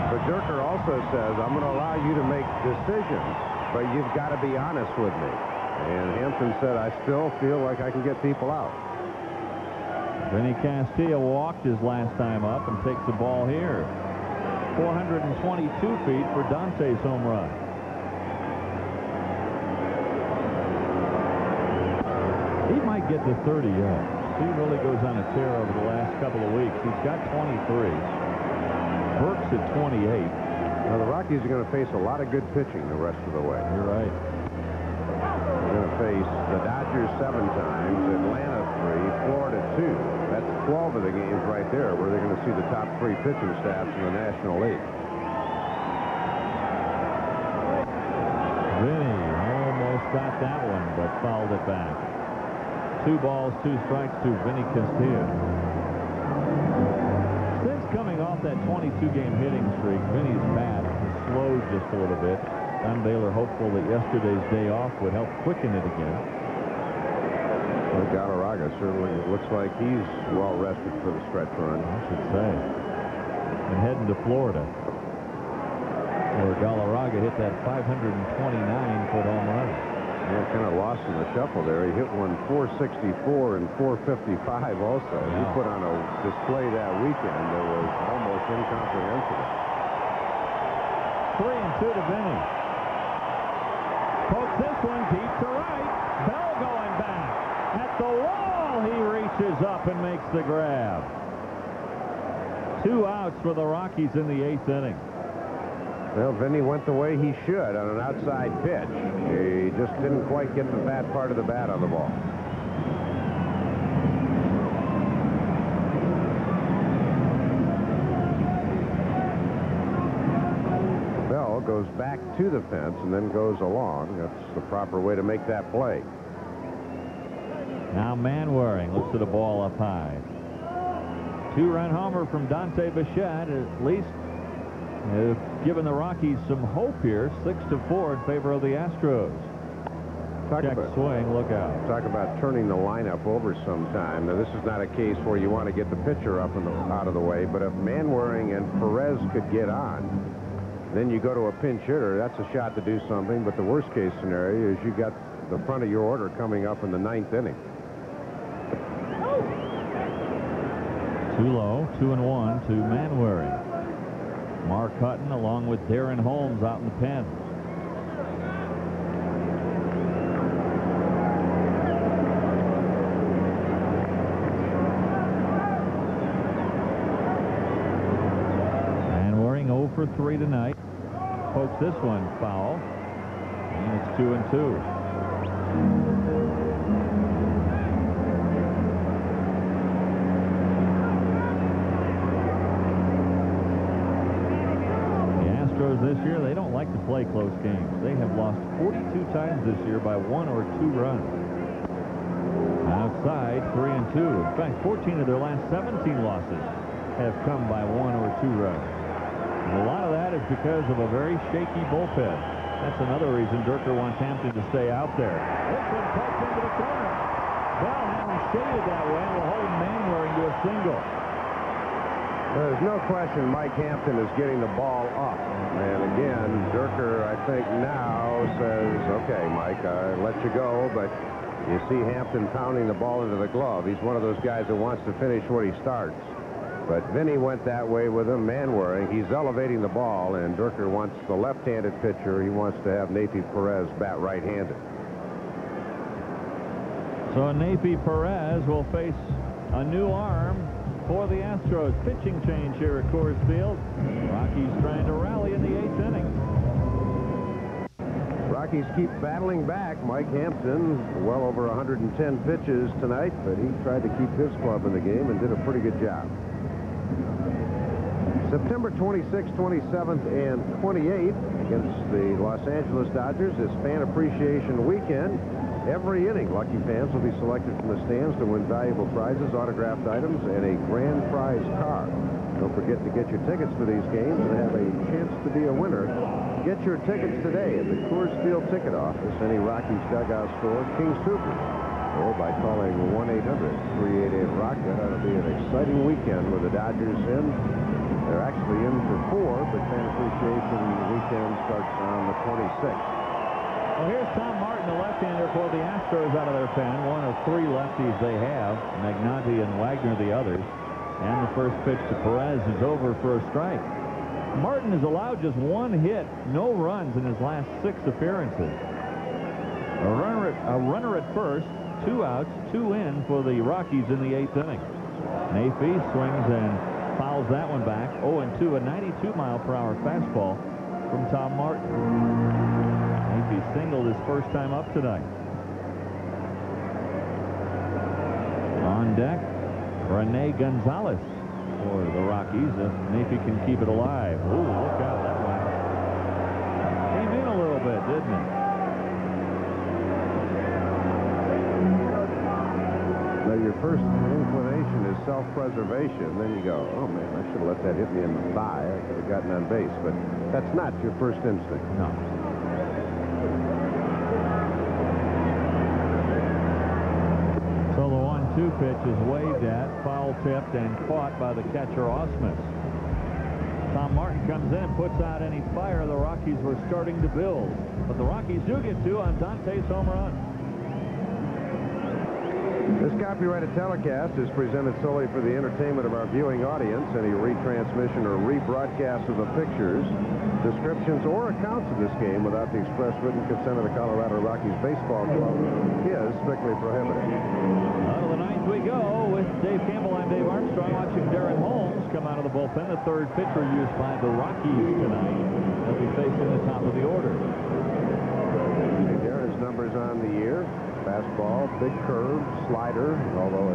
But Dierker also says, I'm going to allow you to make decisions, but you've got to be honest with me. And Hampton said, I still feel like I can get people out. Vinny Castilla walked his last time up and takes the ball here. 422 feet for Dante's home run. He might get to 30 yet. He really goes on a tear over the last couple of weeks. He's got 23. Burke's at 28. Now, the Rockies are going to face a lot of good pitching the rest of the way. You're right. They're going to face the Dodgers 7 times, Atlanta 3, Florida 2. That's 12 of the games right there where they're going to see the top 3 pitching staffs in the National League. Vinny almost got that one, but fouled it back. 2 balls, 2 strikes to Vinny Castilla. Since coming off that 22-game hitting streak, Vinny's bat has slowed just a little bit. Don Baylor hopeful that yesterday's day off would help quicken it again. Well, Galarraga certainly looks like he's well rested for the stretch run. I should say. And heading to Florida, where Galarraga hit that 529-foot home run. Yeah, kind of lost in the shuffle there. He hit one 464 and 455 also. Yeah. He put on a display that weekend that was almost incomprehensible. 3-2 to Vinny. Pokes this one deep to right. Bell going back. At the wall, he reaches up and makes the grab. 2 outs for the Rockies in the 8th inning. Well, Vinny went the way he should on an outside pitch. He just didn't quite get the fat part of the bat on the ball. Bell goes back to the fence and then goes along. That's the proper way to make that play. Now Manwaring looks at a ball up high. 2-run homer from Dante Bichette, at least given the Rockies some hope here. 6-4 in favor of the Astros. Check swing, look out. Talk about turning the lineup over sometime. Now, this is not a case where you want to get the pitcher up and out of the way, but if Manwaring and Perez could get on, then you go to a pinch hitter. That's a shot to do something, but the worst case scenario is you got the front of your order coming up in the 9th inning. Too low, 2-1 to Manwaring. Mark Hutton along with Darren Holmes out in the pen. Manwaring 0 for 3 tonight. Pokes this one foul. And it's 2-2. This year, they don't like to play close games. They have lost 42 times this year by 1 or 2 runs. Outside, 3-2. In fact, 14 of their last 17 losses have come by 1 or 2 runs. And a lot of that is because of a very shaky bullpen. That's another reason Dierker wants Hampton to stay out there. This one poked into the corner. Bell having shaded that way will hold Manwaring to a single. There's no question Mike Hampton is getting the ball up. And again, Dierker, I think, now says, okay, Mike, I let you go, but you see Hampton pounding the ball into the glove. He's one of those guys that wants to finish what he starts. But Vinny went that way with him, Manwaring. He's elevating the ball, and Durker wants the left-handed pitcher. He wants to have Nafi Perez bat right-handed. So Nafi Perez will face a new arm for the Astros. Pitching change here at Coors Field. Rockies trying to rally in the 8th inning. Rockies keep battling back. Mike Hampton, well over 110 pitches tonight, but he tried to keep his club in the game and did a pretty good job. September 26th, 27th, and 28th against the Los Angeles Dodgers is Fan Appreciation Weekend. Every inning, lucky fans will be selected from the stands to win valuable prizes, autographed items, and a grand prize car. Don't forget to get your tickets for these games and have a chance to be a winner. Get your tickets today at the Coors Field ticket office, any Rockies dugout store, King Soopers, or by calling 1-800-388-ROCK. That ought to be an exciting weekend with the Dodgers in. They're actually in for 4, but Fan Appreciation Weekend starts on the 26th. Well, here's Tom Martin, the left-hander for the Astros out of their pen. One of 3 lefties they have. Magnanti and Wagner the others. And the first pitch to Perez is over for a strike. Martin has allowed just 1 hit, no runs in his last 6 appearances. A runner at first, 2 outs, 2 in for the Rockies in the 8th inning. Nafi swings and fouls that one back. 0-2, a 92-mile-per-hour fastball from Tom Martin. Nafi singled his first time up tonight. On deck, Rene Gonzalez for the Rockies, if Nafi can keep it alive. Ooh, look out, that one came in a little bit, didn't it? Now, your first inclination is self-preservation. Then you go, oh, man, I should have let that hit me in the thigh. I could have gotten on base. But that's not your first instinct. No. So the 1-2 pitch is waved at, foul tipped, and caught by the catcher Ausmus. Tom Martin comes in, puts out any fire. The Rockies were starting to build, but the Rockies do get 2 on Dante's home run. This copyrighted telecast is presented solely for the entertainment of our viewing audience. Any retransmission or rebroadcast of the pictures, descriptions, or accounts of this game without the express written consent of the Colorado Rockies Baseball Club is strictly prohibited. Out of the 9th we go with Dave Campbell. I'm Dave Armstrong, watching Darren Holmes come out of the bullpen, the 3rd pitcher used by the Rockies tonight. They'll be facing the top of the order. Darren's numbers on the year. Fastball, big curve, slider, although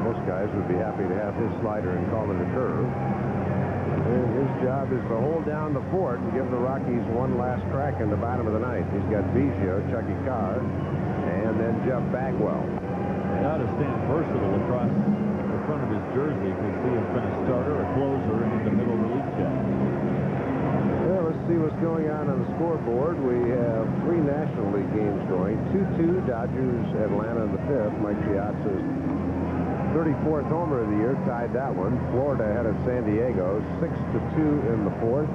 most guys would be happy to have his slider and call it a curve. And his job is to hold down the fort and give the Rockies one last crack in the bottom of the 9th. He's got Biggio, Chucky Carr, and then Jeff Bagwell. They ought to stand versatile across the front of his jersey because he has been a starter, a closer, and in the middle relief check. Well, let's see what's going on the scoreboard. We have 3 National League games going. 2-2, Dodgers, Atlanta in the 5th. Mike Piazza's 34th homer of the year tied that one. Florida ahead of San Diego, 6-2 in the 4th.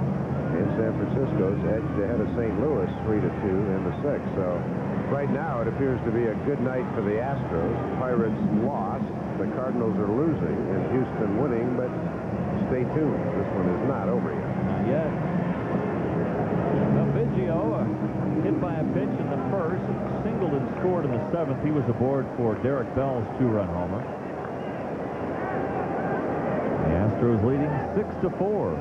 And San Francisco's edged ahead of St. Louis, 3-2 in the 6th. So right now it appears to be a good night for the Astros. Pirates lost. The Cardinals are losing and Houston winning, but stay tuned. This one is not over yet. Not yet. Biggio hit by a pitch in the 1st, singled and scored in the 7th. He was aboard for Derek Bell's 2-run homer. The Astros leading 6-4.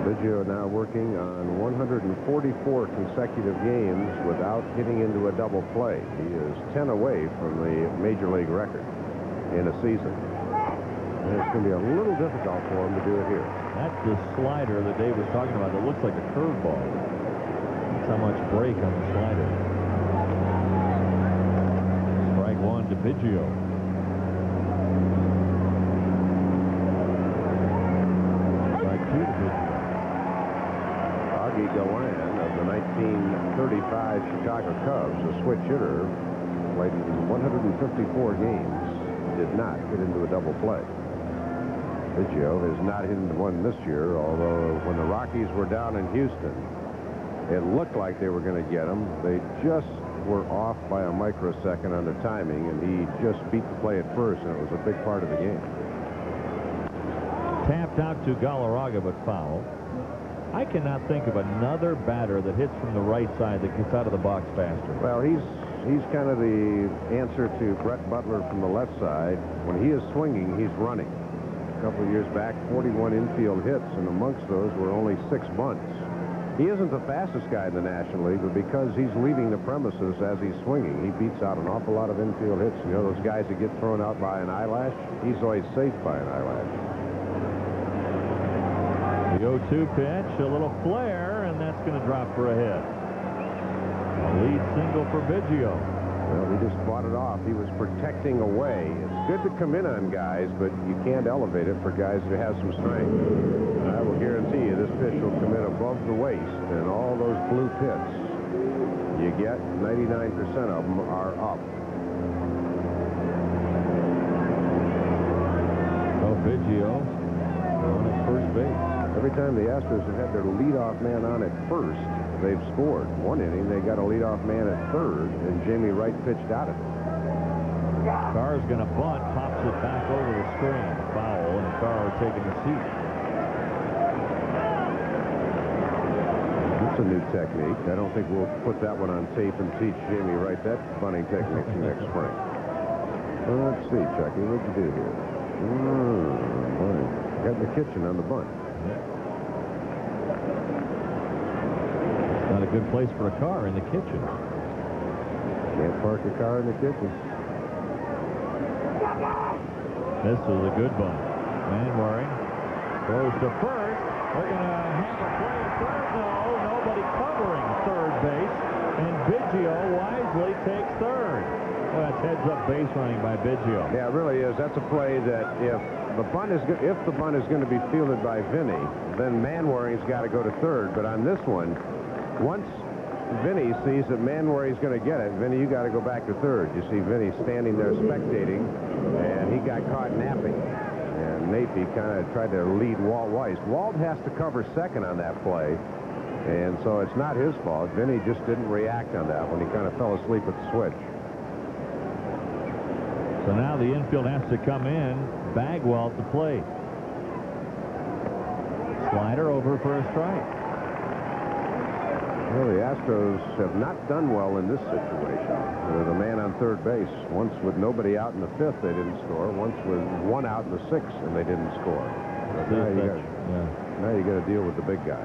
Biggio now working on 144 consecutive games without hitting into a double play. He is 10 away from the major league record in a season. And it's going to be a little difficult for him to do it here. That's the slider that Dave was talking about that looks like a curveball. That's how much break on the slider. Strike 1 to Biggio. Strike 2 to Biggio. Augie Gallan of the 1935 Chicago Cubs, a switch hitter, played in 154 games, did not get into a double play. Biggio has not hit into one this year, although when the Rockies were down in Houston, it looked like they were going to get him. They just were off by a microsecond on the timing, and he just beat the play at first, and it was a big part of the game. Tapped out to Galarraga, but foul. I cannot think of another batter that hits from the right side that gets out of the box faster. Well, he's kind of the answer to Brett Butler from the left side. When he is swinging, he's running. A couple of years back, 41 infield hits, and amongst those were only 6 bunts. He isn't the fastest guy in the National League, but because he's leaving the premises as he's swinging, he beats out an awful lot of infield hits. You know, those guys that get thrown out by an eyelash, he's always safe by an eyelash. The 0-2 pitch, a little flare, and that's going to drop for a hit. A lead single for Biggio. Well, he just fought it off. He was protecting away. It's good to come in on guys, but you can't elevate it for guys who have some strength. And I will guarantee you this pitch will come in above the waist, and all those blue pits you get, 99% of them are up. Oh, Biggio on at first base. Every time the Astros have had their leadoff man on at first, they've scored. One inning, they got a leadoff man at third, and Jamie Wright pitched out of it. Carr's going to bunt, pops it back over the screen. Foul, and Carr taking the seat. That's a new technique. I don't think we'll put that one on tape and teach Jamie Wright that bunting technique next spring. Well, let's see, Chucky, what'd you do here? Got in the kitchen on the bunt. Not a good place for a car in the kitchen. Can't park a car in the kitchen. This was a good bunt. Manwaring goes to first. They're going to have a play at third. No, nobody covering third base. And Biggio wisely takes third. Well, that's heads-up base running by Biggio. Yeah, it really is. That's a play that if the bunt is going to be fielded by Vinny, then Manwaring's got to go to third. But on this one, once Vinny sees that Manwaring's going to get it, Vinny, you got to go back to third. You see Vinny standing there spectating, and he got caught napping. And Napie kind of tried to lead Walt Weiss. Walt has to cover second on that play, and so it's not his fault. Vinny just didn't react on that when he kind of fell asleep at the switch. So now the infield has to come in. Bagwell at the plate. Slider over for a strike. Well, the Astros have not done well in this situation. With a man on third base. Once with nobody out in the fifth, they didn't score. Once with one out in the sixth, and they didn't score. But now you got to deal with the big guy.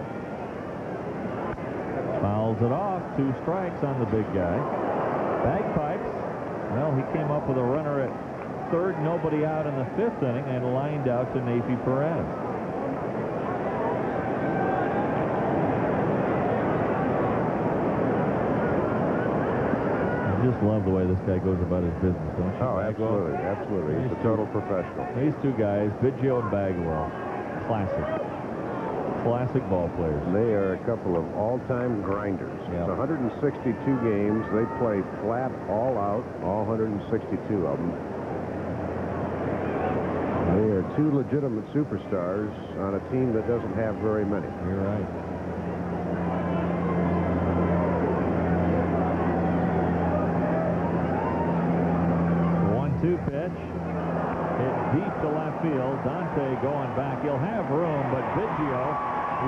Fouls it off. 2 strikes on the big guy. Bagpipes. Well, he came up with a runner at third, nobody out in the 5th inning, and lined out to Napie Perez. I just love the way this guy goes about his business, don't you? Oh, absolutely, absolutely. He's a total professional. These 2 guys, Biggio and Bagwell, classic ball players. They are a couple of all-time grinders. Yep. It's 162 games. They play flat all out, all 162 of them. They are 2 legitimate superstars on a team that doesn't have very many. You're right. The 1-2 pitch. Hit deep to left field. Dante going back. He'll have room, but Biggio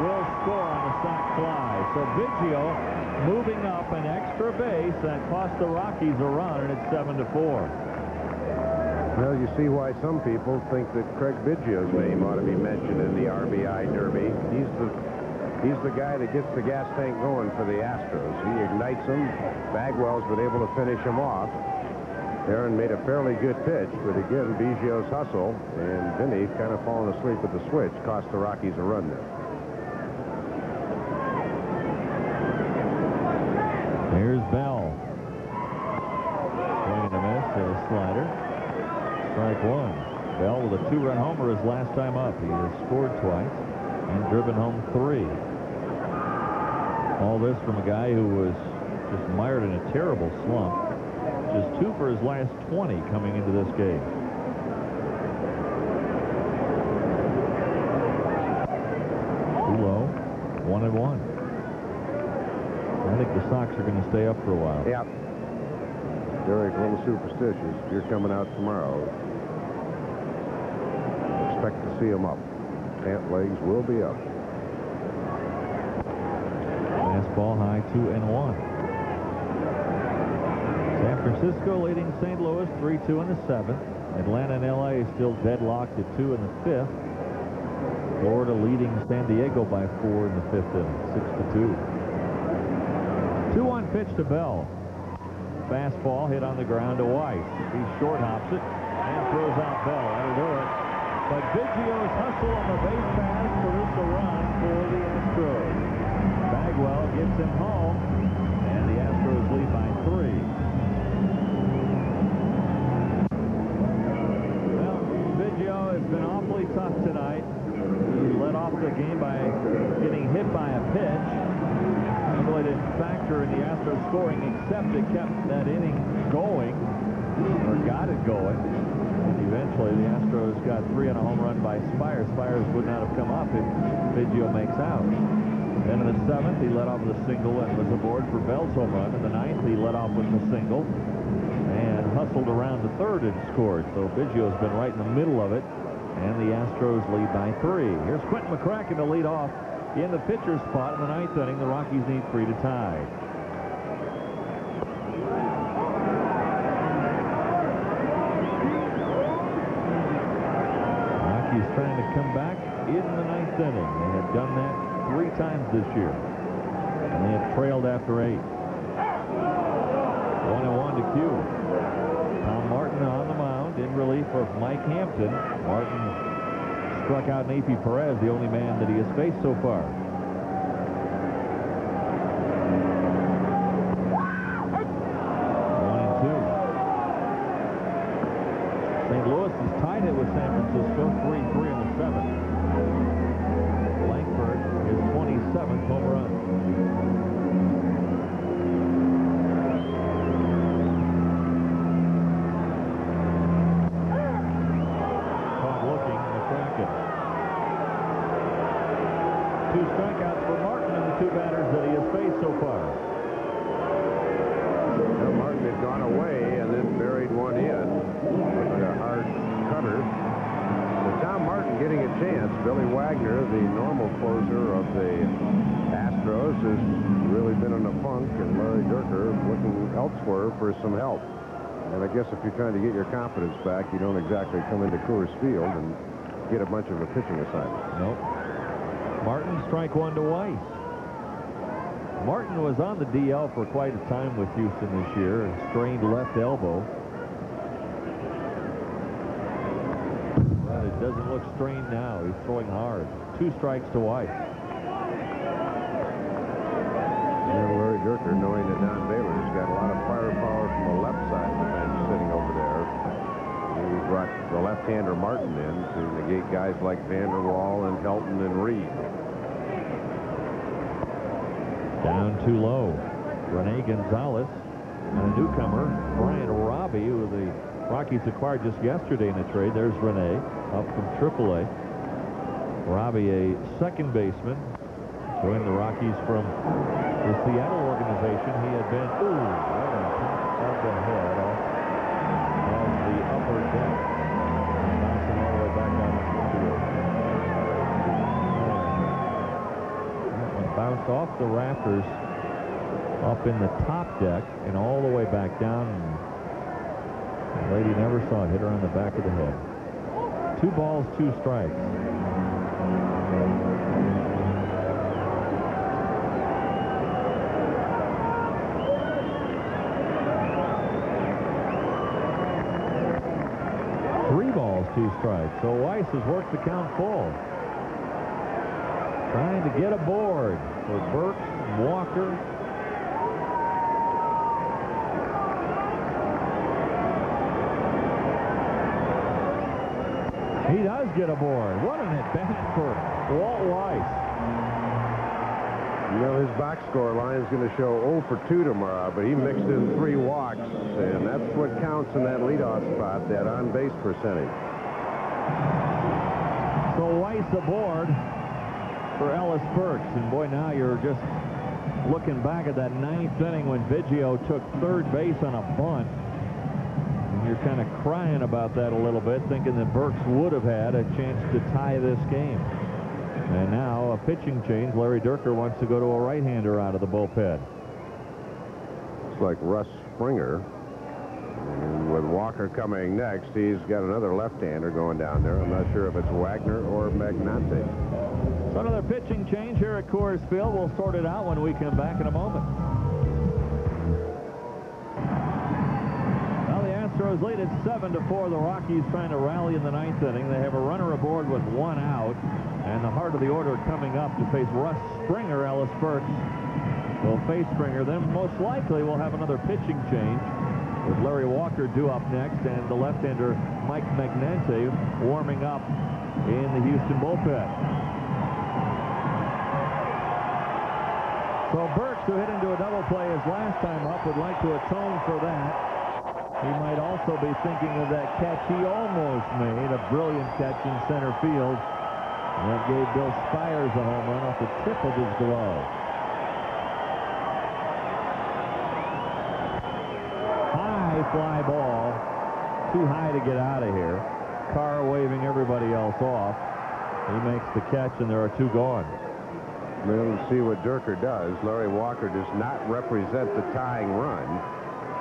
will score on the sac fly. So Biggio moving up an extra base that cost the Rockies a run, and it's 7-4. Well, you see why some people think that Craig Biggio's name ought to be mentioned in the RBI Derby. He's the guy that gets the gas tank going for the Astros. He ignites them. Bagwell's been able to finish him off. Aaron made a fairly good pitch, but again, Biggio's hustle and Vinny kind of falling asleep at the switch cost the Rockies a run there. Here's Bell. Swing and a miss, a slider. Strike 1. Bell with a 2-run homer his last time up. He has scored twice and driven home 3. All this from a guy who was just mired in a terrible slump. Just 2 for his last 20 coming into this game. Too low. 1-1. I think the Sox are going to stay up for a while. Yeah. Derek, a little superstitious. If you're coming out tomorrow, expect to see him up. pant legs will be up. Fastball high, 2-1. San Francisco leading St. Louis 3-2 in the 7th. Atlanta and LA still deadlocked at 2 in the 5th. Florida leading San Diego by 4 in the 5th inning, 6-2. 2-1 pitch to Bell. Fastball hit on the ground to Weiss. He short hops it and throws out Bell. That'll do it. But Biggio's hustle on the base pass produced a run for the Astros. Bagwell gets him home, and the Astros lead by 3. Well, Biggio has been awfully tough tonight. He led off the game by getting hit by a pitch. It really didn't factor in the Astros scoring, except it kept that inning going, or got it going. And eventually the Astros got 3 on a home run by Spires. Spires would not have come up if Biggio makes out. Then in the 7th, he led off with a single and was aboard for Bell's home run. In the 9th, he led off with a single and hustled around the 3rd and scored. So Biggio's been right in the middle of it, and the Astros lead by 3. Here's Quentin McCracken to lead off in the pitcher's spot in the 9th inning. The Rockies need 3 to tie. Rockies trying to come back in the 9th inning. They have done that 3 times this year, and they have trailed after 8. 1-1 to Q. Tom Martin on the mound in relief of Mike Hampton. Martin struck out Napi Perez, the only man that he has faced so far. 1-2. St. Louis has tied it with San Francisco 3-3 in the 7th. Langford, his 27th home run. Caught looking, McCracken. 2 strikeouts for Martin and the 2 batters that he has faced so far. Now Martin had gone away and then buried one in with a hard cutter. With Tom Martin getting a chance, Billy Wagner, the normal closer of the Astros, has really been in a funk, and Larry Dierker looking elsewhere for some help. And I guess if you're trying to get your confidence back, you don't exactly come into Coors Field and get a bunch of a pitching assignment. Nope. Martin, strike 1 to Weiss. Martin was on the DL for quite a time with Houston this year, and strained left elbow. But it doesn't look strained now. He's throwing hard. 2 strikes to Weiss. And Larry Dierker, knowing that Don Baylor's got a lot of firepower from the left side of the bench sitting over there, he brought the left-hander Martin in to negate guys like Vanderwall and Helton and Reed. Down too low. Rene Gonzalez and a newcomer, Brian Robbie, who the Rockies acquired just yesterday in a trade. There's Rene up from AAA. Robbie, a second baseman, joined the Rockies from the Seattle organization. He had been right on top of the head off of the upper deck, bouncing all the way back down the field. That one bounced off the rafters up in the top deck and all the way back down. The lady never saw it. Hit her on the back of the head. 2 balls, 2 strikes. Three balls, 2 strikes. So Weiss has worked the count full. Trying to get aboard for Burks, Walker. He does get aboard. What an at-bat for Walt Weiss. You know, his box score line is going to show 0 for 2 tomorrow, but he mixed in 3 walks, and that's what counts in that leadoff spot, that on-base percentage. So Weiss aboard for Ellis Burks, and boy, now you're just looking back at that 9th inning when Biggio took 3rd base on a bunt. You're kind of crying about that a little bit, thinking that Burks would have had a chance to tie this game. And now a pitching change. Larry Dierker wants to go to a right-hander out of the bullpen. It's like Russ Springer. And with Walker coming next, he's got another left-hander going down there. I'm not sure if it's Wagner or Magnante. So another pitching change here at Coors Field. We'll sort it out when we come back in a moment. Well, the Astros lead at 7-4. The Rockies trying to rally in the 9th inning. They have a runner aboard with 1 out. And the heart of the order coming up to face Russ Springer. Ellis Burks will face Springer. Then most likely we'll have another pitching change with Larry Walker due up next and the left-hander Mike Magnante warming up in the Houston bullpen. So Burks, who hit into a double play his last time up, would like to atone for that. He might also be thinking of that catch he almost made, a brilliant catch in center field. That gave Bill Spires a home run off the tip of his glove. High fly ball. Too high to get out of here. Carr waving everybody else off. He makes the catch, and there are 2 gone. We'll see what Dierker does. Larry Walker does not represent the tying run.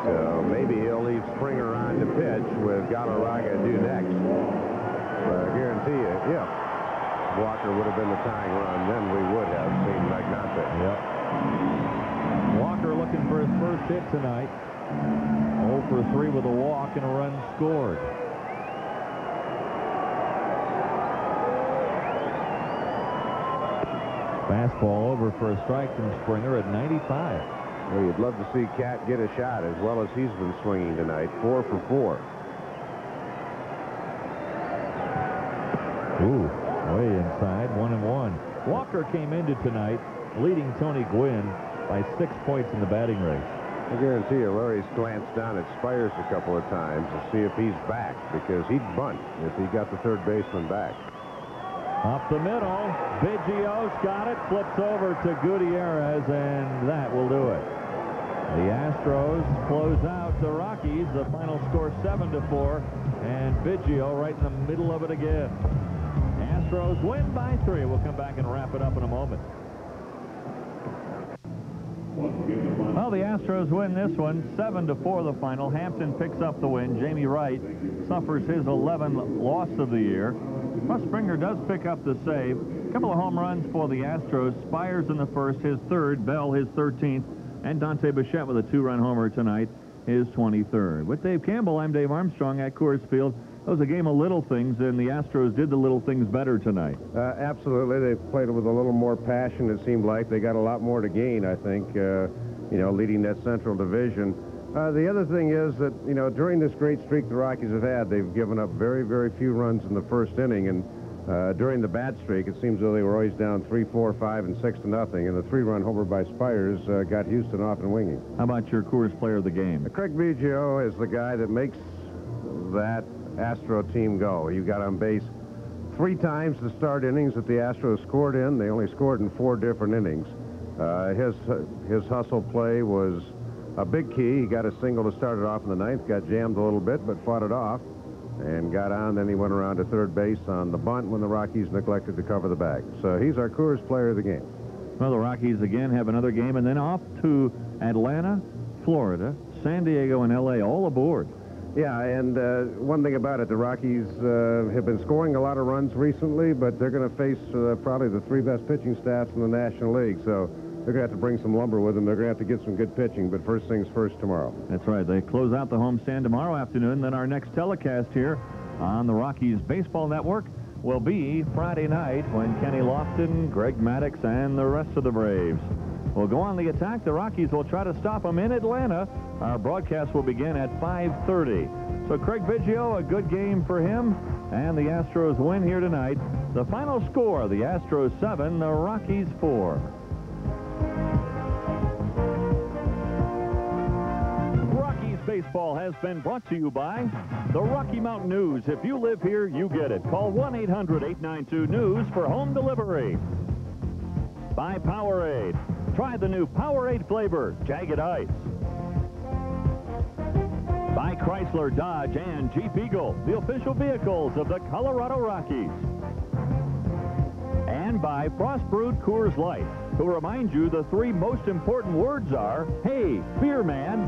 So maybe he'll leave Springer on to pitch with Galarraga due next. But I guarantee you, yeah. Walker would have been the tying run, then we would have seen Magnante. Yep. Walker looking for his first hit tonight. 0 for 3 with a walk and a run scored. Fastball over for a strike from Springer at 95. Well, you'd love to see Cat get a shot as well as he's been swinging tonight. 4 for 4. Ooh. Way inside, 1-1. Walker came into tonight leading Tony Gwynn by 6 points in the batting race. I guarantee you Larry's glanced down at Spires a couple of times to see if he's back, because he'd bunt if he got the third baseman back. Up the middle, Biggio's got it, flips over to Gutierrez, and that will do it. The Astros close out the Rockies. The final score 7-4, and Biggio right in the middle of it again. Astros win by 3. We'll come back and wrap it up in a moment. Well, the Astros win this one 7-4 the final. Hampton picks up the win. Jamie Wright suffers his 11th loss of the year. Russ Springer does pick up the save. A couple of home runs for the Astros. Spires in the first, his 3rd. Bell his 13th. And Dante Bichette with a 2-run homer tonight, his 23rd. With Dave Campbell, I'm Dave Armstrong at Coors Field. It was a game of little things, and the Astros did the little things better tonight. Absolutely. They played it with a little more passion, it seemed like. They got a lot more to gain, I think, leading that Central Division. The other thing is that, during this great streak the Rockies have had, they've given up very, very few runs in the first inning, and during the bad streak, it seems though they were always down 3, 4, 5, and 6-0, and the 3-run homer by Spires got Houston off and winging. How about your Coors player of the game? Craig Biggio is the guy that makes that Astro team go. You got on base 3 times to start innings that the Astros scored in. They only scored in 4 different innings. His hustle play was a big key. He got a single to start it off in the 9th, got jammed a little bit, but fought it off and got on. Then he went around to third base on the bunt when the Rockies neglected to cover the bag. So he's our Coors player of the game. Well, the Rockies again have another game, and then off to Atlanta, Florida, San Diego, and L.A. all aboard. Yeah, and one thing about it, the Rockies have been scoring a lot of runs recently, but they're going to face probably the 3 best pitching staffs in the National League, so they're going to have to bring some lumber with them. They're going to have to get some good pitching, but first things first tomorrow. That's right. They close out the homestand tomorrow afternoon. Then our next telecast here on the Rockies Baseball Network will be Friday night when Kenny Lofton, Greg Maddux, and the rest of the Braves will go on the attack. The Rockies will try to stop them in Atlanta. Our broadcast will begin at 5:30. So Craig Biggio, a good game for him, and the Astros win here tonight. The final score, the Astros 7, the Rockies 4. Rockies Baseball has been brought to you by the Rocky Mountain News. If you live here, you get it. Call 1-800-892-NEWS for home delivery. By Powerade. Try the new Powerade flavor, Jagged Ice. By Chrysler, Dodge, and Jeep Eagle, the official vehicles of the Colorado Rockies. And and by Frost Brewed Coors Light, who remind you the three most important words are, hey, beer man,